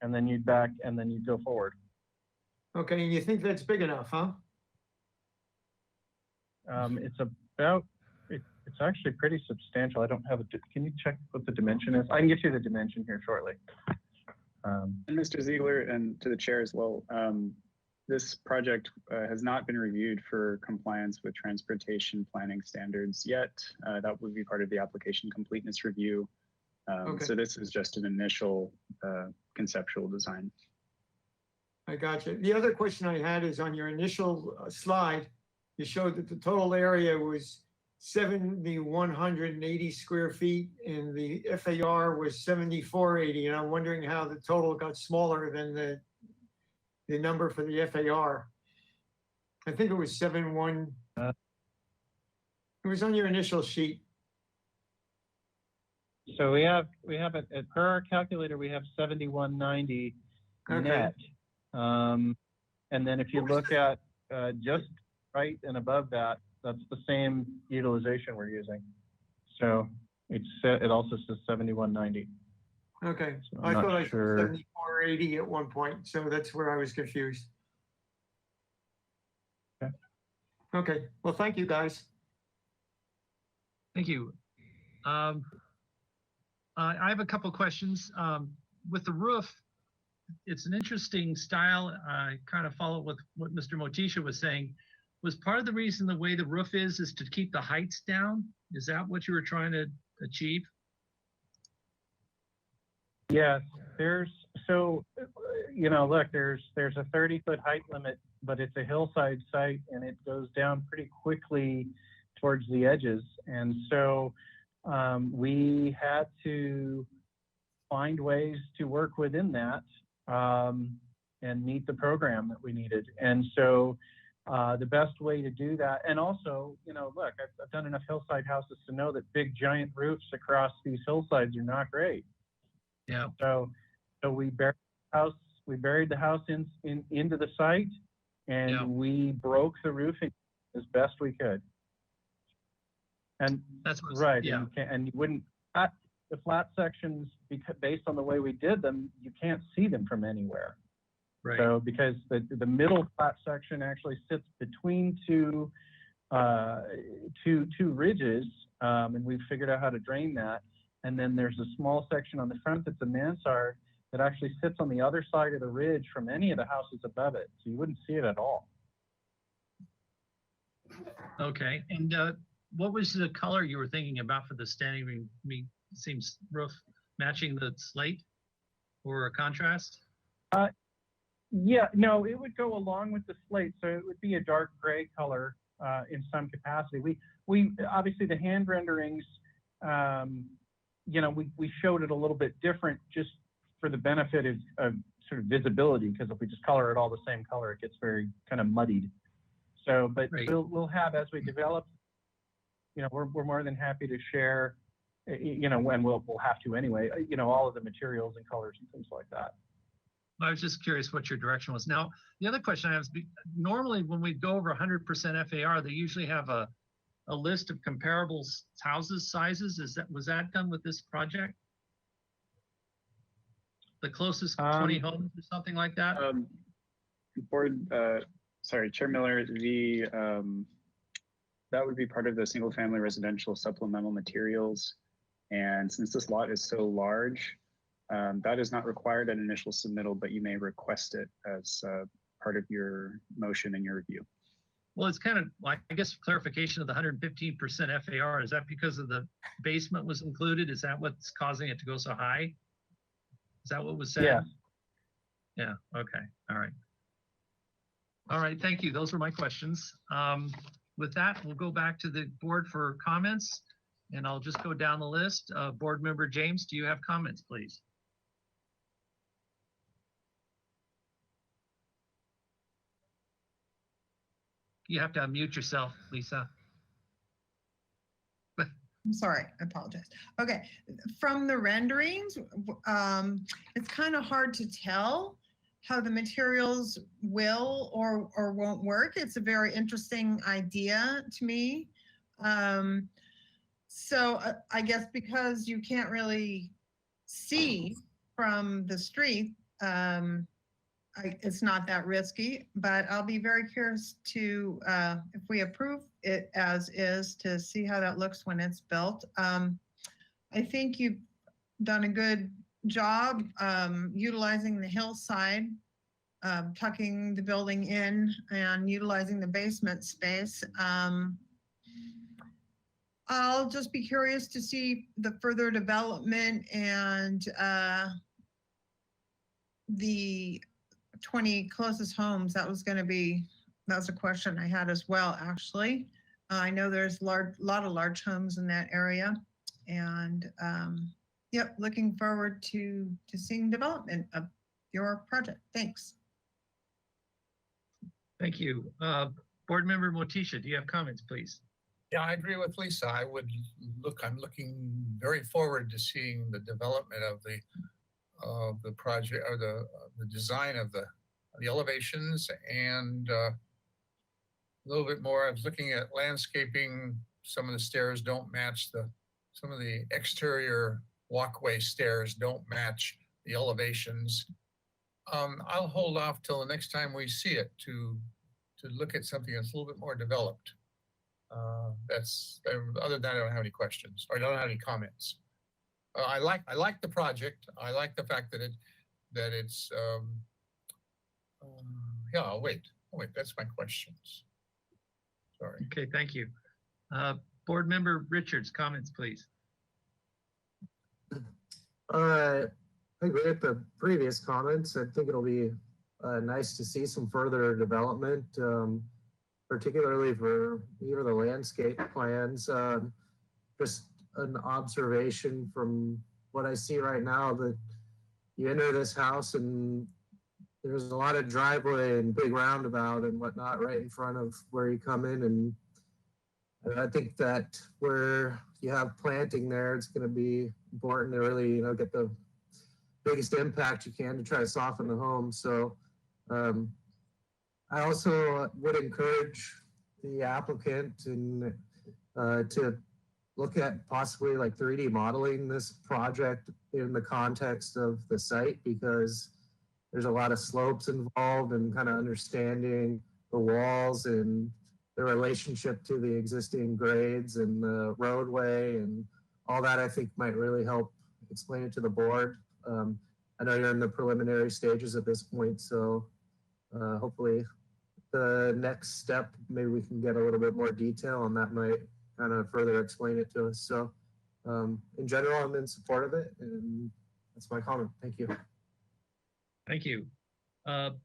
and then you'd back, and then you'd go forward. Okay, and you think that's big enough, huh? It's about, it's actually pretty substantial. I don't have can you check what the dimension is? I can get you the dimension here shortly. And Mr. Ziegler, and to the chair as well, this project has not been reviewed for compliance with transportation planning standards yet. That would be part of the application completeness review. Okay. So this is just an initial conceptual design. I got you. The other question I had is on your initial slide, you showed that the total area was 7,180 square feet and the FAR was 7,480. And I'm wondering how the total got smaller than the number for the FAR. I think it was 7,1. It was on your initial sheet. So we have it per our calculator, we have 7190 net. And then if you look at just right and above that, that's the same utilization we're using. So it also says 7190. Okay, So I I'm thought not I said sure. 7,480 at one point, so that's where I was confused. Okay. Okay, well, thank you, guys. Thank you. I have a couple questions. With the roof, it's an interesting style. I kind of follow with what Mr. Motisha was saying. Was part of the reason the way the roof is to keep the heights down? Is that what you were trying to achieve? Yes, look, there's a 30-foot height limit, but it's a hillside site and it goes down pretty quickly towards the edges. And so we had to find ways to work within that and meet the program that we needed. And so the best way to do that, and also, look, I've done enough hillside houses to know that big giant roofs across these hillsides are not great. Yeah. So we buried the house into the site, and we broke the roofing as best we could. And that's right. Yeah. And you wouldn't the flat sections, because based on the way we did them, you can't see them from anywhere. Right. So because the middle flat section actually sits between two ridges, and we've figured out how to drain that. And then there's a small section on the front that's a mansard that actually sits on the other side of the ridge from any of the houses above it. So you wouldn't see it at all. Okay. And what was the color you were thinking about for the standing room? Seems roof matching the slate or a contrast? Yeah, no, it would go along with the slate. So it would be a dark gray color in some capacity. We obviously the hand renderings, we showed it a little bit different just for the benefit of sort of visibility, because if we just color it all the same color, it gets very kind of muddied. So, but Right. we'll have, as we develop, we're more than happy to share, and we'll have to anyway, all of the materials and colors and things like that. I was just curious what your direction was. Now, the other question I have is, normally when we go over 100% FAR, they usually have a list of comparable houses sizes. Was that done with this project? The closest 20 homes or something like that? Chair Miller, that would be part of the single family residential supplemental materials. And since this lot is so large, that is not required an initial submittal, but you may request it as part of your motion and your review. Well, it's kind of like, I guess, clarification of the 115% FAR. Is that because of the basement was included? Is that what's causing it to go so high? Is that what was said? Yeah. Yeah, okay, all right. All right, thank you. Those were my questions. With that, we'll go back to the board for comments, and I'll just go down the list. Board Member James, do you have comments, please? You have to unmute yourself, Lisa. I'm sorry, I apologize. Okay, from the renderings, it's kind of hard to tell how the materials will or won't work. It's a very interesting idea to me. So I guess because you can't really see from the street, it's not that risky, but I'll be very curious to, if we approve it as is, to see how that looks when it's built. I think you've done a good job utilizing the hillside, tucking the building in and utilizing the basement space. I'll just be curious to see the further development and the 20 closest homes. That's a question I had as well, actually. I know there's a lot of large homes in that area, and yep, looking forward to seeing development of your project. Thanks. Thank you. Board Member Motisha, do you have comments, please? Yeah, I agree with Lisa. I'm looking very forward to seeing the development of the project, or the design of the elevations, and a little bit more. I was looking at landscaping. Some of the stairs don't match some of the exterior walkway stairs don't match the elevations. I'll hold off till the next time we see it to look at something that's a little bit more developed. Other than that, I don't have any questions, or I don't have any comments. I like the project. I like the fact that it's yeah, I'll wait. That's my questions. Sorry. Okay, thank you. Board Member Richards, comments, please. I agree with the previous comments. I think it'll be nice to see some further development, particularly for either the landscape plans. Just an observation from what I see right now, that you enter this house and there's a lot of driveway and big roundabout and whatnot right in front of where you come in. And I think that where you have planting there, it's going to be important to really, get the biggest impact you can to try to soften the home. So I also would encourage the applicant and to look at possibly like 3D modeling this project in the context of the site, because there's a lot of slopes involved, and kind of understanding the walls and the relationship to the existing grades and the roadway and all that, I think might really help explain it to the board. I know you're in the preliminary stages at this point, so hopefully the next step, maybe we can get a little bit more detail, and that might kind of further explain it to us. So in general, I'm in support of it, and that's my comment. Thank you. Thank you.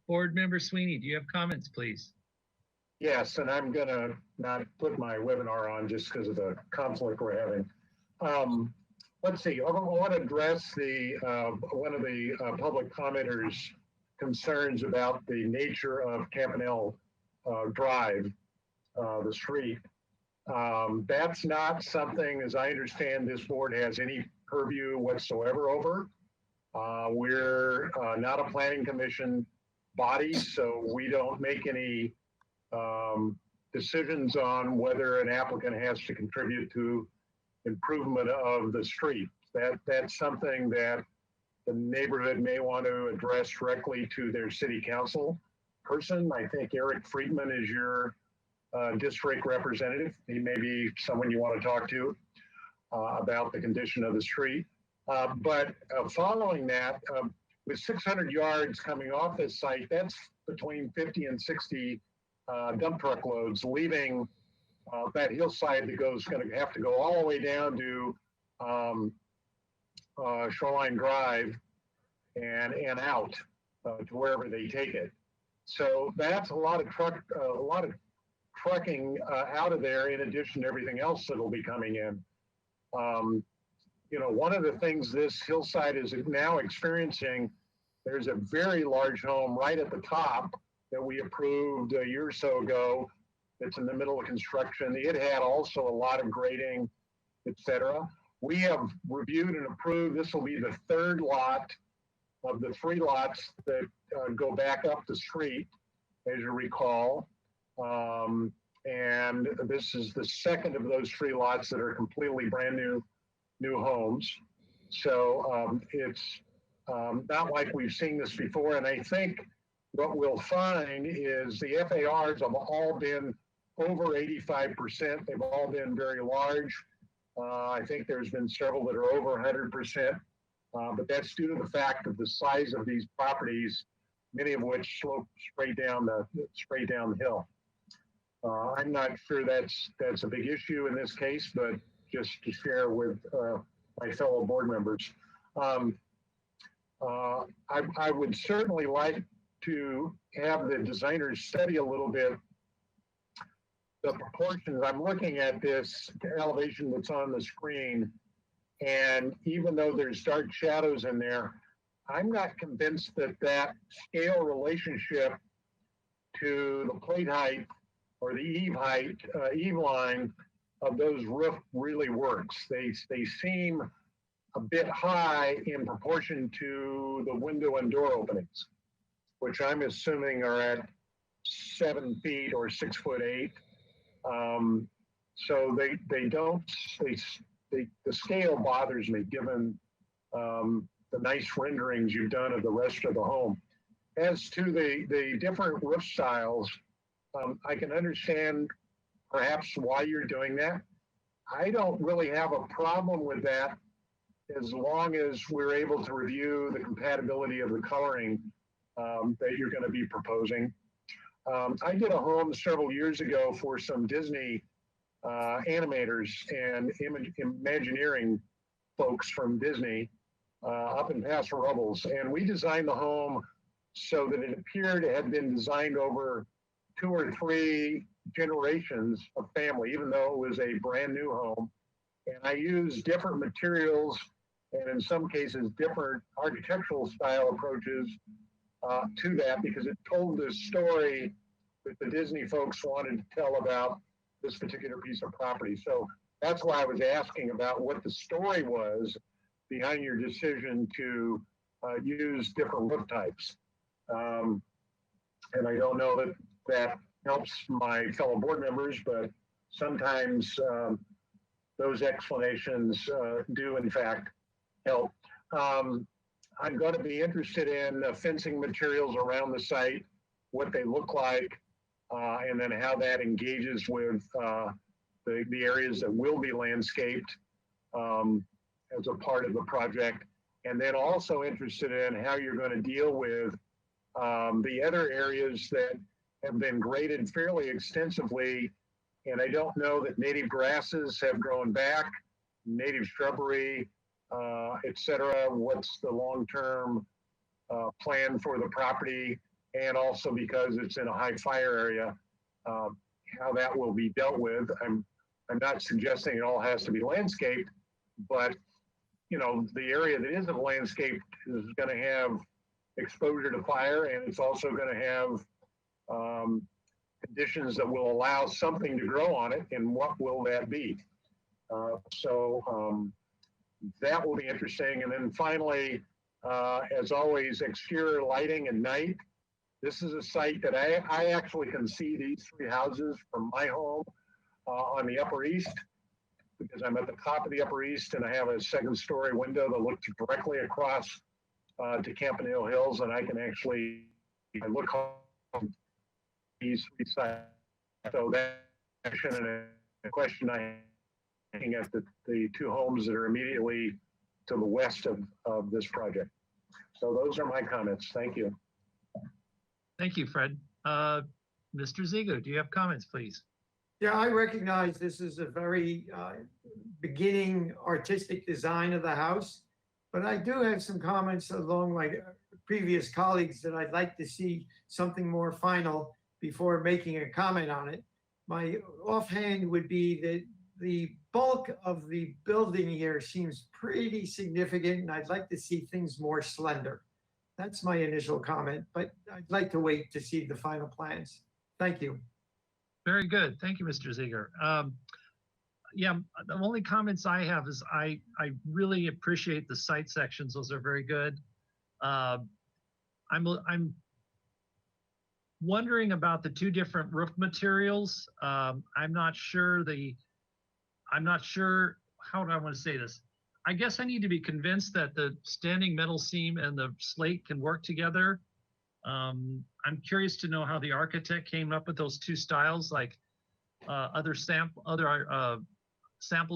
Board Member Sweeney, do you have comments, please? Yes, and I'm gonna not put my webinar on just because of the conflict we're having. Let's see, I want to address one of the public commenters' concerns about the nature of Campanile Drive, the street. That's not something, as I understand, this board has any purview whatsoever over. We're not a planning commission body, so we don't make any decisions on whether an applicant has to contribute to improvement of the street. That's something that the neighborhood may want to address directly to their city council person. I think Eric Friedman is your district representative. He may be someone you want to talk to about the condition of the street. But following that, with 600 yards coming off this site, that's between 50 and 60 dump truck loads leaving that hillside that going to have to go all the way down to Shoreline Drive and out to wherever they take it. So that's a lot of trucking out of there, in addition to everything else that'll be coming in. One of the things this hillside is now experiencing, there's a very large home right at the top that we approved a year or so ago. It's in the middle of construction. It had also a lot of grading, etc. We have reviewed and approved. This will be the third lot of the 3 lots that go back up the street, as you recall. And this is the second of those 3 lots that are completely brand new homes. So it's not like we've seen this before. And I think what we'll find is the FARs have all been over 85%. They've all been very large. I think there's been several that are over 100%. But that's due to the fact of the size of these properties, many of which slope straight down the hill. I'm not sure that's a big issue in this case, but just to share with my fellow board members. I would certainly like to have the designers study a little bit the proportions. I'm looking at this elevation that's on the screen, and even though there's dark shadows in there, I'm not convinced that that scale relationship to the plate height or the eave line of those roof really works. They seem a bit high in proportion to the window and door openings, which I'm assuming are at 7 feet or 6'8". So the scale bothers me given the nice renderings you've done of the rest of the home. As to the different roof styles, I can understand perhaps why you're doing that. I don't really have a problem with that as long as we're able to review the compatibility of the coloring that you're going to be proposing. I did a home several years ago for some Disney animators and Imagineering folks from Disney up in Paso Robles, and we designed the home so that it appeared it had been designed over 2 or 3 generations of family, even though it was a brand new home. And I used different materials and in some cases different architectural style approaches to that because it told the story that the Disney folks wanted to tell about this particular piece of property. So that's why I was asking about what the story was behind your decision to use different roof types. And I don't know that that helps my fellow board members, but sometimes those explanations do in fact help. I'm going to be interested in fencing materials around the site, what they look like, and then how that engages with the areas that will be landscaped as a part of the project. And then also interested in how you're going to deal with the other areas that have been graded fairly extensively. And I don't know that native grasses have grown back, native shrubbery, et cetera. What's the long-term plan for the property? And also because it's in a high fire area, how that will be dealt with. I'm not suggesting it all has to be landscaped, but you know, the area that isn't landscaped is going to have exposure to fire, and it's also going to have conditions that will allow something to grow on it, and what will that be? So that will be interesting. And then finally, as always, exterior lighting at night. This is a site that I actually can see these 3 houses from my home on the Upper East, because I'm at the top of the Upper East and I have a 2nd-story window that looks directly across to Campanile Hills, and I can actually look on these 3 sites. So that a question I looking at the 2 homes that are immediately to the west of this project. So those are my comments. Thank you. Thank you, Fred. Mr. Zigo, do you have comments, please? Yeah, I recognize this is a very beginning artistic design of the house, but I do have some comments along my previous colleagues that I'd like to see something more final before making a comment on it. My offhand would be that the bulk of the building here seems pretty significant, and I'd like to see things more slender. That's my initial comment, but I'd like to wait to see the final plans. Thank you. Very good. Thank you, Mr. Ziegler. Yeah, the only comments I have is I really appreciate the site sections. Those are very good. I I'm wondering about the two different roof materials. I'm not sure how do I want to say this? I guess I need to be convinced that the standing metal seam and the slate can work together. I'm curious to know how the architect came up with those two styles, like other samples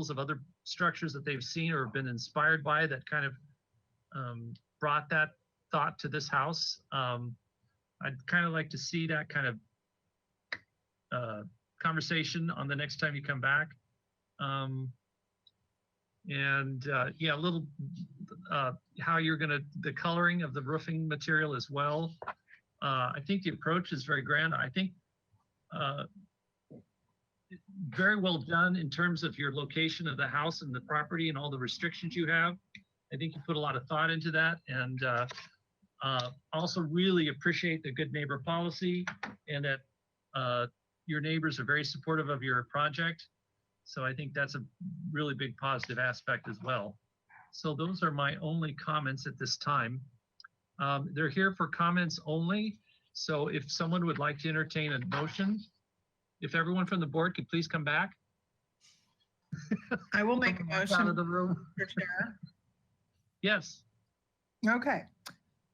of other structures that they've seen or been inspired by that kind of brought that thought to this house. I'd kind of like to see that kind of conversation on the next time you come back. Yeah, a little how you're gonna, the coloring of the roofing material as well. I think the approach is very grand. I think very well done in terms of your location of the house and the property and all the restrictions you have. I think you put a lot of thought into that, and also really appreciate the good neighbor policy and that your neighbors are very supportive of your project. So I think that's a really big positive aspect as well. So those are my only comments at this time. They're here for comments only. So if someone would like to entertain a motion, if everyone from the board could please come back. I will make a motion. Out of the room. Mr. Chair. Yes. Okay.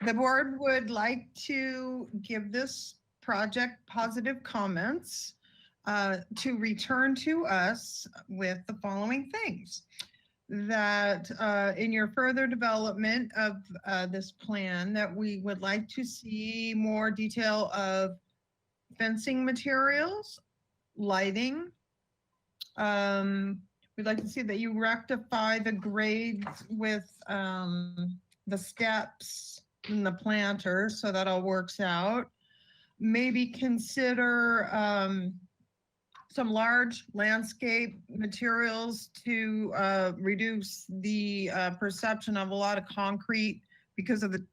The board would like to give this project positive comments, to return to us with the following things. That in your further development of this plan, that we would like to see more detail of fencing materials, lighting. We'd like to see that you rectify the grades with the steps and the planter, so that all works out. Maybe consider some large landscape materials to reduce the perception of a lot of concrete because of the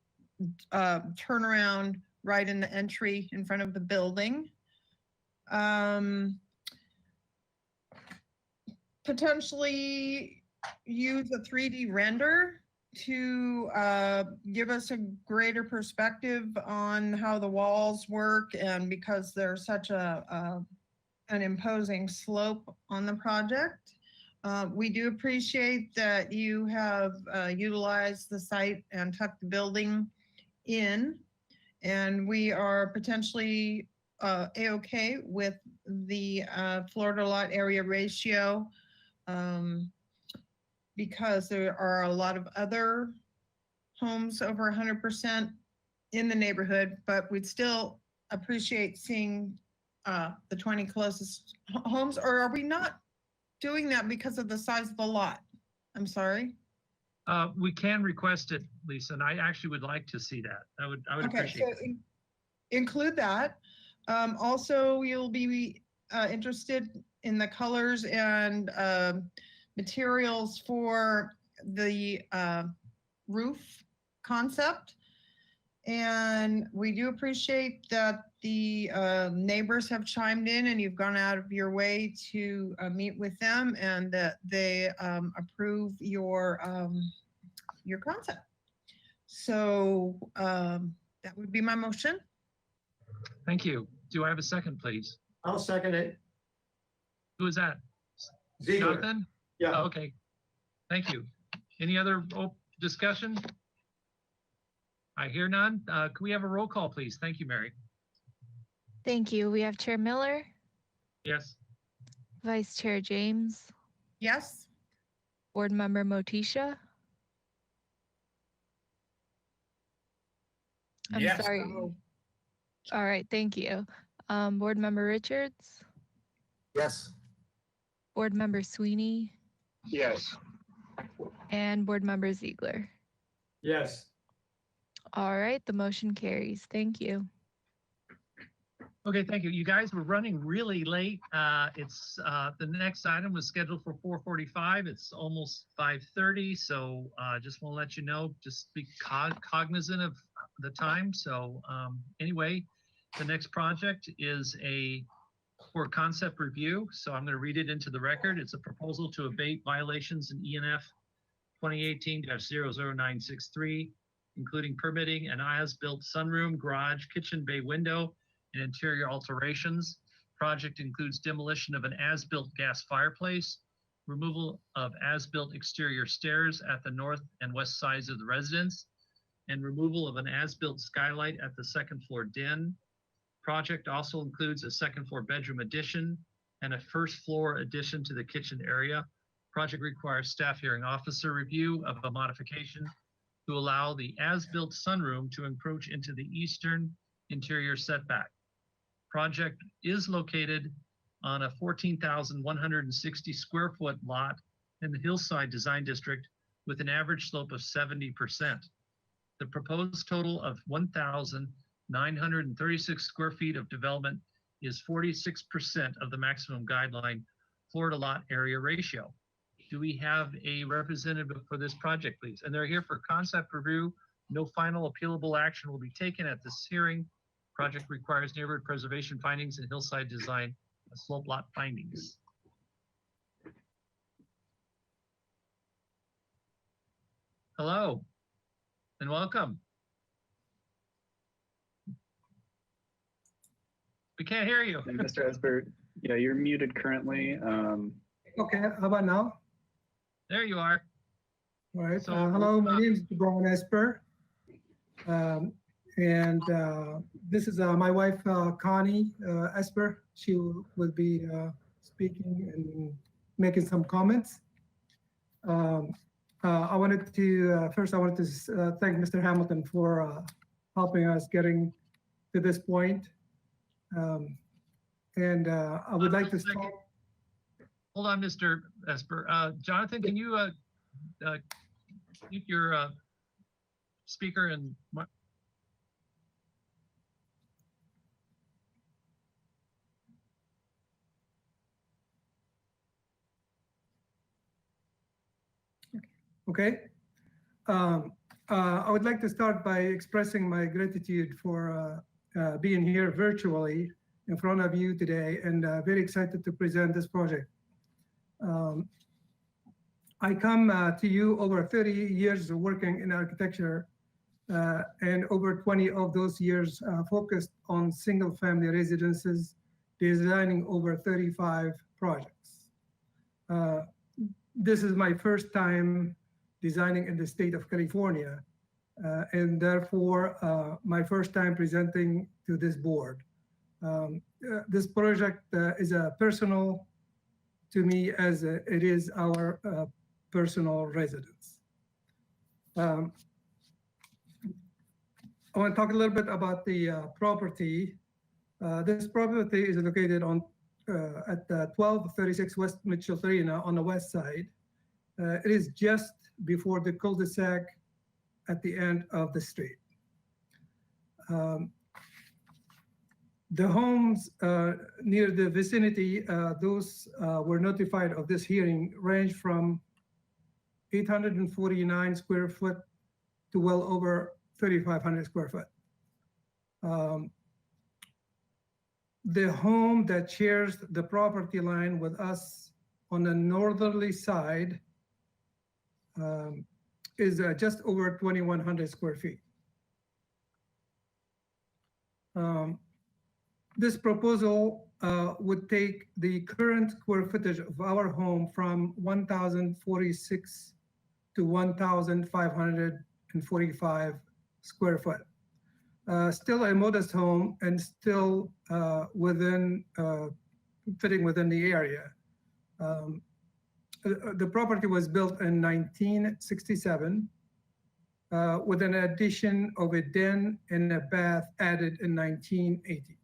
turnaround right in the entry in front of the building. Potentially use a 3D render to give us a greater perspective on how the walls work, and because there's such an imposing slope on the project. We do appreciate that you have utilized the site and tucked the building in, and we are potentially A-okay with the floor to lot area ratio, because there are a lot of other homes over 100% in the neighborhood, but we'd still appreciate seeing the 20 closest homes. Or are we not doing that because of the size of the lot? I'm sorry. We can request it, Lisa, and I actually would like to see that. I would appreciate it. So include that. Also, you'll be interested in the colors and materials for the roof concept. And we do appreciate that the neighbors have chimed in and you've gone out of your way to meet with them, and that they approve your concept. So that would be my motion. Thank you. Do I have a second, please? I'll second it. Who is that? Ziegler. Jonathan? Yeah. Oh, okay. Thank you. Any other discussion? I hear none. Can we have a roll call, please? Thank you, Mary. Thank you. We have Chair Miller, Yes. Vice Chair James, Yes. Board Member Motisha. I'm Yes. sorry. All right, thank you. Board Member Richards, Yes. Board Member Sweeney, Yes. and Board Member Ziegler. Yes. All right, the motion carries. Thank you. Okay, thank you. You guys were running really late. It's the next item was scheduled for 4:45. It's almost 5:30, so just want to let you know, just be cognizant of the time. So anyway, the next project is for concept review. So I'm going to read it into the record. It's a proposal to abate violations in ENF 2018-00963 including permitting an as-built sunroom, garage, kitchen bay window, and interior alterations. Project includes demolition of an as-built gas fireplace, removal of as-built exterior stairs at the north and west sides of the residence, and removal of an as-built skylight at the second floor den. Project also includes a second floor bedroom addition and a first floor addition to the kitchen area. Project requires staff hearing officer review of a modification to allow the as-built sunroom to encroach into the eastern interior setback. Project is located on a 14,160 square foot lot in the Hillside Design District with an average slope of 70%. The proposed total of 1,936 square feet of development is 46% of the maximum guideline floor to lot area ratio. Do we have a representative for this project, please? And they're here for concept review. No final appealable action will be taken at this hearing. Project requires neighborhood preservation findings and hillside design slope lot findings. Hello and welcome. We can't hear you. And Mr. Esper, yeah, you're muted currently. Okay, how about now? There you are. All right. So, Hello, my name is Brian Esper. This is my wife, Connie Esper. She will be speaking and making some comments. I wanted to thank Mr. Hamilton for helping us getting to this point. I would like to start. Hold on, Mr. Esper. Jonathan, can you mute your speaker and Okay. I would like to start by expressing my gratitude for being here virtually in front of you today, and very excited to present this project. I come to you over 30 years of working in architecture, and over 20 of those years focused on single-family residences, designing over 35 projects. This is my first time designing in the state of California, and therefore my first time presenting to this board. This project is personal to me as it is our personal residence. I want to talk a little bit about the property. This property is located on at 1236 West Micheltorena on the west side. It is just before the cul-de-sac at the end of the street. The homes near the vicinity, those were notified of this hearing, range from 849 square foot to well over 3,500 square foot. The home that shares the property line with us on the northerly side is just over 2,100 square feet. This proposal would take the current square footage of our home from 1,046 to 1,545 square foot. Still a modest home and still fitting within the area. The property was built in 1967 with an addition of a den and a bath added in 1980.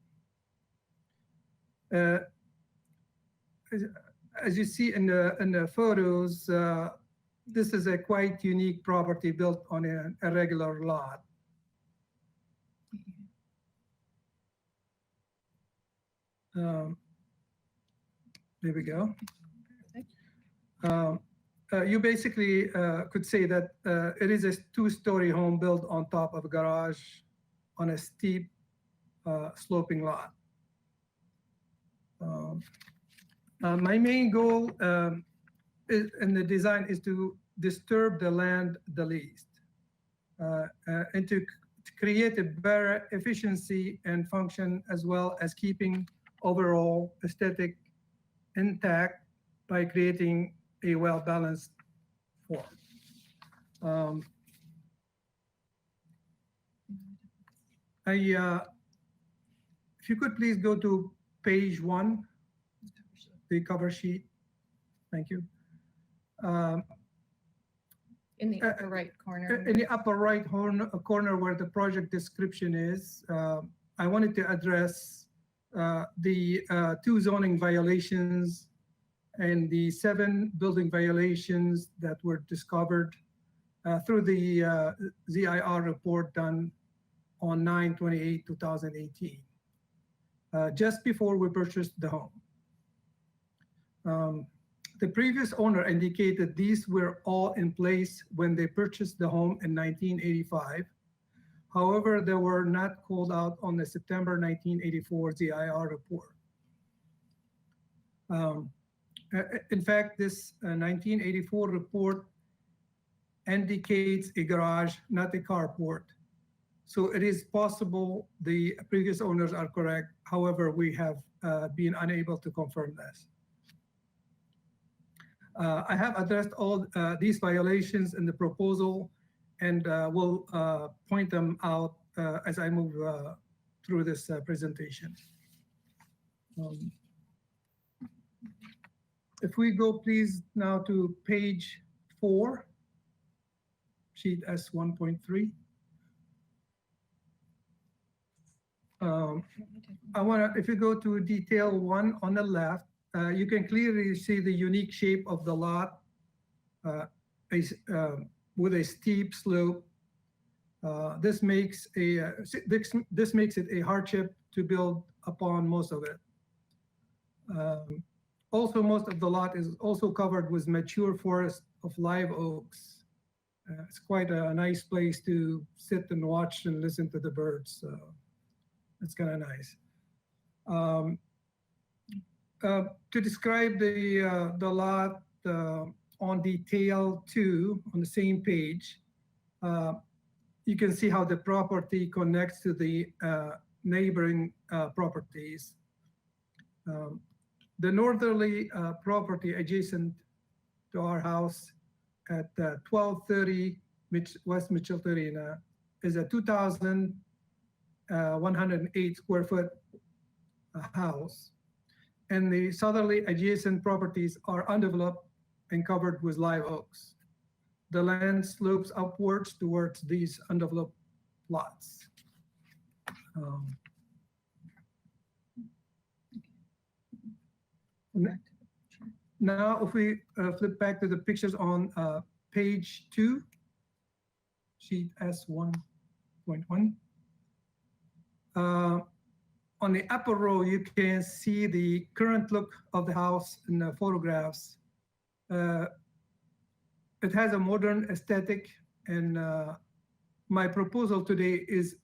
As you see in the photos, this is a quite unique property built on a regular lot. There we go. You basically could say that it is a two-story home built on top of a garage on a steep sloping lot. My main goal in the design is to disturb the land the least. and to create a better efficiency and function, as well as keeping overall aesthetic intact by creating a well-balanced form. If you could please go to page 1, the cover sheet. Thank you. In the upper right corner. In the upper right corner where the project description is, I wanted to address the 2 zoning violations and the 7 building violations that were discovered through the ZIR report done on 9/28/2018, just before we purchased the home. The previous owner indicated these were all in place when they purchased the home in 1985. However, they were not called out on the September 1984 ZIR report. In fact, this 1984 report indicates a garage, not a carport. So it is possible the previous owners are correct. However, we have been unable to confirm this. I have addressed all these violations in the proposal, and will point them out as I move through this presentation. If we go please now to page 4, sheet S1.3. If you go to detail 1 on the left, you can clearly see the unique shape of the lot with a steep slope. This makes it a hardship to build upon most of it. Also, most of the lot is also covered with mature forest of live oaks. It's quite a nice place to sit and watch and listen to the birds. So it's kind of nice. To describe the lot on detail 2 on the same page, you can see how the property connects to the neighboring properties. The northerly property adjacent to our house at 1230 West Mitchell Arena is a 2,108 square foot house. And the southerly adjacent properties are undeveloped and covered with live oaks. The land slopes upwards towards these undeveloped lots. Now, if we flip back to the pictures on page 2, sheet S1.1. On the upper row, you can see the current look of the house in the photographs. It has a modern aesthetic, and my proposal today is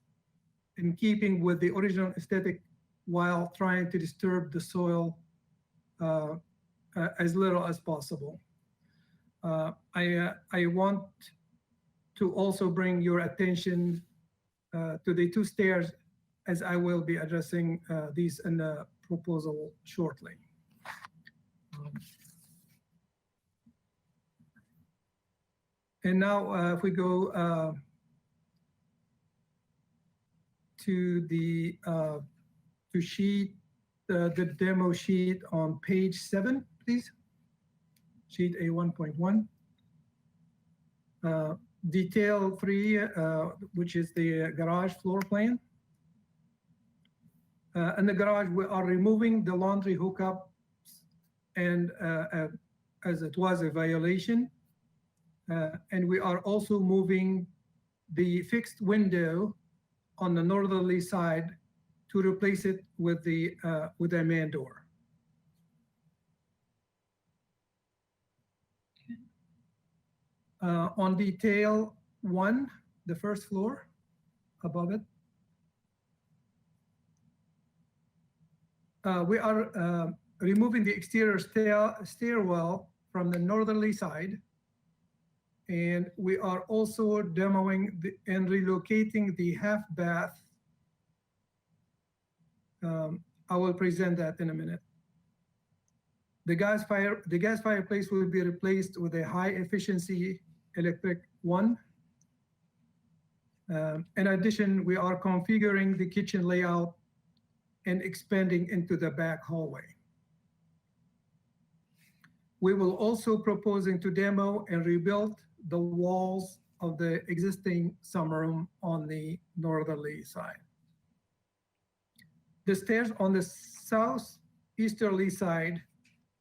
in keeping with the original aesthetic while trying to disturb the soil as little as possible. I want to also bring your attention to the 2 stairs, as I will be addressing these in the proposal shortly. And now if we go to the sheet, the demo sheet on page 7, please. Sheet A1.1. Detail 3, which is the garage floor plan. In the garage, we are removing the laundry hookup, and as it was a violation. And we are also moving the fixed window on the northerly side to replace it with a man door. On detail 1, the first floor above it, we are removing the exterior stairwell from the northerly side, And we are also demoing and relocating the half bath. I will present that in a minute. The gas fireplace will be replaced with a high efficiency electric one. In addition, we are configuring the kitchen layout and expanding into the back hallway. We will also proposing to demo and rebuild the walls of the existing sunroom on the northerly side. The stairs on the southeasterly side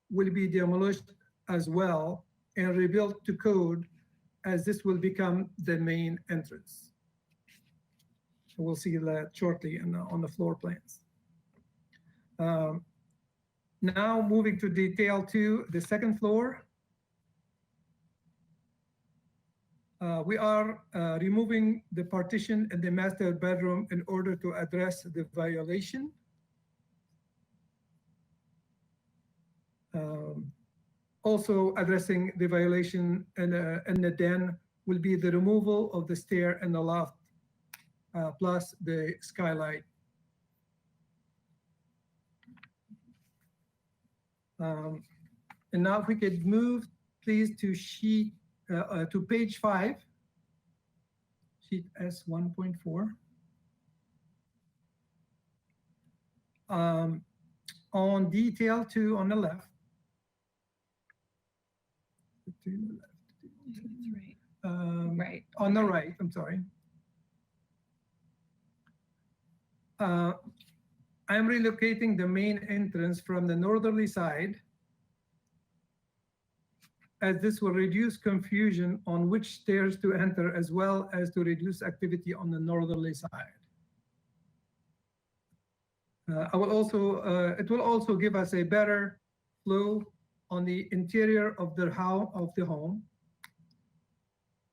will be demolished as well and rebuilt to code, as this will become the main entrance. So we'll see that shortly on the floor plans. Now moving to detail 2, the second floor. We are removing the partition in the master bedroom in order to address the violation. Also addressing the violation in the den will be the removal of the stair in the loft, plus the skylight. And now if we could move, please, to sheet to page 5, sheet S1.4. On detail 2 on the left. Right. On the right, I'm sorry. I am relocating the main entrance from the northerly side, as this will reduce confusion on which stairs to enter, as well as to reduce activity on the northerly side. It will also give us a better flow on the interior of the home.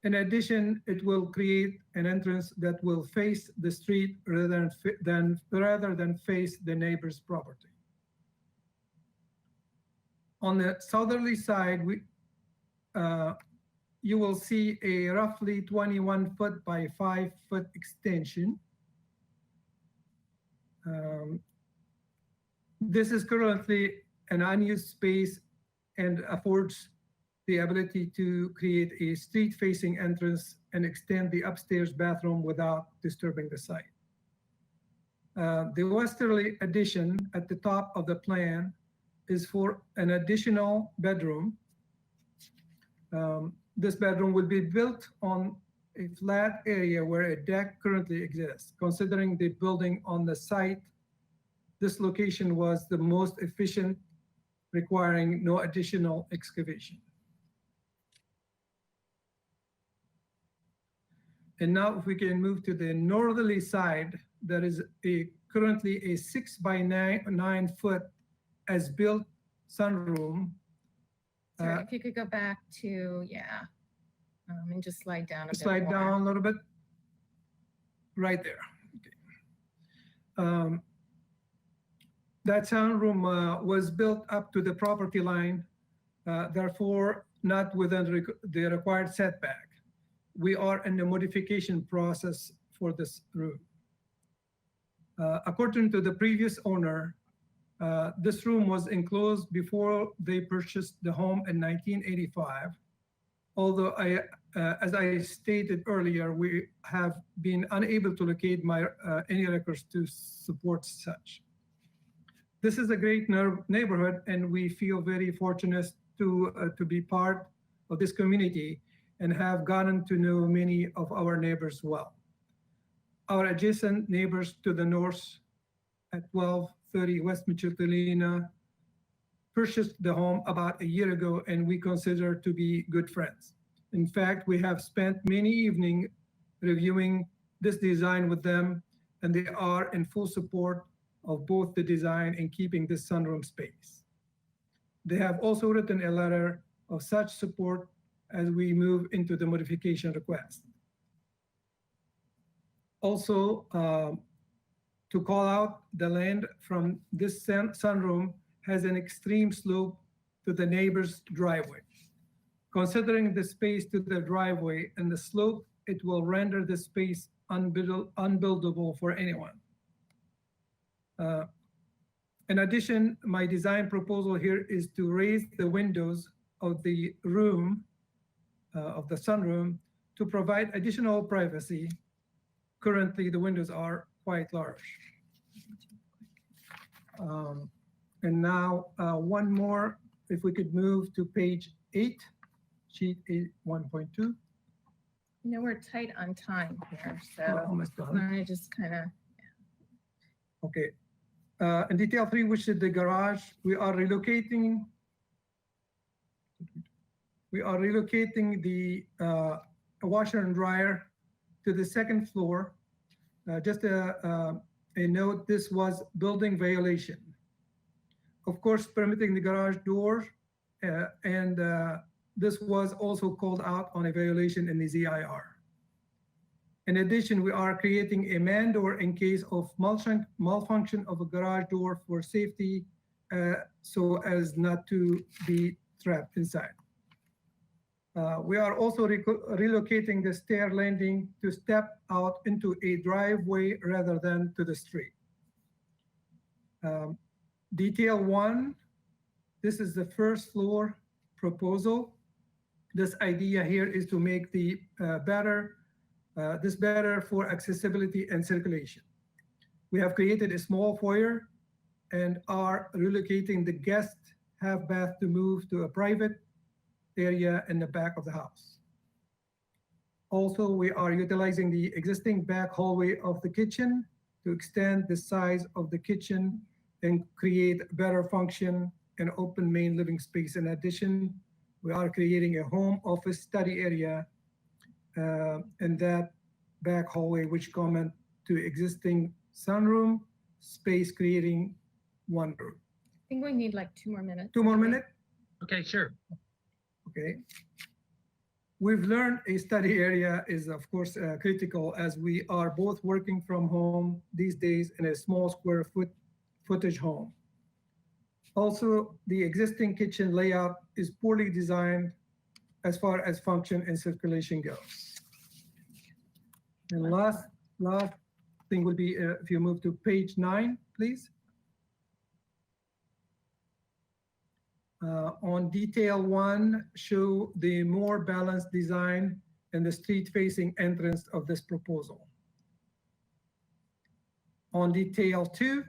In addition, it will create an entrance that will face the street rather than face the neighbor's property. On the southerly side, you will see a roughly 21 foot by 5 foot extension. This is currently an unused space and affords the ability to create a street-facing entrance and extend the upstairs bathroom without disturbing the site. The westerly addition at the top of the plan is for an additional bedroom. This bedroom will be built on a flat area where a deck currently exists. Considering the building on the site, this location was the most efficient, requiring no additional excavation. And now if we can move to the northerly side, there is currently a 6 by 9 foot as built sunroom. Sorry, if you could go back to, and just slide down a bit Slide more. down a little bit. Right there. Okay. That sunroom was built up to the property line, therefore not within the required setback. We are in the modification process for this room. According to the previous owner, this room was enclosed before they purchased the home in 1985. Although as I stated earlier, we have been unable to locate any records to support such. This is a great neighborhood, and we feel very fortunate to be part of this community and have gotten to know many of our neighbors well. Our adjacent neighbors to the north at 1230 West Michelina purchased the home about a year ago, and we consider to be good friends. In fact, we have spent many evenings reviewing this design with them, and they are in full support of both the design and keeping this sunroom space. They have also written a letter of such support as we move into the modification request. Also, to call out, the land from this sunroom has an extreme slope to the neighbor's driveway. Considering the space to the driveway and the slope, it will render the space unbuildable for anyone. In addition, my design proposal here is to raise the windows of the room, of the sunroom, to provide additional privacy. Currently, the windows are quite large. And now one more, if we could move to page 8, sheet 1.2. You know, we're tight on time here, so almost done. I just kind of. Okay. In detail 3, which is the garage, we are relocating the washer and dryer to the second floor. Just a note, this was building violation. Of course, permitting the garage door, and this was also called out on a violation in the ZIR. In addition, we are creating a man door in case of malfunction of a garage door for safety, so as not to be trapped inside. We are also relocating the stair landing to step out into a driveway rather than to the street. Detail 1, this is the first floor proposal. This idea here is to make the this better for accessibility and circulation. We have created a small foyer and are relocating the guest half bath to move to a private area in the back of the house. Also, we are utilizing the existing back hallway of the kitchen to extend the size of the kitchen and create better function and open main living space. In addition, we are creating a home office study area in that back hallway, which comment to existing sunroom space, creating one room. I think we need like 2 more minutes. 2 more minutes? Okay, sure. Okay. We've learned a study area is of course critical, as we are both working from home these days in a small square footage home. Also, the existing kitchen layout is poorly designed as far as function and circulation goes. And last thing would be if you move to page 9, please. On detail 1, show the more balanced design and the street-facing entrance of this proposal. On detail 2,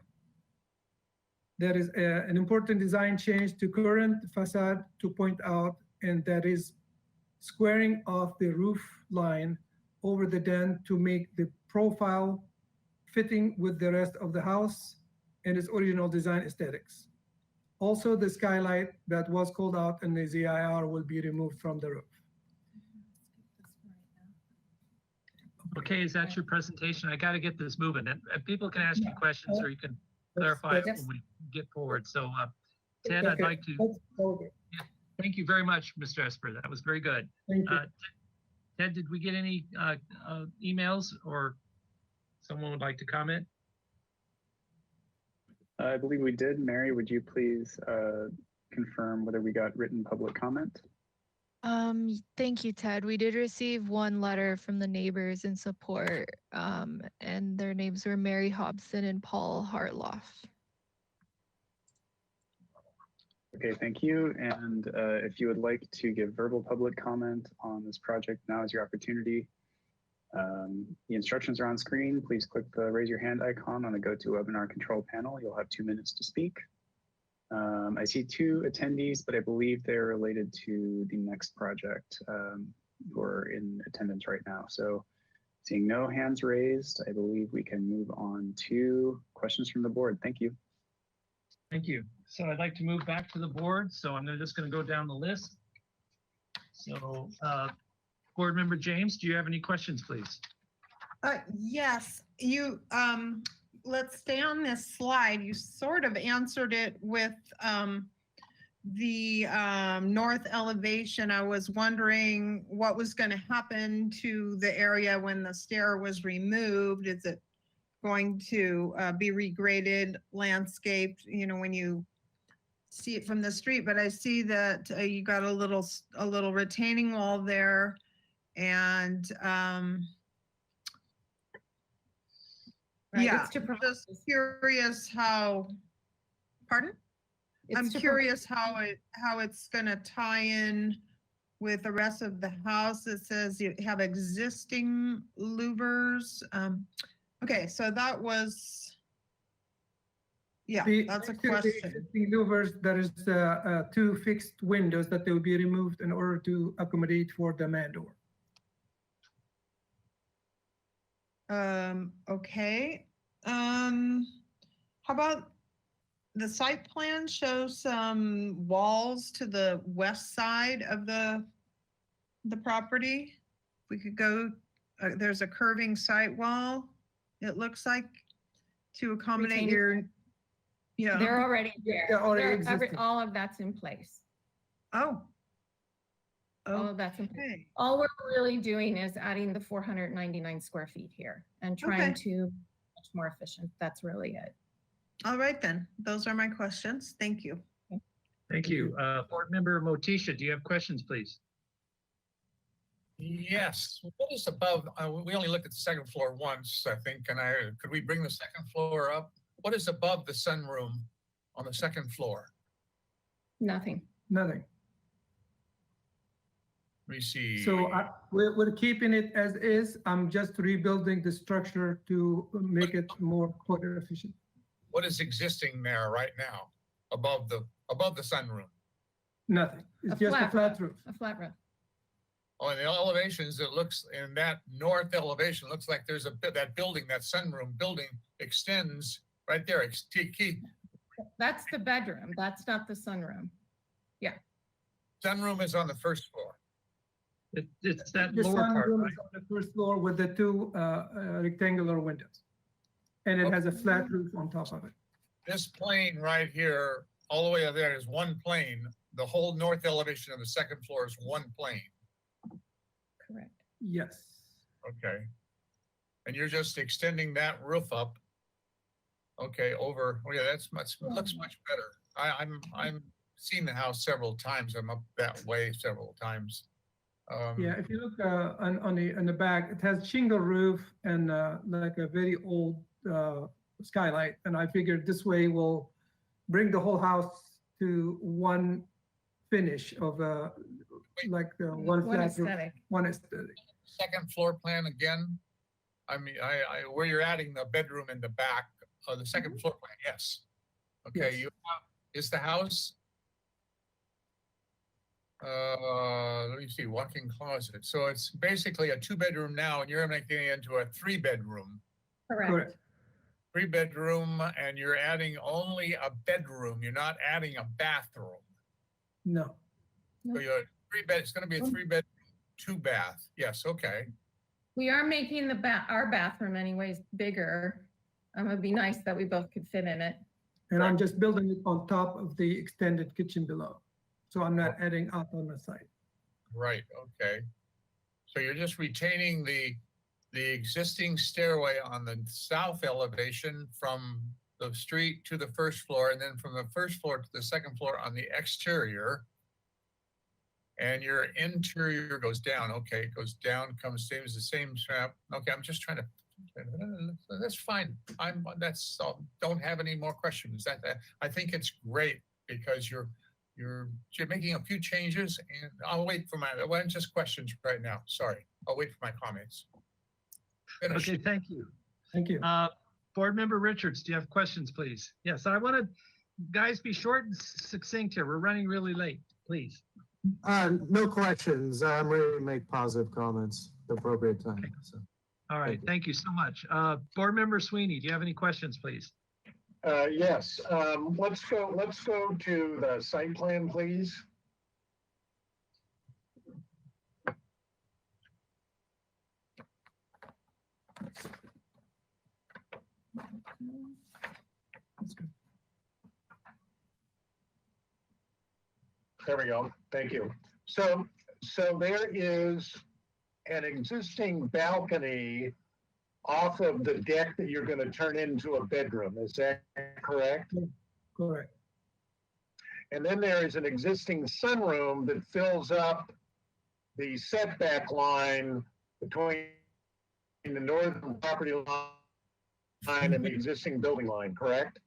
there is an important design change to current facade to point out, and that is squaring off the roof line over the den to make the profile fitting with the rest of the house and its original design aesthetics. Also, the skylight that was called out in the ZIR will be removed from the roof. Okay, is that your presentation? I got to get this moving. And people can ask you questions, or you can clarify it when we get forward. So, Ted, I'd like to. Yeah, thank you very much, Mr. Esper. That was very good. Thank you. Ted, did we get any emails, or someone would like to comment? I believe we did. Mary, would you please confirm whether we got written public comment? Thank you, Ted. We did receive one letter from the neighbors in support, and their names were Mary Hobson and Paul Hartloff. Okay, thank you. And if you would like to give verbal public comment on this project, now is your opportunity. The instructions are on screen. Please click the raise your hand icon on the GoToWebinar control panel. You'll have 2 minutes to speak. I see 2 attendees, but I believe they're related to the next project who are in attendance right now. So seeing no hands raised, I believe we can move on to questions from the board. Thank you. Thank you. So I'd like to move back to the board. So I'm just going to go down the list. So Board Member James, do you have any questions, please? Yes, you, let's stay on this slide. You sort of answered it with the north elevation. I was wondering what was going to happen to the area when the stair was removed. Is it going to be regraded, landscaped, you know, when you see it from the street, but I see that you got a little retaining wall there, and Right, yeah, it's to I'm just curious how. Pardon? I'm curious how it's gonna tie in with the rest of the house. It says you have existing louvers. Okay, so that was. Yeah, that's a Next to the question. existing louvers, there is two fixed windows that will be removed in order to accommodate for the man door. Okay. How about the site plan shows some walls to the west side of the property? We could go, there's a curving site wall, it looks like, to accommodate Retaining- your, yeah. They're already there. They're already They're existing. all of that's in place. Oh. All of that's in place. Okay. All we're really doing is adding the 499 square feet here and trying Okay. to be much more efficient. That's really it. All right then, those are my questions. Thank you. Thank you. Board Member Motisha, do you have questions, please? Yes, what is above, we only looked at the second floor once, I think, and could we bring the second floor up? What is above the sunroom on the second floor? Nothing. Nothing. Let me see. So we're keeping it as is. I'm just rebuilding the structure to make it more water efficient. What is existing there right now above the sunroom? Nothing. It's just a flat roof. A flat roof. On the elevations, it looks, in that north elevation, looks like there's that building, that sunroom building extends right there. That's the bedroom. That's not the sunroom. Yeah. Sunroom is on the first floor. It's that The lower part, sunroom right? is on the first floor with the two rectangular windows. And it has a flat roof on top of it. This plane right here, all the way up there is one plane. The whole north elevation of the second floor is one plane. Correct. Yes. Okay. And you're just extending that roof up. Okay, over, oh yeah, looks much better. I'm seen the house several times. I'm up that way several times. Yeah, if you look on the back, it has shingle roof and like a very old skylight. And I figured this way will bring the whole house to one finish of like one flat roof, one aesthetic. Second floor plan again. I mean, where you're adding the bedroom in the back, the second floor plan, yes. Okay, Yes. you have, is the house, let me see, walk-in closet. So it's basically a 2-bedroom now, and you're making it into a 3-bedroom. Correct. 3-bedroom, and you're adding only a bedroom. You're not adding a bathroom. No. So you're 3-bed. It's going to be a 3-bedroom, 2-bath. Yes. Okay. We are making our bathroom anyways bigger. It'd be nice that we both could fit in it. And I'm just building it on top of the extended kitchen below. So I'm not adding up on the side. Right. Okay. So you're just retaining the existing stairway on the south elevation from the street to the first floor, and then from the first floor to the second floor on the exterior. And your interior goes down. Okay, it goes down, comes stays the same strap. Okay, I'm just trying to. That's fine. Don't have any more questions. I think it's great because you're making a few changes, and I'll wait for just questions right now. Sorry, I'll wait for my comments. Finish. Okay, thank you. Thank you. Board Member Richards, do you have questions, please? Yes, I want to, guys, be short and succinct here. We're running really late, please. No questions. I'm ready to make positive comments at the appropriate time. Okay. So. All right, thank you so much. Board Member Sweeney, do you have any questions, please? Yes, let's go to the site plan, please. There we go. Thank you. So there is an existing balcony off of the deck that you're going to turn into a bedroom. Is that correct? Correct. And then there is an existing sunroom that fills up the setback line between the northern property line and the existing building line, correct?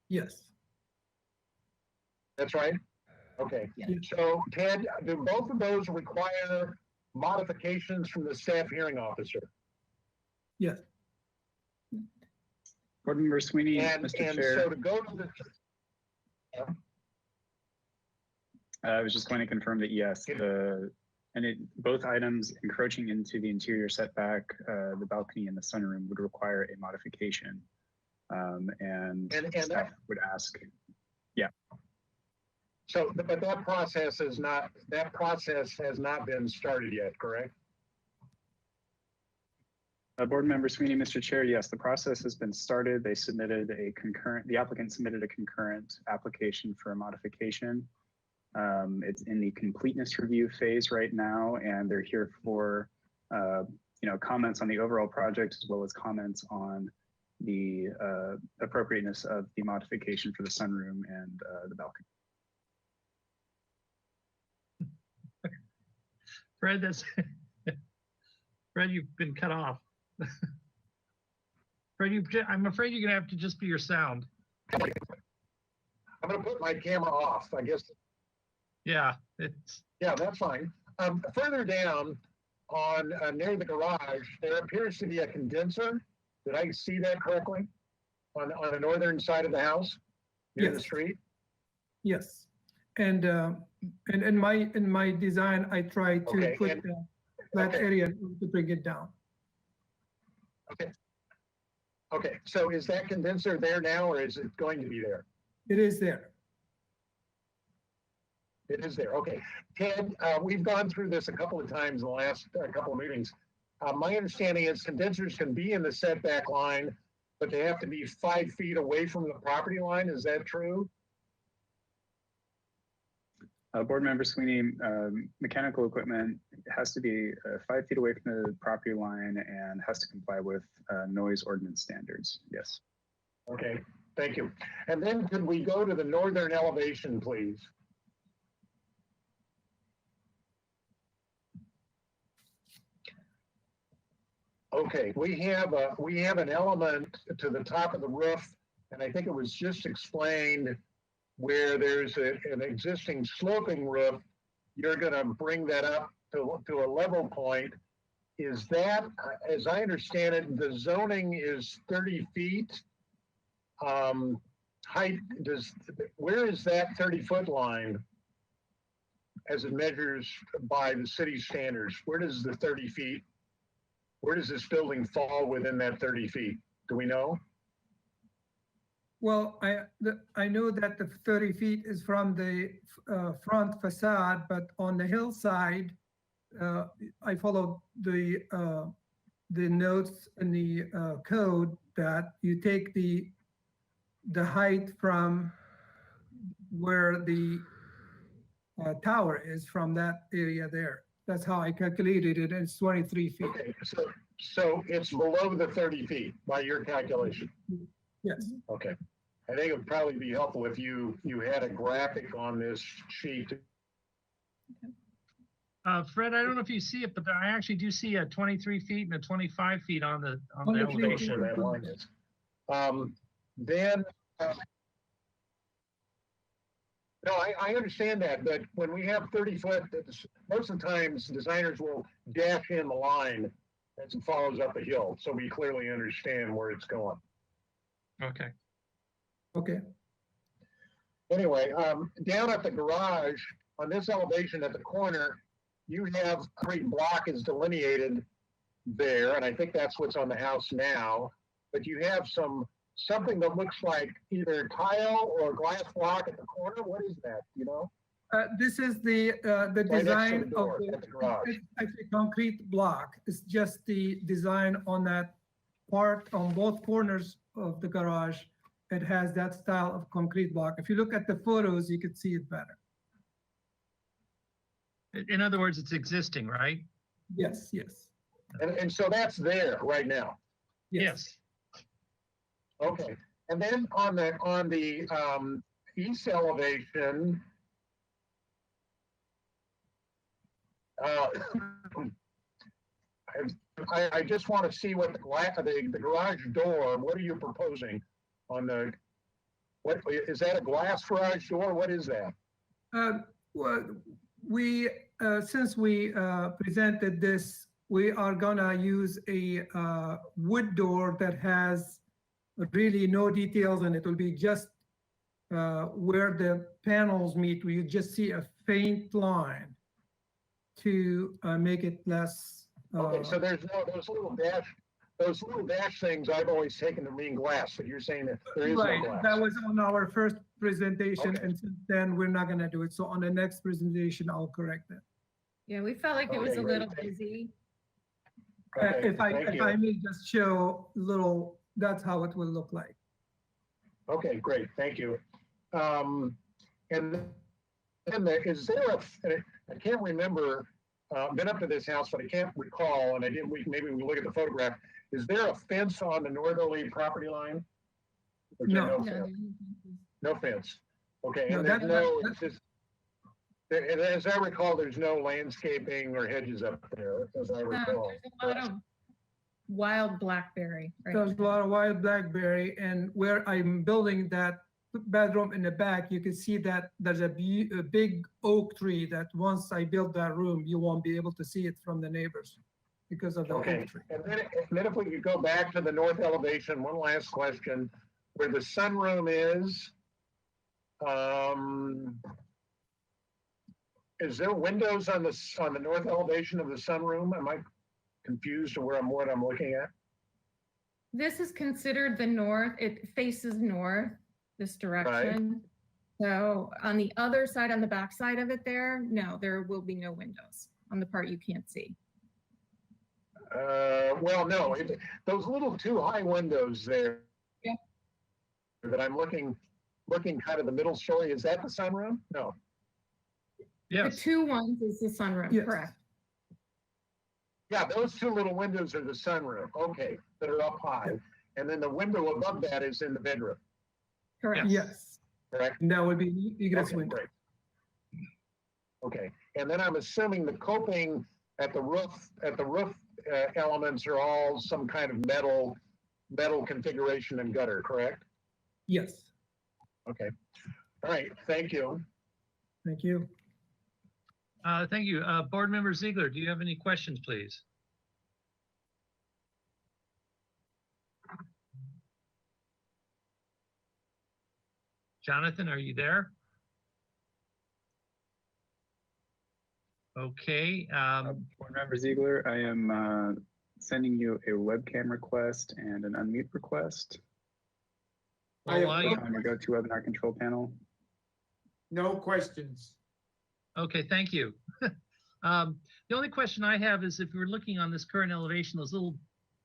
Yes. That's right? Okay. So Ted, do both of those require modifications from the staff hearing officer? Yes. Board Member Sweeney, And Mr. so Chair, to go to the, I was just going to confirm that yes, both items encroaching into the interior setback, the balcony and the sunroom would require a modification. And staff that, would ask, yeah. so, but that process has not been started yet, correct? Board Member Sweeney, Mr. Chair, yes, the process has been started. They submitted the applicant submitted a concurrent application for a modification. It's in the completeness review phase right now, and they're here for, comments on the overall project as well as comments on the appropriateness of the modification for the sunroom and the balcony. Fred, Fred, you've been cut off. Fred, I'm afraid you're gonna have to just be your sound. I'm gonna put my camera off, I guess. Yeah, yeah, that's fine. Further down on near the garage, there appears to be a condenser. Did I see that correctly? On the northern side of the house, near the street? Yes. And in my design, I try to Okay, put that area to bring it down. Okay. Okay, so is that condenser there now, or is it going to be there? It is there. It is there. Okay. Ted, we've gone through this a couple of times in the last couple of meetings. My understanding is condensers can be in the setback line, but they have to be 5 feet away from the property line. Is that true? Board Member Sweeney, mechanical equipment has to be 5 feet away from the property line and has to comply with noise ordinance standards. Yes. Okay, thank you. And then could we go to the northern elevation, please? Okay, we have an element to the top of the roof, and I think it was just explained where there's an existing sloping roof. You're going to bring that up to a level point. Is that, as I understand it, the zoning is 30 feet. Height where is that 30-foot line as it measures by the city standards? Where does the 30 feet? Where does this building fall within that 30 feet? Do we know? Well, I know that the 30 feet is from the front facade, but on the hillside, I follow the notes in the code that you take the height from where the tower is from that area there. That's how I calculated it. It's 23 feet. Okay, so it's below the 30 feet by your calculation. Yes. Okay. I think it would probably be helpful if you had a graphic on this sheet. Fred, I don't know if you see it, but I actually do see a 23 feet and a 25 feet on the Elevation elevation. where that line is. No, I understand that, but when we have 30 foot, most of the times designers will dash in the line as it follows up a hill, so we clearly understand where it's going. Okay. Okay. Anyway, down at the garage, on this elevation at the corner, you have a great block is delineated there, and I think that's what's on the house now, but you have something that looks like either tile or glass block at the corner. What is that, you know? This is the design of the garage. It's actually concrete block. It's just the design on that part on both corners of the garage. It has that style of concrete block. If you look at the photos, you could see it better. In other words, it's existing, right? Yes, yes. And so that's there right now. Yes. Okay. And then on the east elevation, I just want to see what the garage door, what are you proposing on the, what, is that a glass garage door? What is that? Well, we, since we presented this, we are gonna use a wood door that has really no details, and it will be just where the panels meet. We just see a faint line to make it less. Okay, so there's no, those little dash things I've always taken to mean glass, but you're saying that there is Right, no glass. that was on our first presentation, Okay. and since then, we're not gonna do it. So on the next presentation, I'll correct that. Yeah, we felt like it was Okay, a great. little busy. Okay, If I thank you. may just show little, that's how it will look like. Okay, great, thank you. And then is there I can't remember, been up to this house, but I can't recall, and maybe we look at the photograph. Is there a fence on the northerly property line? Or is there No. fence? No fence. Okay, No, and there's that- no, that- it's just, and as I recall, there's no landscaping or hedges up there, as I recall. There's a lot of wild blackberry. right There's a now. lot of wild blackberry, and where I'm building that bedroom in the back, you can see that there's a big oak tree that once I build that room, you won't be able to see it from the neighbors because of the Okay, oak tree. and then if we could go back to the north elevation, one last question, where the sunroom is there windows on the north elevation of the sunroom? Am I confused or what I'm looking at? This is considered the north. It faces north, this direction. So on the other side, on the back side of it there, no, there will be no windows on the part you can't see. Well, no, those little two high windows there. Yeah. That I'm looking kind of the middle story, is that the sunroom? No. The two ones is the sunroom, Yes. correct? Yeah, those two little windows are the sunroom, okay, that are up high. And then the window above that is in the bedroom, Correct. Yes, correct? and that would be egress Okay, window. great. Okay, and then I'm assuming the coping at the roof elements are all some kind of metal configuration and gutter, correct? Yes, Okay, all right, thank you. thank you. Thank you. Board Member Ziegler, do you have any questions, please? Jonathan, are you there? Okay. Board Member Ziegler, I am sending you a webcam request and an unmute request Well, while you- on your GoToWebinar control panel. No questions. Okay, thank you. The only question I have is if we're looking on this current elevation, those little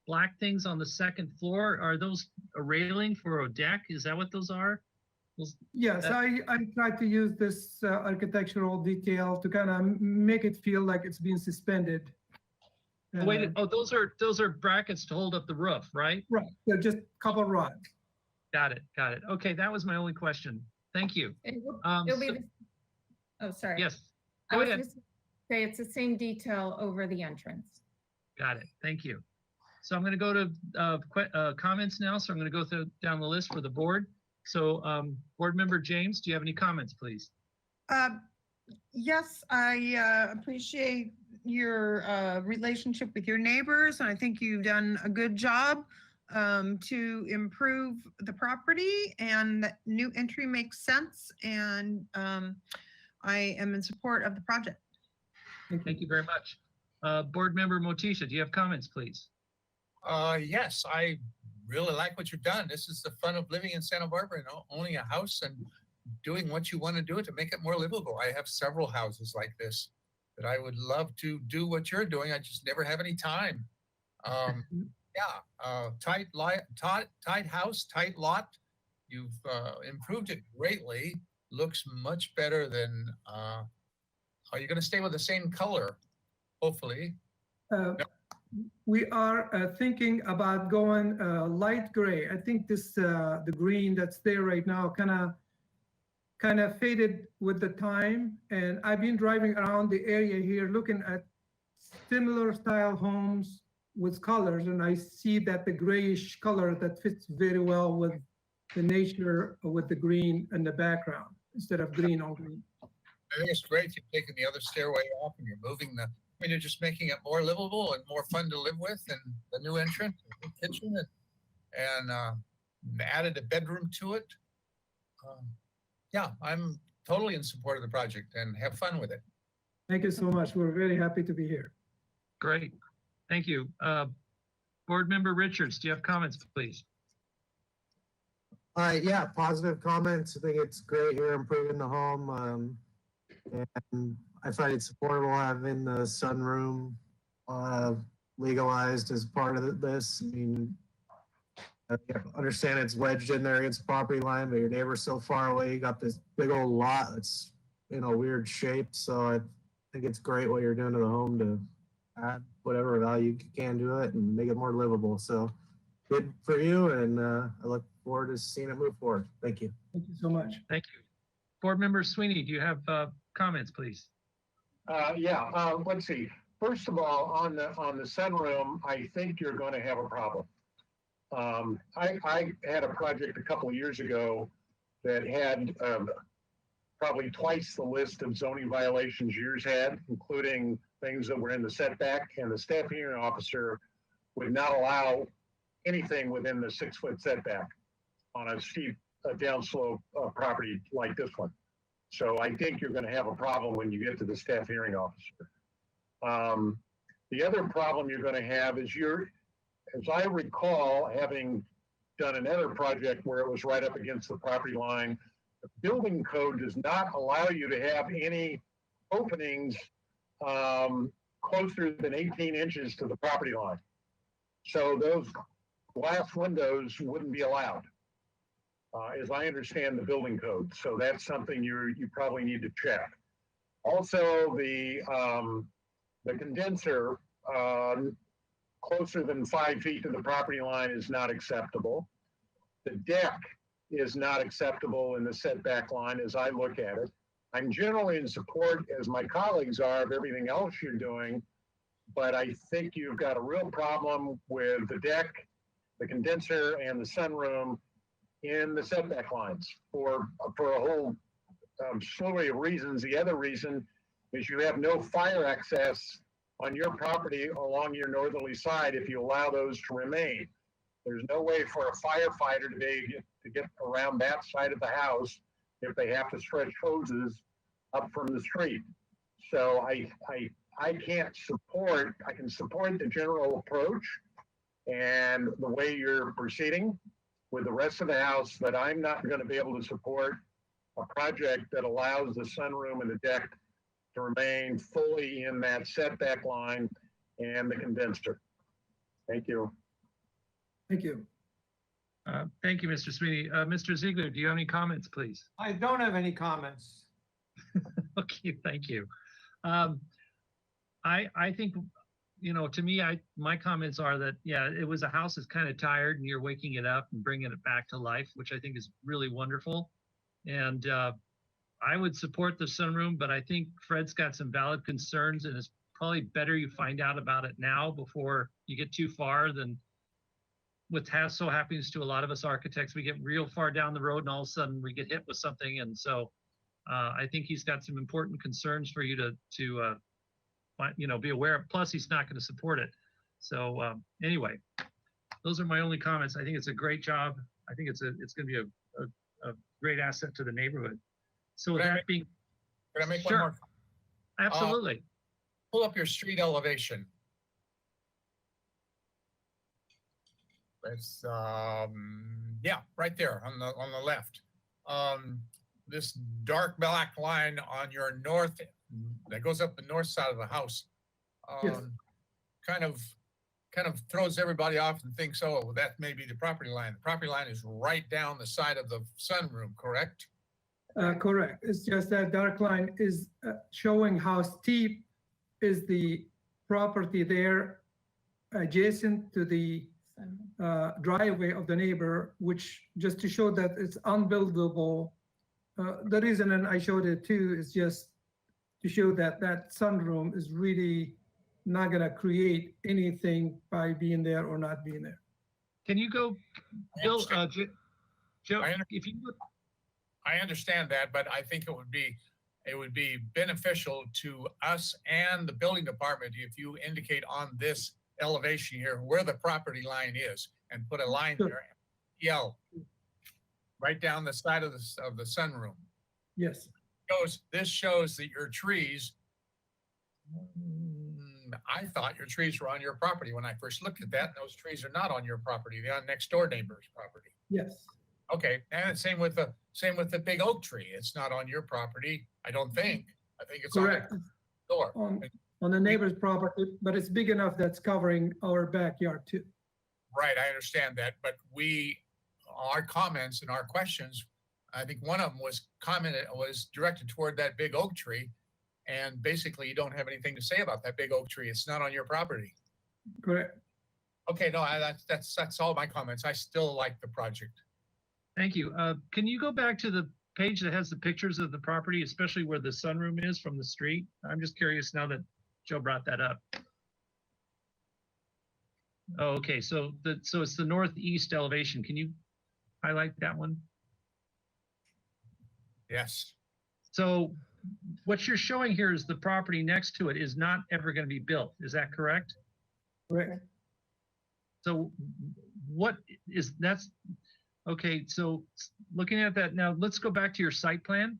black things on the second floor, are those a railing for a deck? Is that what those are? Yes, I tried to use this architectural detail to kind of make it feel like it's being suspended. Oh, wait, oh, those are brackets to hold up the roof, right? Right, they're just couple rods. Got it, got it. Okay, that was my only question. Thank you. It'll be so- the- Oh, sorry. Yes, I go was ahead. gonna say it's the same detail over the entrance. Got it. Thank you. So I'm going to go to comments now. So I'm going to go down the list for the board. So Board Member James, do you have any comments, please? Yes, I appreciate your relationship with your neighbors, and I think you've done a good job to improve the property, and that new entry makes sense, and I am in support of the project. Thank you very much. Board Member Motisha, do you have comments, please? Yes, I really like what you've done. This is the fun of living in Santa Barbara, owning a house and doing what you want to do to make it more livable. I have several houses like this that I would love to do what you're doing. I just never have any time. Tight house, tight lot. You've improved it greatly. Looks much better than, are you going to stay with the same color? Hopefully. We are thinking about going light gray. I think this the green that's there right now kind of kind of faded with the time. And I've been driving around the area here looking at similar style homes with colors, and I see that the grayish color that fits very well with the nature with the green in the background instead of green on green. I think it's great you're taking the other stairway off and you're moving you're just making it more livable and more fun to live with, and the new entrance, the new kitchen, and added a bedroom to it. Yeah, I'm totally in support of the project and have fun with it. Thank you so much. We're very happy to be here. Great. Thank you. Board Member Richards, do you have comments, please? Yeah, positive comments. I think it's great you're improving the home. And I find it supportable having the sunroom legalized as part of this. I mean, I understand it's wedged in there against the property line, but your neighbor's so far away. You got this big old lot that's in a weird shape. So I think it's great what you're doing to the home to add whatever value you can to it and make it more livable. So good for you, and I look forward to seeing it move forward. Thank you. Thank you so much. Thank you. Board Member Sweeney, do you have comments, please? Let's see. First of all, on the sunroom, I think you're going to have a problem. I had a project a couple of years ago that had probably twice the list of zoning violations yours had, including things that were in the setback, and the staff hearing officer would not allow anything within the 6-foot setback on a steep downslope property like this one. So I think you're going to have a problem when you get to the staff hearing officer. The other problem you're going to have is as I recall, having done another project where it was right up against the property line, the building code does not allow you to have any openings closer than 18 inches to the property line. So those glass windows wouldn't be allowed, as I understand the building code. So that's something you probably need to check. Also, the condenser closer than 5 feet to the property line is not acceptable. The deck is not acceptable in the setback line as I look at it. I'm generally in support, as my colleagues are, of everything else you're doing, but I think you've got a real problem with the deck, the condenser, and the sunroom in the setback lines for a whole slew of reasons. The other reason is you have no fire access on your property along your northerly side if you allow those to remain. There's no way for a firefighter to get around that side of the house if they have to stretch hoses up from the street. So I can't support, I can support the general approach and the way you're proceeding with the rest of the house, but I'm not going to be able to support a project that allows the sunroom and the deck to remain fully in that setback line and the condenser. Thank you. Thank you. Thank you, Mr. Sweeney. Mr. Ziegler, do you have any comments, please? I don't have any comments. Okay, thank you. I think, to me, my comments are that, yeah, it was a house that's kind of tired and you're waking it up and bringing it back to life, which I think is really wonderful. And I would support the sunroom, but I think Fred's got some valid concerns, and it's probably better you find out about it now before you get too far than what so happens to a lot of us architects. We get real far down the road and all of a sudden we get hit with something. And so I think he's got some important concerns for you to be aware of. Plus, he's not going to support it. So anyway, those are my only comments. I think it's a great job. I think it's going to be a great asset to the neighborhood. So with that being, can I make sure. one more? Absolutely. Pull up your street elevation. It's yeah, right there on the left. This dark black line on your north that goes up the north side of the house, Yes. kind of throws everybody off and thinks, oh, that may be the property line. The property line is right down the side of the sunroom, correct? Correct. It's just that dark line is showing how steep is the property there adjacent to the driveway of the neighbor, which just to show that it's unbuildable The reason, and I showed it too, is just to show that that sunroom is really not gonna create anything by being there or not being there. Can you go, Bill, Joe, if you look, I understand that, but I think it would be beneficial to us and the building department if you indicate on this elevation here where the property line is and put a line there, yell right down the side of the sunroom. Yes. This shows that your trees, I thought your trees were on your property when I first looked at that. Those trees are not on your property. They're on next door neighbor's property. Yes. Okay, and same with the big oak tree. It's not on your property, I don't think. I think it's Correct. on the door. On the neighbor's property, but it's big enough that's covering our backyard too. Right, I understand that, but our comments and our questions, I think one of them was directed toward that big oak tree. And basically you don't have anything to say about that big oak tree. It's not on your property. Correct. Okay, no, that's all my comments. I still like the project. thank you. Can you go back to the page that has the pictures of the property, especially where the sunroom is from the street? I'm just curious now that Joe brought that up. Oh, okay, so it's the northeast elevation. Can you highlight that one? Yes. So what you're showing here is the property next to it is not ever going to be built. Is that correct? Correct. So that's okay. So looking at that now, let's go back to your site plan.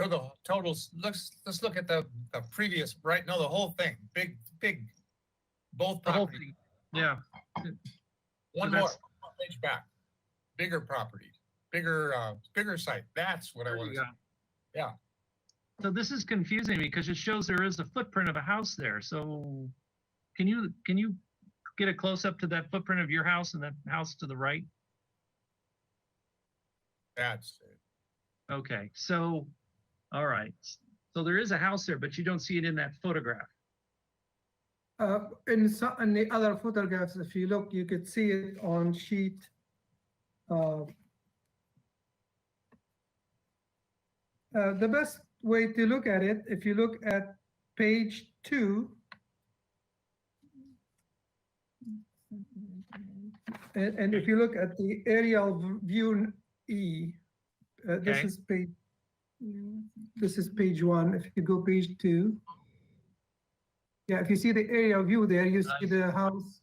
So the totals, let's look at the previous, right? No, the whole thing, big, both The whole properties. thing. Yeah. One So more that's- page back. Bigger property, bigger site. That's what I There want you to go. see. Yeah. So this is confusing me because it shows there is a footprint of a house there. So can you get a close up to that footprint of your house and that house to the right? That's it. Okay, so, all right. So there is a house there, but you don't see it in that photograph. In the other photographs, if you look, you could see it on sheet. The best way to look at it, if you look at page 2, and if you look at the aerial view E, this Okay. is page 1. If you go page 2, yeah, if you see the aerial view there, you see the house,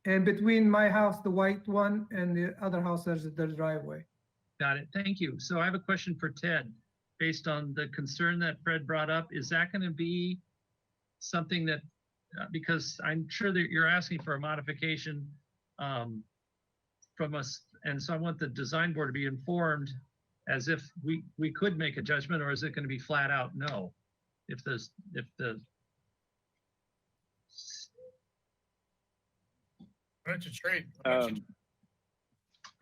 and between my house, the white one, and the other house, there's the driveway. Got it, thank you. So I have a question for Ted. Based on the concern that Fred brought up, is that going to be something that, because I'm sure that you're asking for a modification from us, and so I want the design board to be informed as if we could make a judgment, or is it going to be flat out no? If the Why don't you trade? Go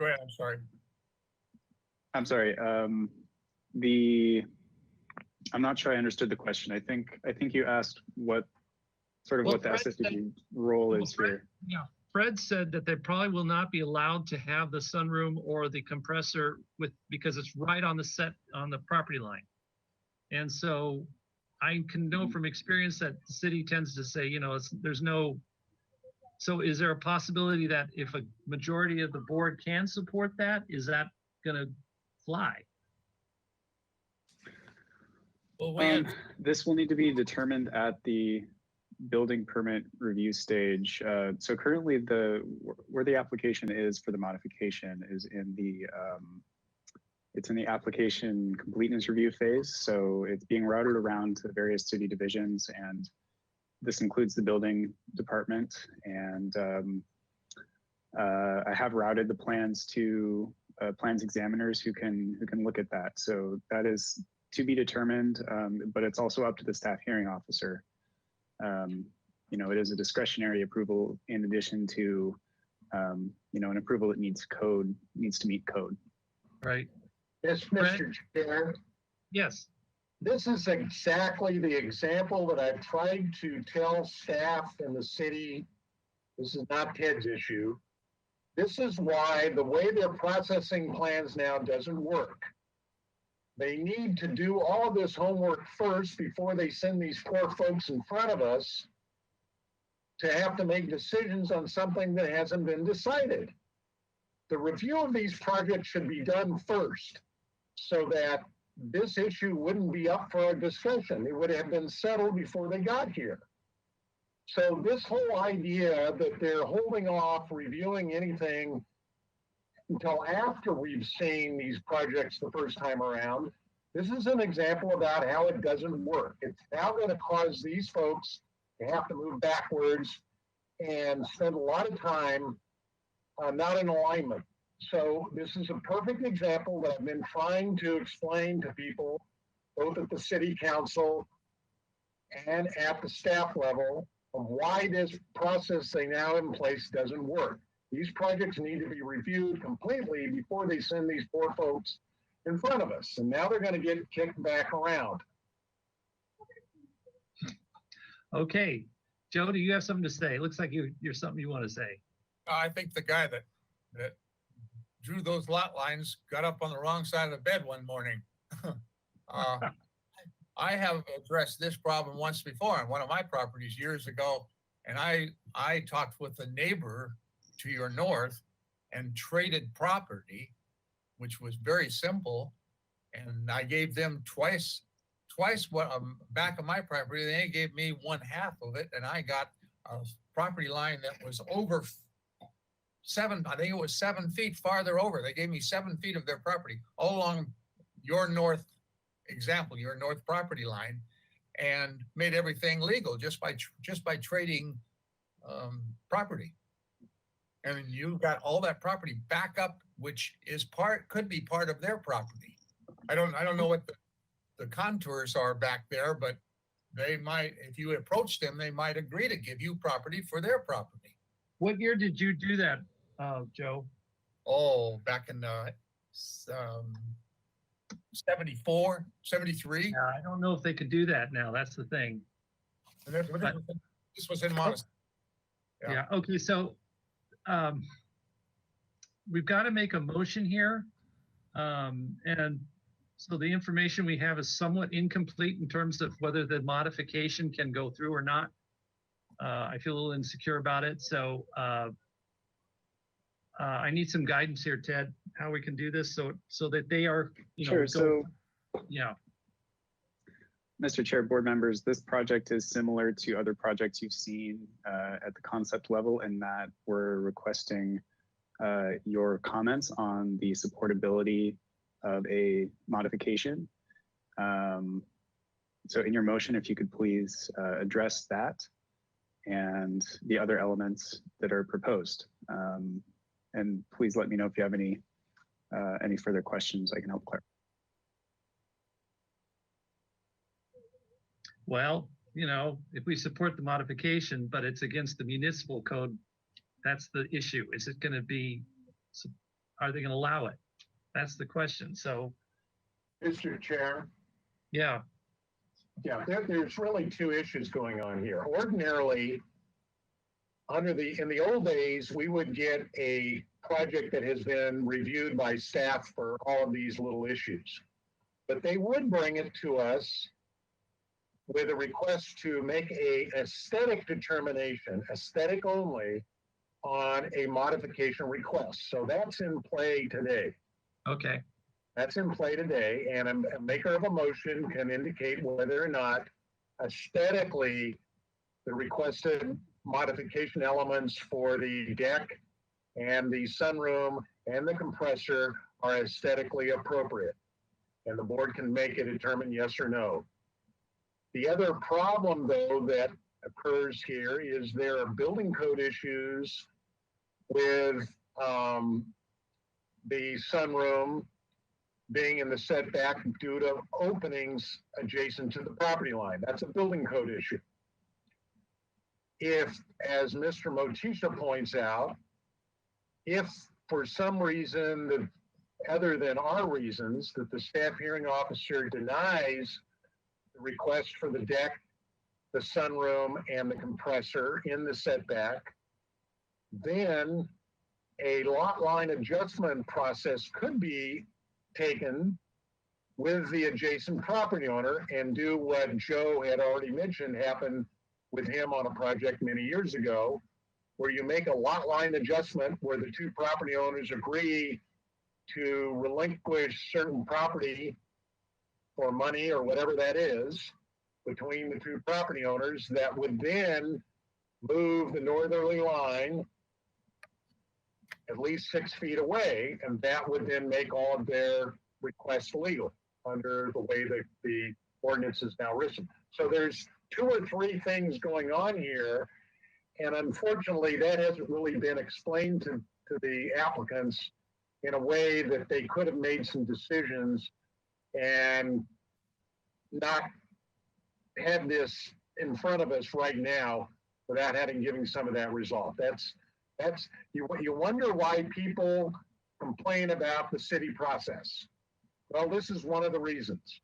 ahead, I'm sorry. I'm sorry. I'm not sure I understood the question. I think you asked what the Well, SFDG role is here. Yeah, Fred said that they probably will not be allowed to have the sunroom or the compressor because it's right on the set on the property line. And so I can know from experience that the city tends to say, there's no. So is there a possibility that if a majority of the board can support that, is that going to fly? Well, this will need to be determined at the building permit review stage. So currently where the application is for the modification is in it's in the application completeness review phase. So it's being routed around to the various city divisions, and this includes the building department. And I have routed the plans to plans examiners who can look at that. So that is to be determined, but it's also up to the staff hearing officer. It is a discretionary approval in addition to, an approval that needs to meet code. Right. Yes, Mr. Chair. Yes. This is exactly the example that I've tried to tell staff in the city This is not Ted's issue. This is why the way they're processing plans now doesn't work. They need to do all this homework first before they send these poor folks in front of us to have to make decisions on something that hasn't been decided. The review of these projects should be done first so that this issue wouldn't be up for a discussion. It would have been settled before they got here. So this whole idea that they're holding off reviewing anything until after we've seen these projects the first time around, this is an example about how it doesn't work. It's now going to cause these folks to have to move backwards and spend a lot of time not in alignment. So this is a perfect example that I've been trying to explain to people, both at the city council and at the staff level, of why this process they now in place doesn't work. These projects need to be reviewed completely before they send these poor folks in front of us. And now they're going to get kicked back around. Okay, Joe, do you have something to say? It looks like you're something you want to say. I think the guy that drew those lot lines got up on the wrong side of the bed one morning. I have addressed this problem once before on one of my properties years ago, and I talked with a neighbor to your north and traded property, which was very simple, and I gave them twice what back of my property. They gave me 1/2 of it, and I got a property line that was over I think it was 7 feet farther over. They gave me 7 feet of their property all along your north property line, and made everything legal just by trading property. And you got all that property back up, which is could be part of their property. I don't know what the contours are back there, but they might, if you approach them, they might agree to give you property for their property. What year did you do that, Joe? Oh, back in 74, 73. Yeah, I don't know if they could do that now. That's the thing. This was in Montessori. Yeah. Okay. So we've got to make a motion here. And so the information we have is somewhat incomplete in terms of whether the modification can go through or not. I feel a little insecure about it. So I need some guidance here, Ted, how we can do this so that they are, Sure. So, yeah. Mr. Chair, board members, this project is similar to other projects you've seen at the concept level in that we're requesting your comments on the supportability of a modification. So in your motion, if you could please address that and the other elements that are proposed. And please let me know if you have any further questions I can help clarify. Well, if we support the modification, but it's against the municipal code, that's the issue. Is it going to be, are they going to allow it? That's the question. So, Mr. Chair. Yeah. Yeah, there's really two issues going on here. Ordinarily, in the old days, we would get a project that has been reviewed by staff for all of these little issues. But they would bring it to us with a request to make a aesthetic determination, aesthetic only, on a modification request. So that's in play today. Okay. That's in play today, and a maker of a motion can indicate whether or not aesthetically the requested modification elements for the deck and the sunroom and the compressor are aesthetically appropriate. And the board can make a determine yes or no. The other problem, though, that occurs here is there are building code issues with the sunroom being in the setback due to openings adjacent to the property line. That's a building code issue. If, as Mr. Motisha points out, if for some reason other than our reasons that the staff hearing officer denies the request for the deck, the sunroom, and the compressor in the setback, then a lot line adjustment process could be taken with the adjacent property owner and do what Joe had already mentioned happened with him on a project many years ago, where you make a lot line adjustment where the two property owners agree to relinquish certain property or money or whatever that is between the two property owners that would then move the northerly line at least 6 feet away, and that would then make all of their requests legal under the way that the ordinance is now written. So there's 2 or 3 things going on here, and unfortunately that hasn't really been explained to the applicants in a way that they could have made some decisions and not had this in front of us right now without having given some of that resolved. That's you wonder why people complain about the city process. Well, this is one of the reasons.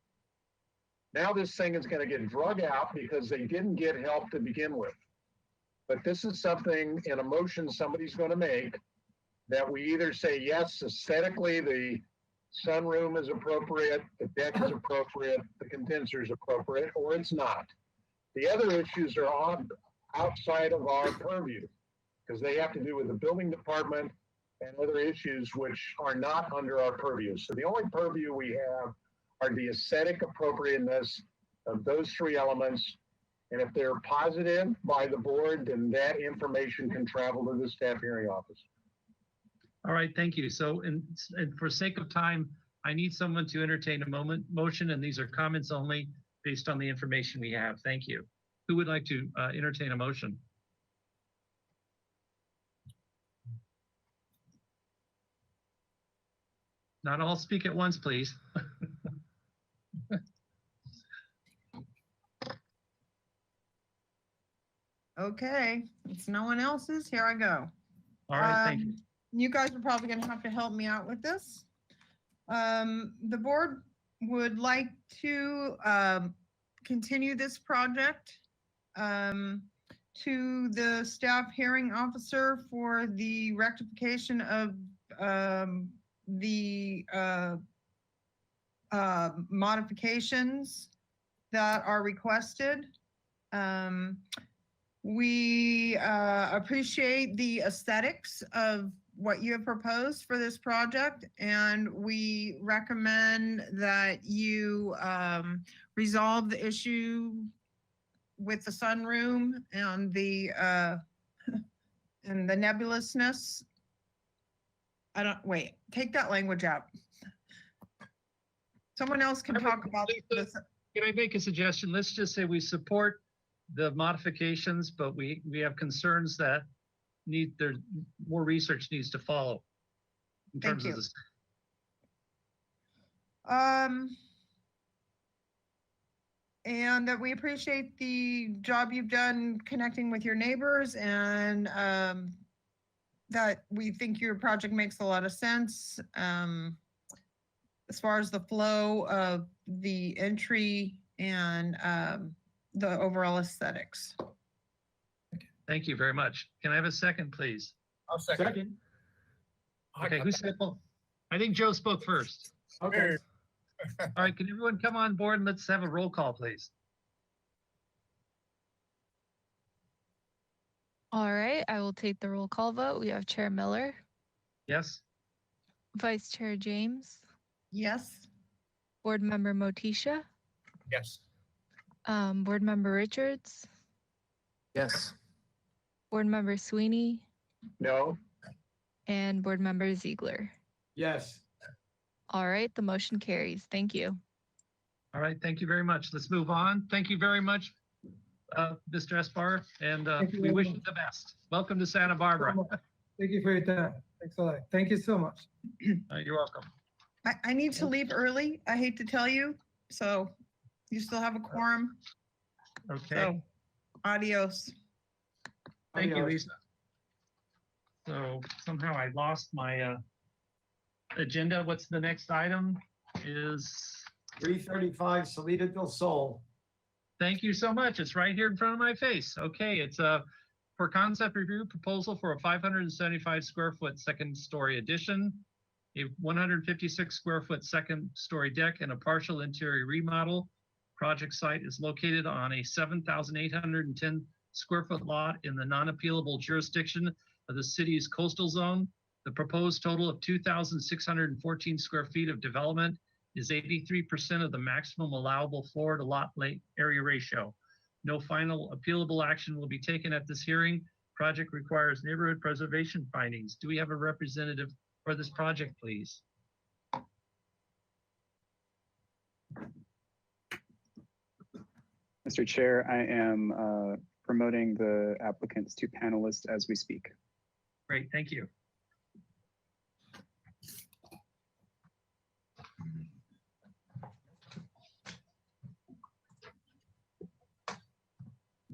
Now this thing is going to get drug out because they didn't get help to begin with. But this is something, in a motion somebody's going to make, that we either say, yes, aesthetically, the sunroom is appropriate, the deck is appropriate, the condenser is appropriate, or it's not. The other issues are outside of our purview, because they have to do with the building department and other issues which are not under our purview. So the only purview we have are the aesthetic appropriateness of those 3 elements. And if they're positive by the board, then that information can travel to the staff hearing office. All right, thank you. So, and for sake of time, I need someone to entertain a motion, and these are comments only based on the information we have. Thank you. Who would like to entertain a motion? Not all speak at once, please. Okay, it's no one else's. Here I go. All right, thank you. You guys are probably going to have to help me out with this. The board would like to continue this project to the staff hearing officer for the rectification of the modifications that are requested. We appreciate the aesthetics of what you have proposed for this project, and we recommend that you resolve the issue with the sunroom and the nebulousness. Take that language out. Someone else can talk about this. Can I make a suggestion? Let's just say we support the modifications, but we have concerns that more research needs to follow in terms of this. And that we appreciate the job you've done connecting with your neighbors, and that we think your project makes a lot of sense as far as the flow of the entry and the overall aesthetics. Thank you very much. Can I have a second, please? I'll second. Okay, who said? Well, I think Joe spoke first. Okay. All right, can everyone come on board and let's have a roll call, please? All right, I will take the roll call vote. We have Chair Miller, Yes? Vice Chair James, Yes. Board Member Motisha, Yes. Board Member Richards, Yes. Board Member Sweeney, No. and Board Member Ziegler. Yes. All right, the motion carries. Thank you. All right, thank you very much. Let's move on. Thank you very much, Mr. Esbar, and Thank you we very wish much. you the best. Welcome to Santa Barbara. Thank you for your time. Thanks a lot. Thank you so much. You're welcome. I need to leave early. I hate to tell you. So you still have a quorum. Okay, So adios. thank you, Adios. Lisa. So somehow I lost my agenda. What's the next item is? 335 Salida del Sol. Thank you so much. It's right here in front of my face. Okay, it's for concept review, proposal for a 575 square foot second story addition, a 156 square foot second story deck, and a partial interior remodel. Project site is located on a 7,810 square foot lot in the non-appealable jurisdiction of the city's coastal zone. The proposed total of 2,614 square feet of development is 83% of the maximum allowable floor to lot area ratio. No final appealable action will be taken at this hearing. Project requires neighborhood preservation findings. Do we have a representative for this project, please? Mr. Chair, I am promoting the applicants to panelists as we speak. Great, thank you.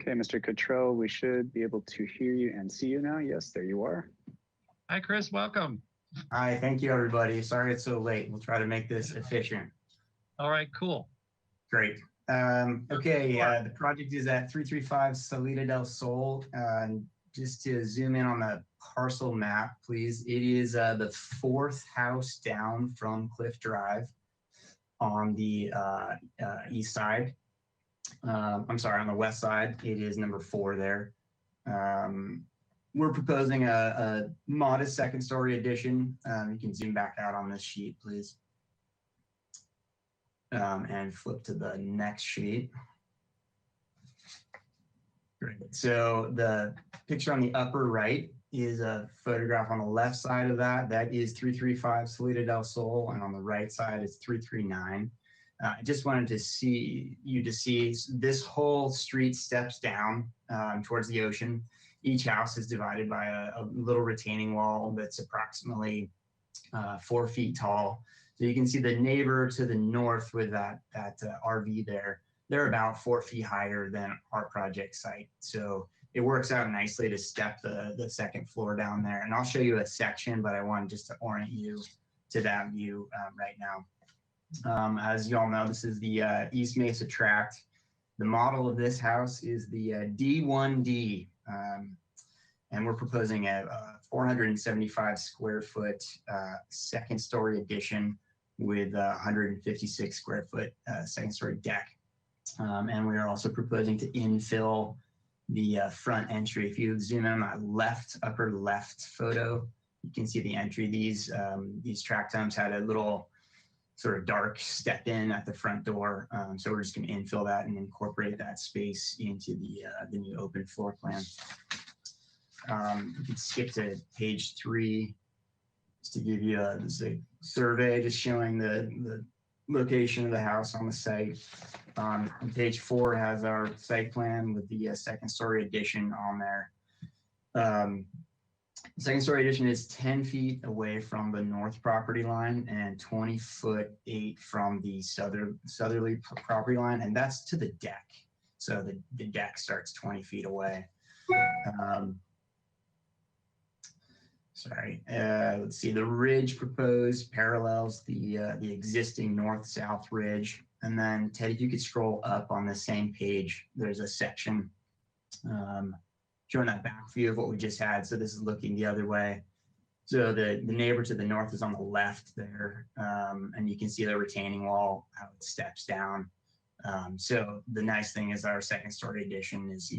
Okay, Mr. Cottrell, we should be able to hear you and see you now. Yes, there you are. Hi, Chris, welcome. Hi, thank you, everybody. Sorry it's so late. We'll try to make this efficient. All right, cool. Great. Okay, the project is at 335 Salida del Sol. Just to zoom in on the parcel map, please. It is the fourth house down from Cliff Drive on the east side. I'm sorry, on the west side. It is number 4 there. We're proposing a modest second story addition. You can zoom back out on this sheet, please. And flip to the next sheet. Great. So the picture on the upper right is a photograph on the left side of that. That is 335 Salida del Sol, and on the right side is 339. I just wanted to see this whole street steps down towards the ocean. Each house is divided by a little retaining wall that's approximately 4 feet tall. So you can see the neighbor to the north with that RV there. They're about 4 feet higher than our project site. So it works out nicely to step the second floor down there. And I'll show you a section, but I wanted just to orient you to that view right now. As you all know, this is the East Mesa Tract. The model of this house is the D1D, and we're proposing a 475 square foot second story addition with 156 square foot second story deck. And we are also proposing to infill the front entry. If you zoom in on that upper left photo, you can see the entry. These tract homes had a little sort of dark step in at the front door. So we're just going to infill that and incorporate that space into the new open floor plan. You can skip to page 3 just to give you a survey just showing the location of the house on the site. And page 4 has our site plan with the second story addition on there. Second story addition is 10 feet away from the north property line and 20'8" from the southerly property line, and that's to the deck. So the deck starts 20 feet away. Let's see, the ridge proposed parallels the existing north-south ridge. And then Ted, if you could scroll up on the same page, there's a section showing that back view of what we just had. So this is looking the other way. So the neighbor to the north is on the left there. And you can see the retaining wall, how it steps down. So the nice thing is our second story addition is,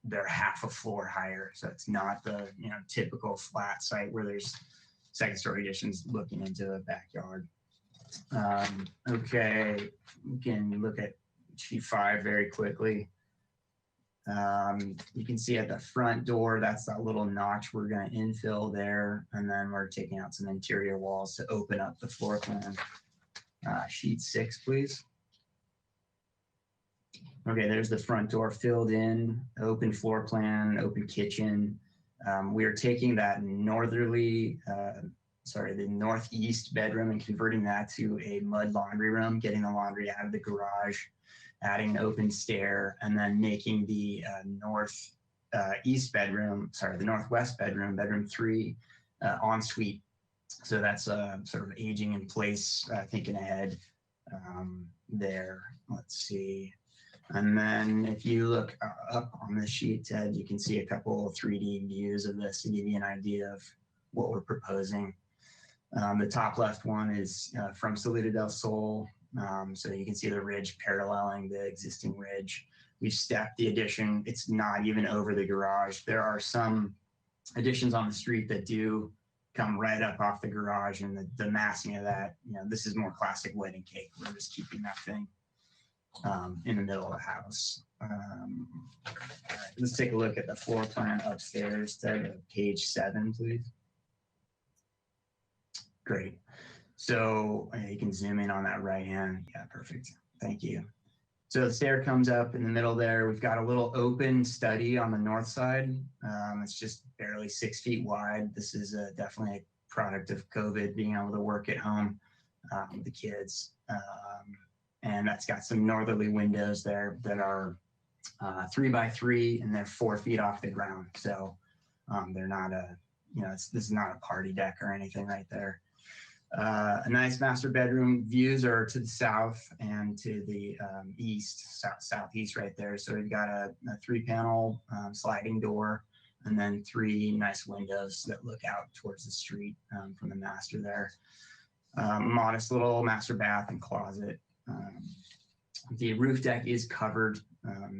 they're half a floor higher. So it's not the, typical flat site where there's second story additions looking into the backyard. Okay, we can look at sheet 5 very quickly. You can see at the front door, that's that little notch we're going to infill there. And then we're taking out some interior walls to open up the floor plan. Sheet 6, please. Okay, there's the front door filled in, open floor plan, open kitchen. We are taking that the northeast bedroom and converting that to a mud laundry room, getting the laundry out of the garage, adding an open stair, and then making the northwest bedroom, bedroom 3, ensuite. So that's sort of aging in place, thinking ahead there. Let's see. And then if you look up on the sheet, Ted, you can see a couple of 3D views of this to give you an idea of what we're proposing. The top left one is from Salida del Sol. So you can see the ridge paralleling the existing ridge. We've stepped the addition. It's not even over the garage. There are some additions on the street that do come right up off the garage, and the massing of that, this is more classic wedding cake. We're just keeping that thing in the middle of the house. All right, let's take a look at the floor plan upstairs. Page 7, please. Great. So you can zoom in on that right hand. Yeah, perfect. Thank you. So the stair comes up in the middle there. We've got a little open study on the north side. It's just barely 6 feet wide. This is definitely a product of COVID, being able to work at home with the kids. And that's got some northerly windows there that are 3 by 3, and they're 4 feet off the ground. So they're not this is not a party deck or anything right there. A nice master bedroom. Views are to the south and to the east, southeast right there. So we've got a 3-panel sliding door, and then 3 nice windows that look out towards the street from the master there. Modest little master bath and closet. The roof deck is covered.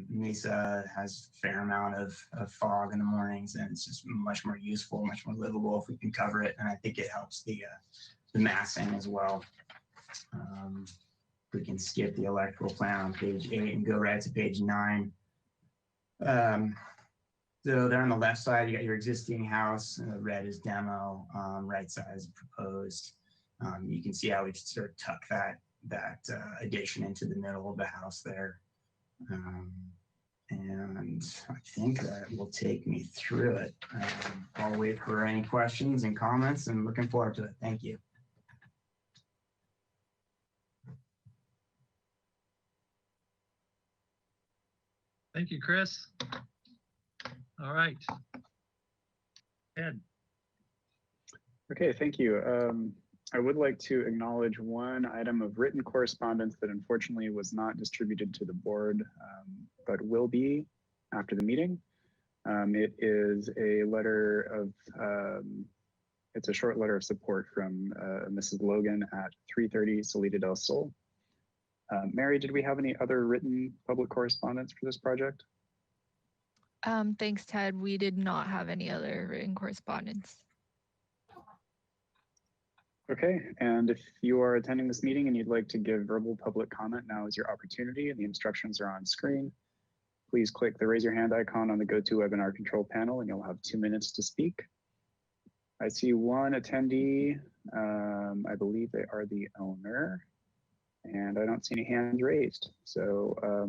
Mesa has a fair amount of fog in the mornings, and it's just much more useful, much more livable if we can cover it. And I think it helps the massing as well. We can skip the electrical plan on page 8 and go right to page 9. So there on the left side, you got your existing house. Red is demo. Right side is proposed. You can see how we sort of tuck that addition into the middle of the house there. And I think that will take me through it. I'll wait for any questions and comments, and looking forward to it. Thank you. Thank you, Chris. All right. Ed. Okay, thank you. I would like to acknowledge one item of written correspondence that unfortunately was not distributed to the board, but will be after the meeting. It is a letter of, it's a short letter of support from Mrs. Logan at 330 Salida del Sol. Mary, did we have any other written public correspondence for this project? Thanks, Ted. We did not have any other written correspondence. Okay, and if you are attending this meeting and you'd like to give verbal public comment, now is your opportunity, and the instructions are on screen. Please click the raise your hand icon on the GoToWebinar control panel, and you'll have 2 minutes to speak. I see one attendee. I believe they are the owner, and I don't see any hands raised. So I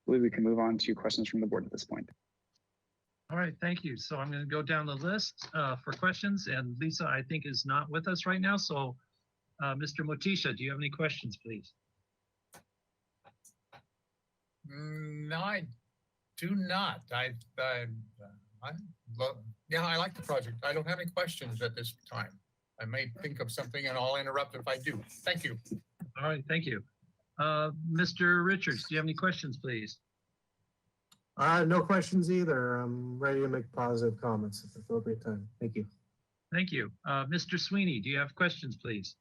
believe we can move on to questions from the board at this point. All right, thank you. So I'm going to go down the list for questions, and Lisa, I think, is not with us right now. So Mr. Motisha, do you have any questions, please? No, I do not. Yeah, I like the project. I don't have any questions at this time. I may think of something and I'll interrupt if I do. Thank you. All right, thank you. Mr. Richards, do you have any questions, please? No questions either. I'm ready to make positive comments at the appropriate time. Thank you. Thank you. Mr. Sweeney, do you have questions, please?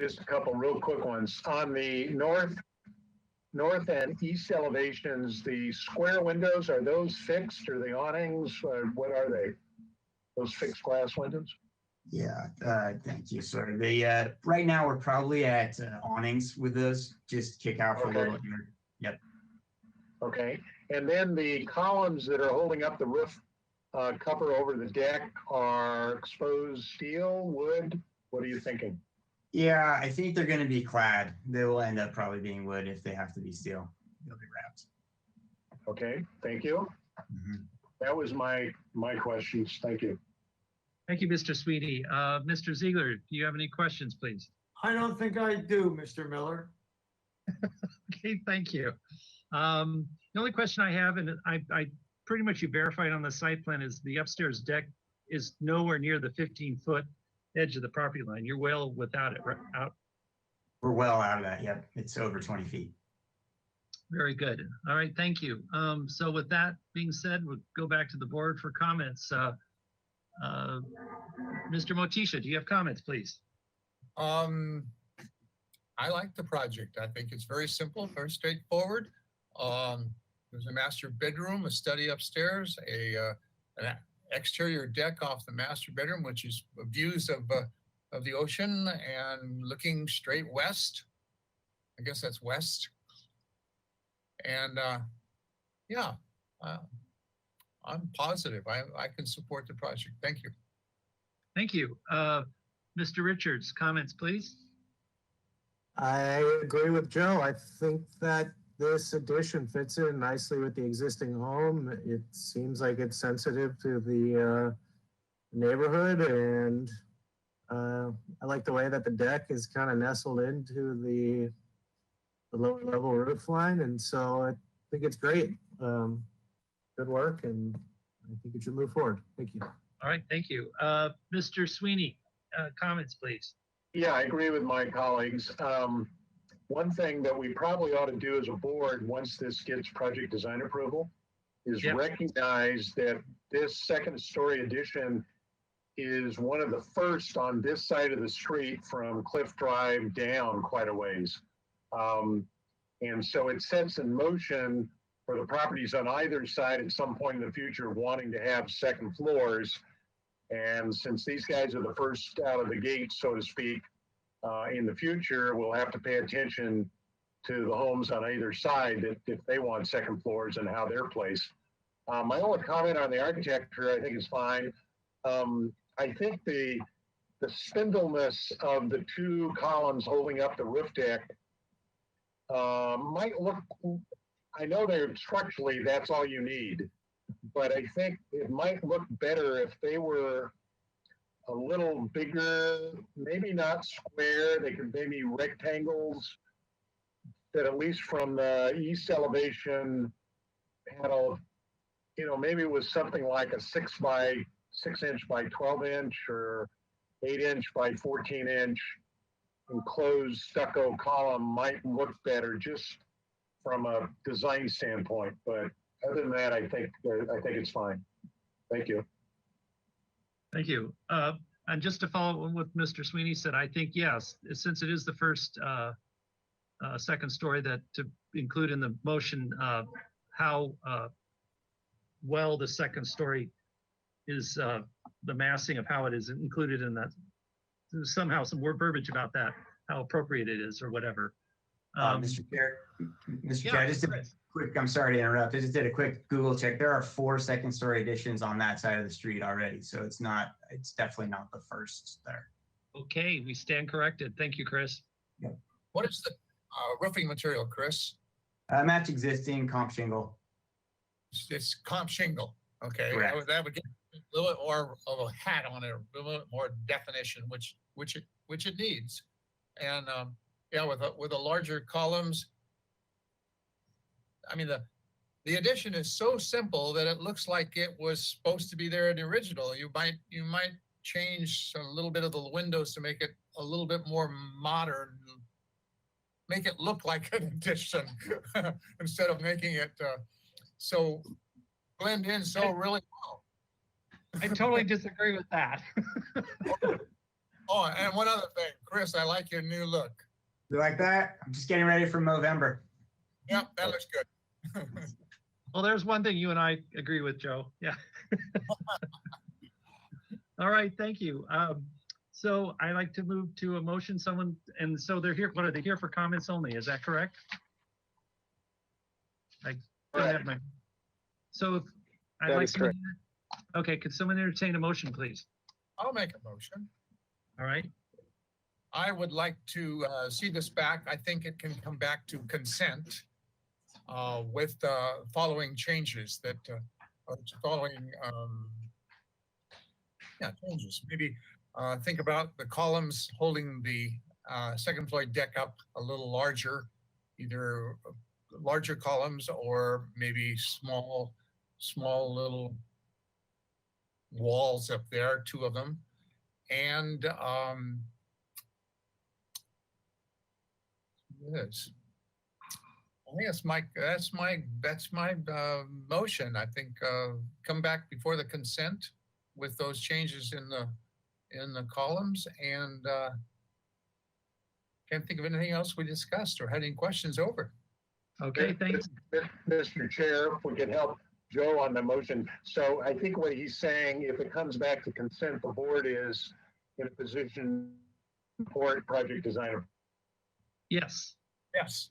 Just a couple real quick ones. On the north and east elevations, the square windows, are those fixed or the awnings? Or what are they? Those fixed glass windows? Yeah, thank you, sir. Right now we're probably at awnings with those. Just kick out for a little here. Yep. Okay, and then the columns that are holding up the roof cover over the deck are exposed steel, wood? What are you thinking? Yeah, I think they're going to be clad. They will end up probably being wood if they have to be steel. They'll be wrapped. Okay, thank you. That was my questions. Thank you. Thank you, Mr. Sweeney. Mr. Ziegler, do you have any questions, please? I don't think I do, Mr. Miller. Okay, thank you. The only question I have, and I pretty much you verified on the site plan, is the upstairs deck is nowhere near the 15-foot edge of the property line. You're well without it, right? Out. We're well out of that. Yep, it's over 20 feet. Very good. All right, thank you. So with that being said, we'll go back to the board for comments. Mr. Motisha, do you have comments, please? I like the project. I think it's very simple, very straightforward. There's a master bedroom, a study upstairs, an exterior deck off the master bedroom, which is views of the ocean and looking straight west. I guess that's west. And yeah, I'm positive. I can support the project. Thank you. Thank you. Mr. Richards, comments, please. I agree with Joe. I think that this addition fits in nicely with the existing home. It seems like it's sensitive to the neighborhood, and I like the way that the deck is kind of nestled into the lower level roof line, and so I think it's great. Good work, and I think it should move forward. Thank you. All right, thank you. Mr. Sweeney, comments, please. Yeah, I agree with my colleagues. One thing that we probably ought to do as a board, once this gets project design approval, is recognize that this second story addition is one of the first on this side of the street from Cliff Drive down quite a ways. And so it sets in motion for the properties on either side at some point in the future wanting to have second floors. And since these guys are the first out of the gate, so to speak, in the future, we'll have to pay attention to the homes on either side if they want second floors and how they're placed. My only comment on the architecture, I think, is fine. I think the spindleness of the two columns holding up the roof deck might look, I know they're structurally, that's all you need, but I think it might look better if they were a little bigger, maybe not square, they could maybe rectangles that at least from the east elevation had a, you know, maybe it was something like a 6 inch by 12 inch or 8 inch by 14 inch enclosed stucco column might look better just from a design standpoint. But other than that, I think it's fine. Thank you. Thank you. And just to follow on what Mr. Sweeney said, I think, yes, since it is the first second story that to include in the motion, how well the second story is, the massing of how it is included in that, somehow some word verbiage about that, how appropriate it is or whatever. Mr. Chair, I just did a quick, I'm sorry to interrupt. I just did a quick Google check. There are 4 second story additions on that side of the street already. So it's definitely not the first there. Okay, we stand corrected. Thank you, Chris. Yep. What is the roofing material, Chris? Match existing comp shingle. It's comp shingle. Okay, Correct. that would get a little bit more of a hat on it, a little bit more definition, which it needs. And yeah, with the larger columns, I mean the addition is so simple that it looks like it was supposed to be there in the original. You might change a little bit of the windows to make it a little bit more modern, make it look like an addition instead of making it so blend in so really well. I totally disagree with that. Oh, and one other thing, Chris, I like your new look. You like that? I'm just getting ready for Movember. Yep, that looks good. Well, there's one thing you and I agree with, Joe. Yeah. All right, thank you. So I like to move to a motion. Someone, and so they're here. What are they here for? Comments only? Is that correct? I don't have my. So if I'd like to. Okay, could someone entertain a motion, please? I'll make a motion. All right. I would like to see this back. I think it can come back to consent with the following changes that following changes. Maybe think about the columns holding the second floor deck up a little larger, either larger columns or maybe small little walls up there, 2 of them. And I think that's my motion. I think come back before the consent with those changes in the columns, and can't think of anything else we discussed or had any questions over. Okay, thanks. Mr. Chair, if we could help Joe on the motion. So I think what he's saying, if it comes back to consent, the board is in a position for project designer. Yes. Yes.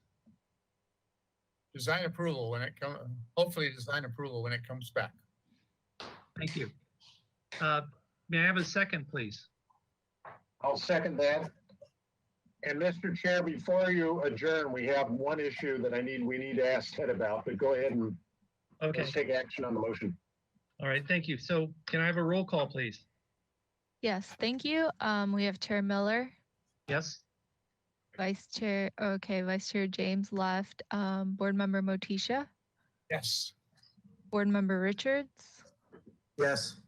Design approval when it comes, hopefully design approval when it comes back. Thank you. May I have a second, please? I'll second that. And Mr. Chair, before you adjourn, we have one issue that we need to ask Ted about, but go ahead and let's take action on the motion. All right, thank you. So can I have a roll call, please? Yes, thank you. We have Chair Miller, Yes. Vice Chair James left, Board Member Motisha, Yes. Board Member Richards, Yes.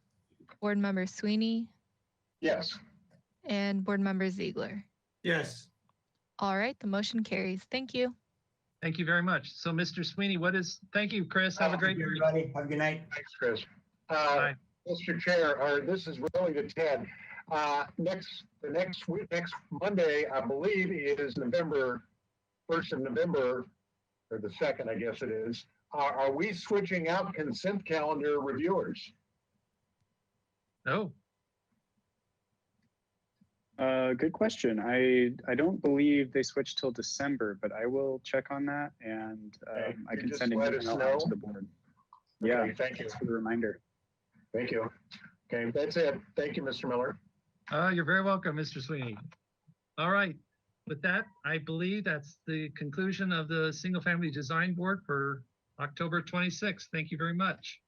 Board Member Sweeney, Yes. and Board Member Ziegler. Yes. All right, the motion carries. Thank you. Thank you very much. So Mr. Sweeney, thank you, Chris. Have a great Thank you, night. everybody. Have a good night. Thanks, Chris. Bye. Mr. Chair, this is really to Ted. Next Monday, I believe, is November 1st of November, or the 2nd, I guess it is. Are we switching out consent calendar reviewers? No. Good question. I don't believe they switched till December, but I will check on that and I can just send an let us email know. out to the board. Okay, Yeah, thank you. thanks for the reminder. Thank you. Okay, that's it. Thank you, Mr. Miller. You're very welcome, Mr. Sweeney. All right. With that, I believe that's the conclusion of the Single Family Design Board for October 26th. Thank you very much.